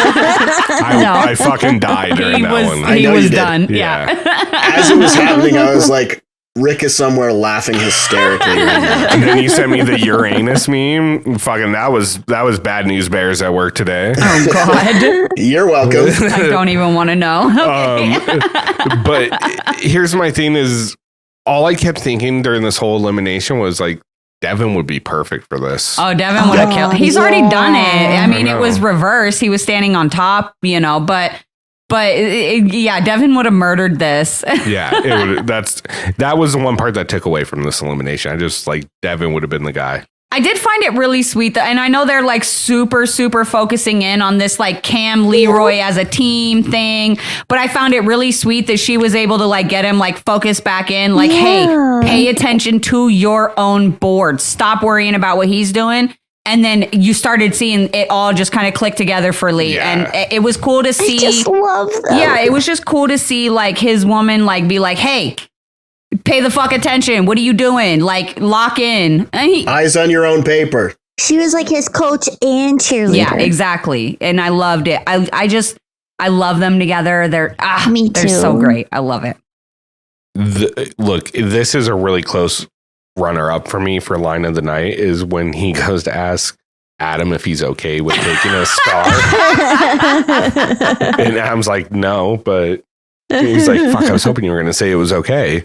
I fucking died during that one. I He know was you did. done. Yeah. Yeah. As it was happening, I was like, Rick is somewhere laughing hysterically right now. And then you sent me the Uranus meme. Fucking that was bad news bears at work today. Oh God. You're welcome. I don't even want to know. But here's my thing is all I kept thinking during this whole elimination was like Devin would be perfect for this. Oh, Devin would have killed. He's already done it. I mean, I it know. was reverse. He was standing on top, but yeah, Devin would have murdered this. Yeah, that was the one part that took away from this elimination. I just like Devin would have been the guy. I did find it really sweet, and I know they're like super, super focusing in on this like Cam Leroy as a team thing, but I found it really sweet that she was able to like get him like focused back in, like, hey, pay attention to your own board. Stop worrying about what he's doing. And then you started seeing it all just kind of click together for Lee. Yeah. And it was cool to see. I just love them. Yeah, it was just cool to see like his woman like be like, hey, pay the fuck attention. What are you doing? Like lock in. And Eyes on your own paper. She was like his coach and cheerleader. yeah, exactly. And I loved it. I love them together. They're Me they're too. so great. I love it. Look, this is a really close runner up for me for line of the night is when he goes to ask Adam if he's okay with taking a star. And Adam's like, no, but he's like, fuck, I was hoping you were going to say it was okay.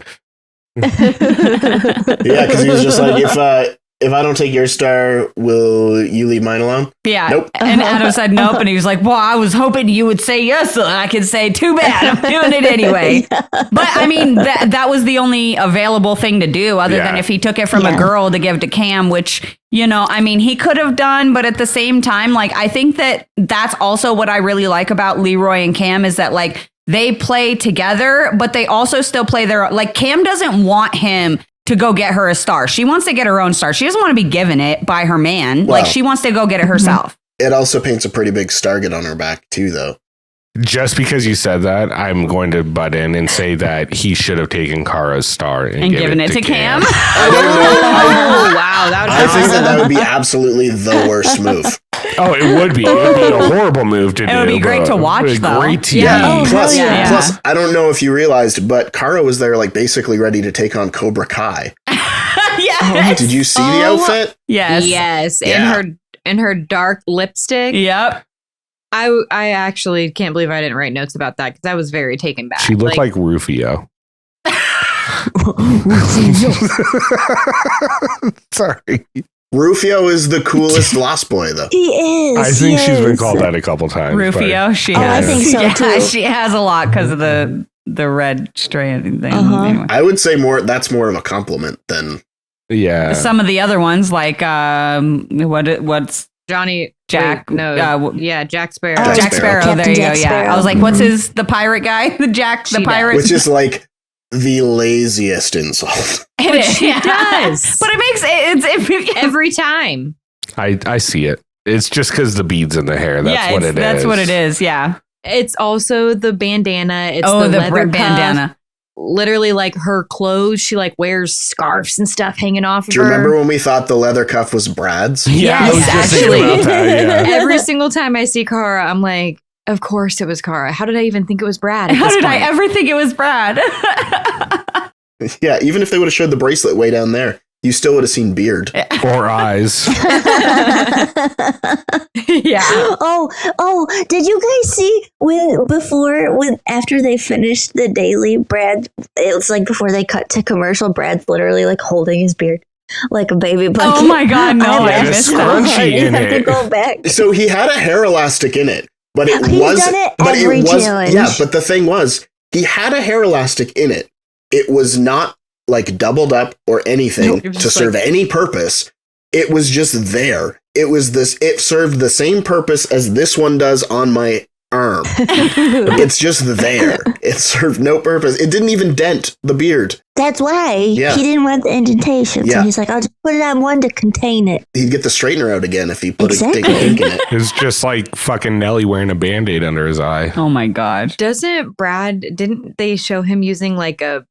Yeah, because he was just like, if I don't take your star, will you leave mine alone? Yeah. Nope. And Adam said nope. And he was like, well, I was hoping you would say yes so I could say too bad. I'm doing it anyway. But I mean, that was the only available thing to do other than if he took it from a girl to give to Cam, which, I mean, he could have done. But at the same time, like, I think that's also what I really like about Leroy and Cam is that like they play together, but they also still play like Cam doesn't want him to go get her a star. She wants to get her own star. She doesn't want to be given it by her man. Well, like she wants to go get it herself. It also paints a pretty big target on her back, too, though. Just because you said that, I'm going to butt in and say that he should have taken Cara's star and given it to Cam. I don't know. Oh, wow. That would I think that would be absolutely the worst move. Oh, it would be. It would be a horrible move to do. It would be great but to watch, though. Great TV. Yeah. Oh, Plus, hell yeah. plus, I don't know if you realized, but Cara was there, like, basically ready to take on Cobra Kai. Yes. Did you see the outfit? Yes. Yes. Yeah. In her dark lipstick. Yep. I actually can't believe I didn't write notes about that because I was very taken back. She looked like Rufio. Sorry. Rufio is the coolest Lost Boy, though. He is. I think she's been yes. called that a couple times. Rufio. She Oh, I has. think so, yeah, too. she has a lot because of the red strand thing. Uh-huh. Anyway. I would say that's more of a compliment than But yeah. Some of the other ones, like what's Johnny Jack? wait, no, yeah, Jack Sparrow. Jack Jack Sparrow. Sparrow. There Captain you go. Jack Yeah, Sparrow. I was like, what's the pirate guy? The She pirate. which is like the laziest insult. Which she does. but it makes it Every time. I see it. It's just because the beads in the hair. That's what it is. That's what it is. Yeah. It's also the bandana. It's Oh, the the leather bandana. cuff. Literally, like her clothes, she like wears scarves and stuff hanging off of Do you her. remember when we thought the leather cuff was Brad's? Yeah, I was Yes, just thinking about that. Yeah. Every single time I see Cara, I'm like, Of course it was Cara. How did I even think it was Brad? How did I ever think it was Brad? Yeah, even if they would have showed the bracelet way down there, you still would have seen beard. Or eyes. Yeah. Oh, did you guys see after they finished the daily, Brad, it was like before they cut to commercial, Brad's literally like holding his beard like a baby bucket. Oh my God, no, I missed that. Scrunchie in have to it. go back. So he had a hair elastic in it, but it He's was done it but every it was challenge. yeah, but the thing was, he had a hair elastic in it. It was not like doubled up or anything Nope, it was to just serve like- any purpose. It was just there. It served the same purpose as this one does on my arm. It's just there. It served no purpose. It didn't even dent the beard. That's why he didn't want the indentation. So Yeah. he's like, I'll just put it on one to contain it. He'd get the straightener out again if he put Exactly. a ink in it. It's just like fucking Nelly wearing a Band-Aid under his eye. Oh my God. Didn't they show him using like a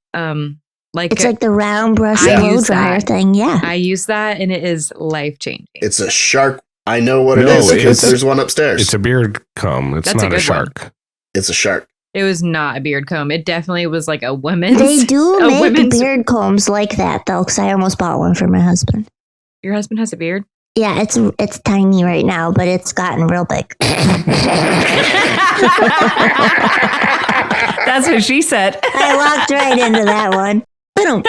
It's like the round brush I blow use dryer that. thing. Yeah. I use that and it is life changing. It's a shark. I know what it No, is because it's- there's one upstairs. It's a beard comb. It's That's a not a, good one. shark. It's a shark. It was not a beard comb. It definitely was like a women's. They do a make women's- beard combs like that though, because I almost bought one for my husband. Your husband has a beard? Yeah, it's tiny right now, but it's gotten real big. That's what she said. I walked right into that one. Ba-dum.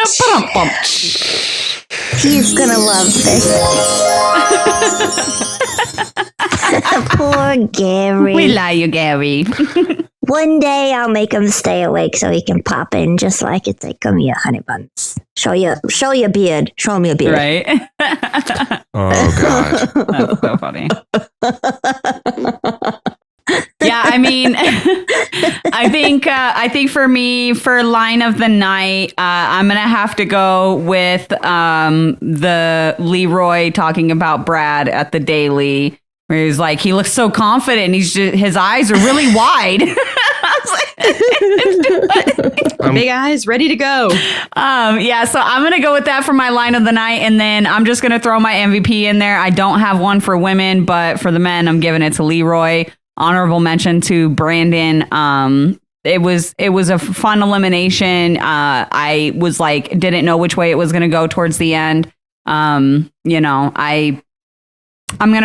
He's gonna love this. Poor Gary. We lie you, Gary. One day I'll make him stay awake so he can pop in just so I can say, "Come here, honey buns. Show you a beard. Show me a beard." Right? Oh God. That's so funny. Yeah, I mean, I think for me, for line of the night, I'm gonna have to go with the Leroy talking about Brad at the daily, where he's like, he looks so confident, and his eyes are really wide. Big eyes, ready to go. Yeah, so I'm gonna go with that for my line of the night, and then I'm just gonna throw my MVP in there. I don't have one for women, but for the men, I'm giving it to Leroy. Honorable mention to Brandon. It was a fun elimination. I was like, didn't know which way it was gonna go towards the end. I'm gonna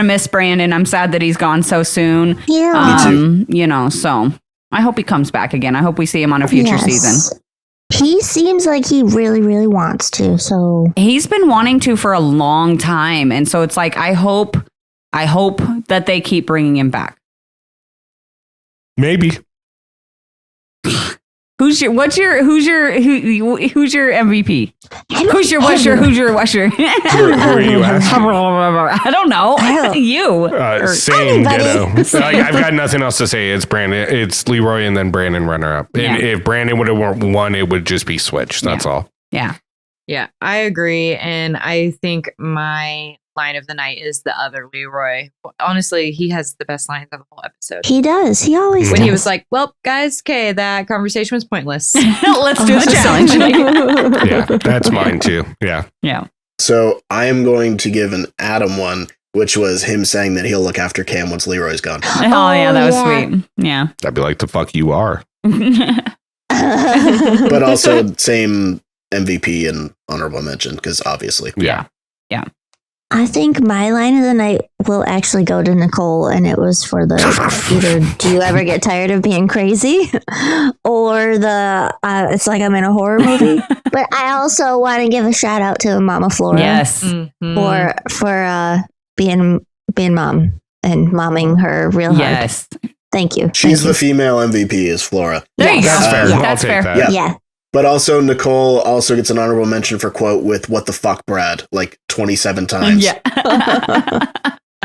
miss Brandon. I'm sad that he's gone so soon. Yeah. Me too. So I hope he comes back again. I hope we see him on a future season. He seems like he really, really wants to. So He's been wanting to for a long time, and so it's like I hope that they keep bringing him back. Maybe. Who's your MVP? Who's your washer? Who are you asking? I don't know. You. Same anybody. ditto. I've got nothing else to say. It's Brandon. It's Leroy and then Brandon runner up. Yeah. And if Brandon would have won, it would just be switched. That's all. Yeah. Yeah, I agree. And I think my line of the night is the other Leroy. Honestly, he has the best lines of the whole episode. he does. He always When does. he was like, well, guys, okay, that conversation was pointless. Let's do the challenge. Yeah, that's mine too. Yeah. Yeah. So I am going to give an Adam one, which was him saying that he'll look after Cam once Leroy's gone. Oh yeah, that was yeah. sweet. Yeah. That'd be like the fuck you are. But also same MVP and honorable mention, because obviously. Yeah. I think my line of the night will actually go to Nicole, and it was for the either do you ever get tired of being crazy, or the it's like I'm in a horror movie. But I also want to give a shout out to Mama Flora Yes. Mhm. for being mom and momming her real hard. Yes. Thank you. She's the Thank female MVP is Flora. There you go. That's fair. Yeah. I'll That's take fair. that. you. Yeah. Yeah. But also Nicole also gets an honorable mention for quote with "What the fuck, Brad?" like 27 times. Yeah.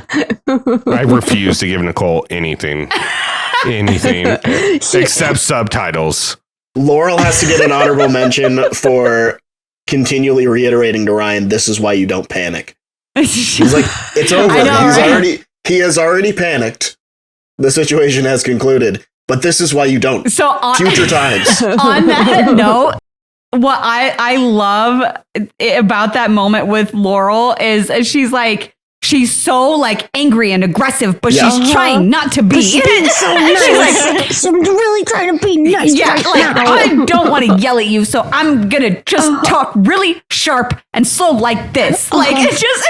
I refuse to give Nicole anything except subtitles. Laurel has to get an honorable mention for continually reiterating to Ryan, "This is why you don't panic." He's like, "It's over. I know, right? He has already panicked. The situation has concluded, but this is why you don't." So on, Future times. on that note, what I love about that moment with Laurel is she's like, she's so like angry and aggressive, but Yeah. she's trying not to be. She's being so nice. I'm really trying to be nice. Yeah, right like now. I don't want to yell at you, so I'm gonna just talk really sharp and slow like this. Like it's just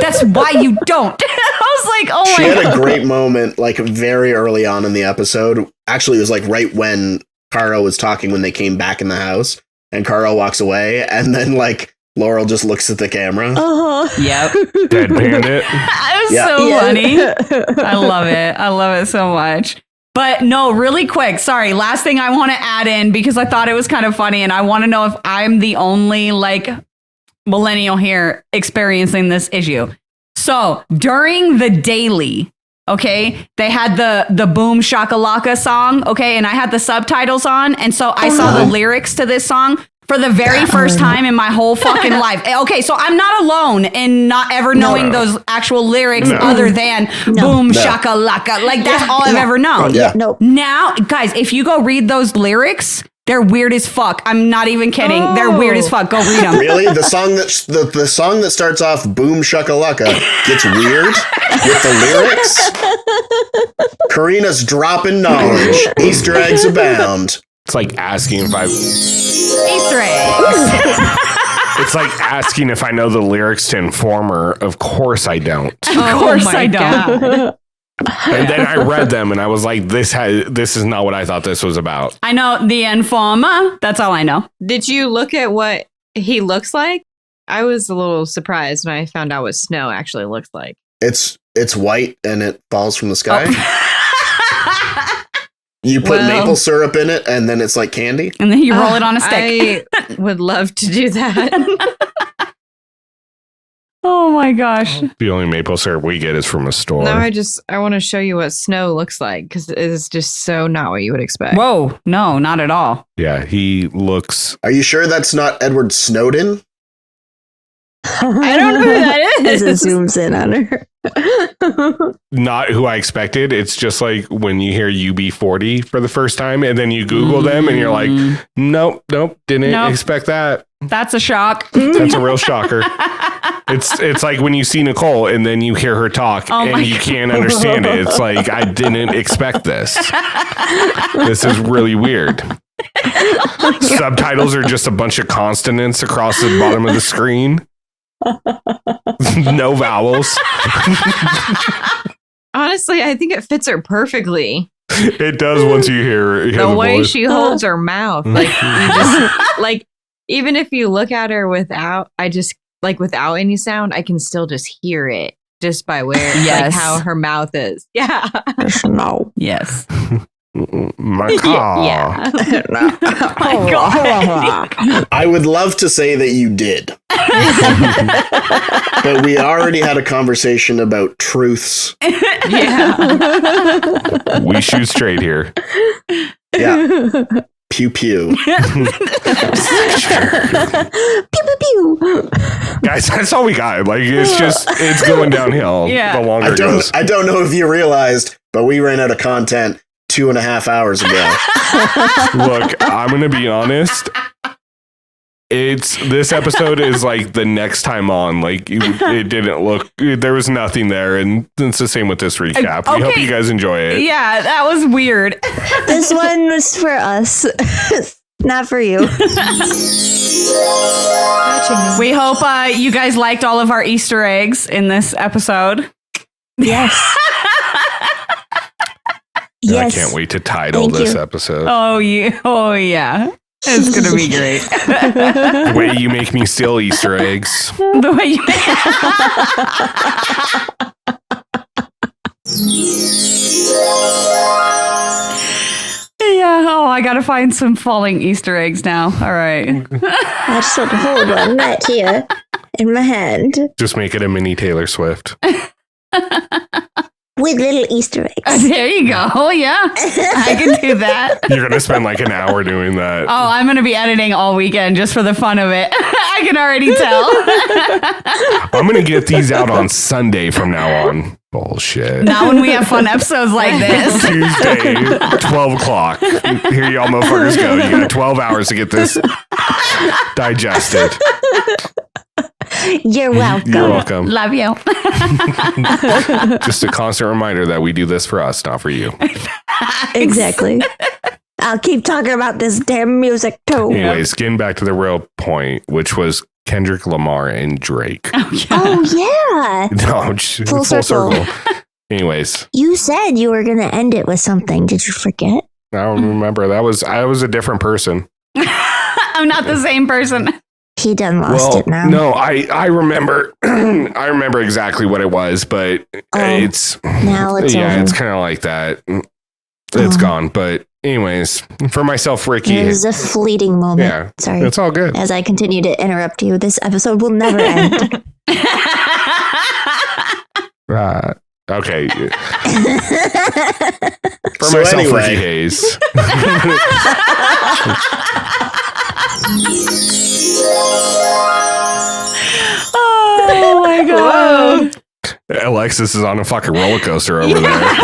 that's why you don't. I was like, oh She my had god. a great moment, like very early on in the episode. Actually, it was like right when Cara was talking when they came back in the house, and Cara walks away, and then like Laurel just looks at the camera. Yep. Deadpanned it. It was Yeah. so funny. I love it. I love it so much. But no, really quick. Sorry. Last thing I want to add in because I thought it was kind of funny and I want to know if I'm the only like millennial here experiencing this issue. So during the daily, okay, they had the Boom Shakalaka song, okay, and I had the subtitles on. And so I saw the lyrics to this song for the very first time in my whole fucking life. Okay, so I'm not alone in not ever knowing those actual lyrics other than Boom Shakalaka. Like that's all I've ever known. Yeah. Nope. Now, guys, if you go read those lyrics, they're weird as fuck. I'm not even kidding. They're weird as fuck. Go read them. Really? The song that the song that starts off "Boom Shakalaka" gets weird with the lyrics. Corrina's dropping knowledge. Easter eggs abound. It's like asking if I. Easter eggs. It's like asking if I know the lyrics to Informer. Of course I don't. Of course I don't. And then I read them and I was like, this is not what I thought this was about. I know the Informer. That's all I know. Did you look at what he looks like? I was a little surprised when I found out what snow actually looks like. It's white and it falls from the sky. Oh. You put maple syrup in it and then it's like candy. And then you roll it on a stick. I would love to do that. Oh my gosh. The only maple syrup we get is from a store. No, I want to show you what snow looks like because it is just so not what you would expect. Whoa. No, not at all. Yeah, he looks. Are you sure that's not Edward Snowden? I don't know who that As is. it zooms in on her. Not who I expected. It's just like when you hear UB40 for the first time and then you Google them and you're like, nope, didn't expect that. That's a shock. That's a real shocker. It's like when you see Nicole and then you hear her talk and you can't understand it. It's like, I didn't expect this. This is really weird. Subtitles are just a bunch of consonants across the bottom of the screen. No vowels. Honestly, I think it fits her perfectly. It does once you hear The way voice. she holds her mouth. Like, you just, like, even if you look at her without any sound, I can still just hear it just by where, like how her mouth is. Yeah. No. Yes. My car. Yeah. No. Oh my God. I would love to say that you did. But we already had a conversation about truths. Yeah. We shoot straight here. Yeah. Pew pew. Pew pew pew. Guys, that's all we got. Like, it's going downhill the longer it goes. I don't know if you realized, but we ran out of content 2.5 hours ago. Look, I'm going to be honest. This episode is like the next time on. Like, it didn't look, there was nothing there. And it's the same with this recap. We hope you guys enjoy it. Yeah, that was weird. This one was for us, not for you. We hope you guys liked all of our Easter eggs in this episode. Yes. I can't wait to title Thank this you. episode. Oh yeah. It's gonna be great. The way you make me steal Easter eggs. The way you Yeah, I gotta find some falling Easter eggs now. All right. I just want to hold one right here in my hand Just make it a mini Taylor Swift. with little Easter eggs. There you go. Oh yeah. I can do that. You're going to spend like an hour doing that. Oh, I'm gonna be editing all weekend just for the fun of it. I can already tell. I'm going to get these out on Sunday from now on. Bullshit. Not when we have fun episodes like this. Tuesday, 12 o'clock. Here y'all motherfuckers go. You got 12 hours to get this digested. You're welcome. You're welcome. Love you. Just a constant reminder that we do this for us, not for you. Exactly. I'll keep talking about this damn music too. Anyways, getting back to the real point, which was Kendrick Lamar and Drake. Oh yeah. No, full circle. Anyways, You said you were gonna end it with something. Did you forget? I don't remember. I was a different person. I'm not the same person. He done lost it now. No, I remember. I remember exactly what it was, but it's now it's over. it's kind of like that. It's gone. But anyways, for myself, Ricky, It was a fleeting moment. yeah, Sorry. it's all good. As I continue to interrupt you, this episode will never end. Okay. For So myself, anyway. Ricky Hayes. Oh my god. Alexis is on a fucking roller coaster over there.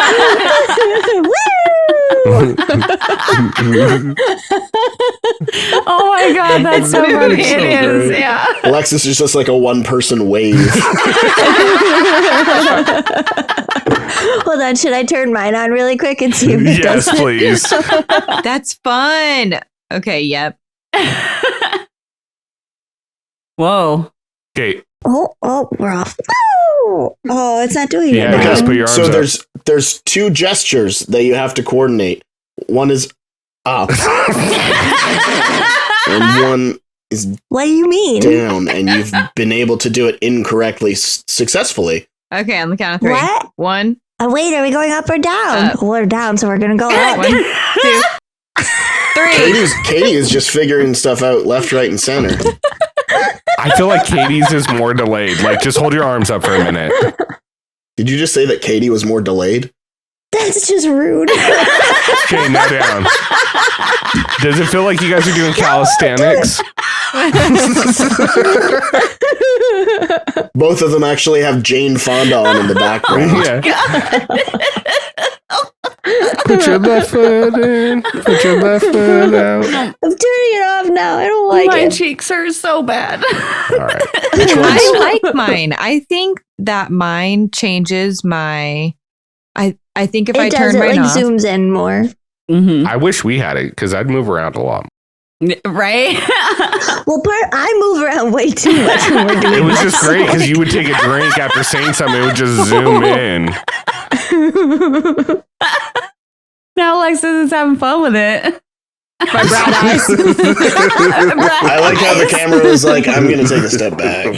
Oh my god, that's so funny. so It is. great. Yeah. Alexis is just like a one-person wave. Hold on, should I turn mine on really quick and see if it Yes, does it? please. That's fun. Okay, yep. Whoa. Okay. Oh, we're off. Oh, it's not doing Yeah, it. guys, now. put your arms So up. there's two gestures that you have to coordinate. One is up, and one is What do you mean? down, and you've been able to do it incorrectly successfully. Okay, on the count of three. What? 1, Wait, are we going up or down? Up. We're down, so we're gonna go up. 1, 2, 3. Katie is just figuring stuff out left, right, and center. I feel like Katie's is more delayed. Like, just hold your arms up for a minute. Did you just say that Katie was more delayed? That's just rude. Okay, now down. Does it feel like you guys are doing calisthenics? Both of them actually have Jane Fonda on in the background. Yeah. Put your left foot in. Put your left foot out. I'm turning it off now. I don't like My it. cheeks are so bad. All right. Which one's I like mine. I think that mine changes my. I think if I It does. turn It mine like off. zooms in more. Mm-hmm. I wish we had it because I'd move around a lot. Right? Well, I move around way too much when we're doing It was this. just great because you would take a drink after saying something. It would just zoom in. Now Alexis is having fun with it. My brown eyes. I like how the camera was like, I'm going to take a step back.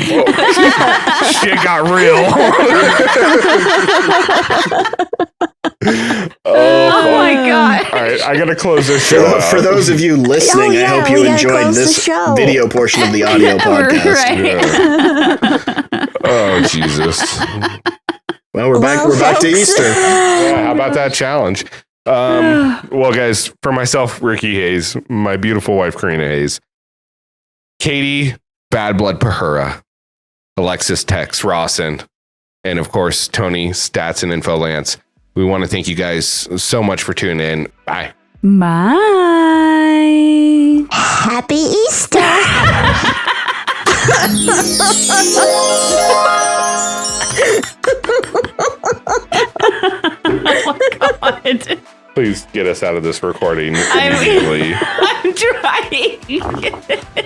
Shit got real. Oh my god. All right, I gotta close this show out. For those of you listening, Oh, yeah, I hope we you gotta enjoyed close the this show. video portion of the audio podcast. Right. Oh Jesus! Well, we're back to folks. Easter. Yeah, how about that challenge? Well, guys, for myself, Ricky Hayes, my beautiful wife, Corrina Hayes, Katie, Bad Blood Pahura, Alexis, Tex, Rawson, and of course, Tony, Stats, and Info Lance. We want to thank you guys so much for tuning in. Bye. Bye. Happy Easter. Oh my god. Please get us out of this recording I mean- immediately. I'm trying.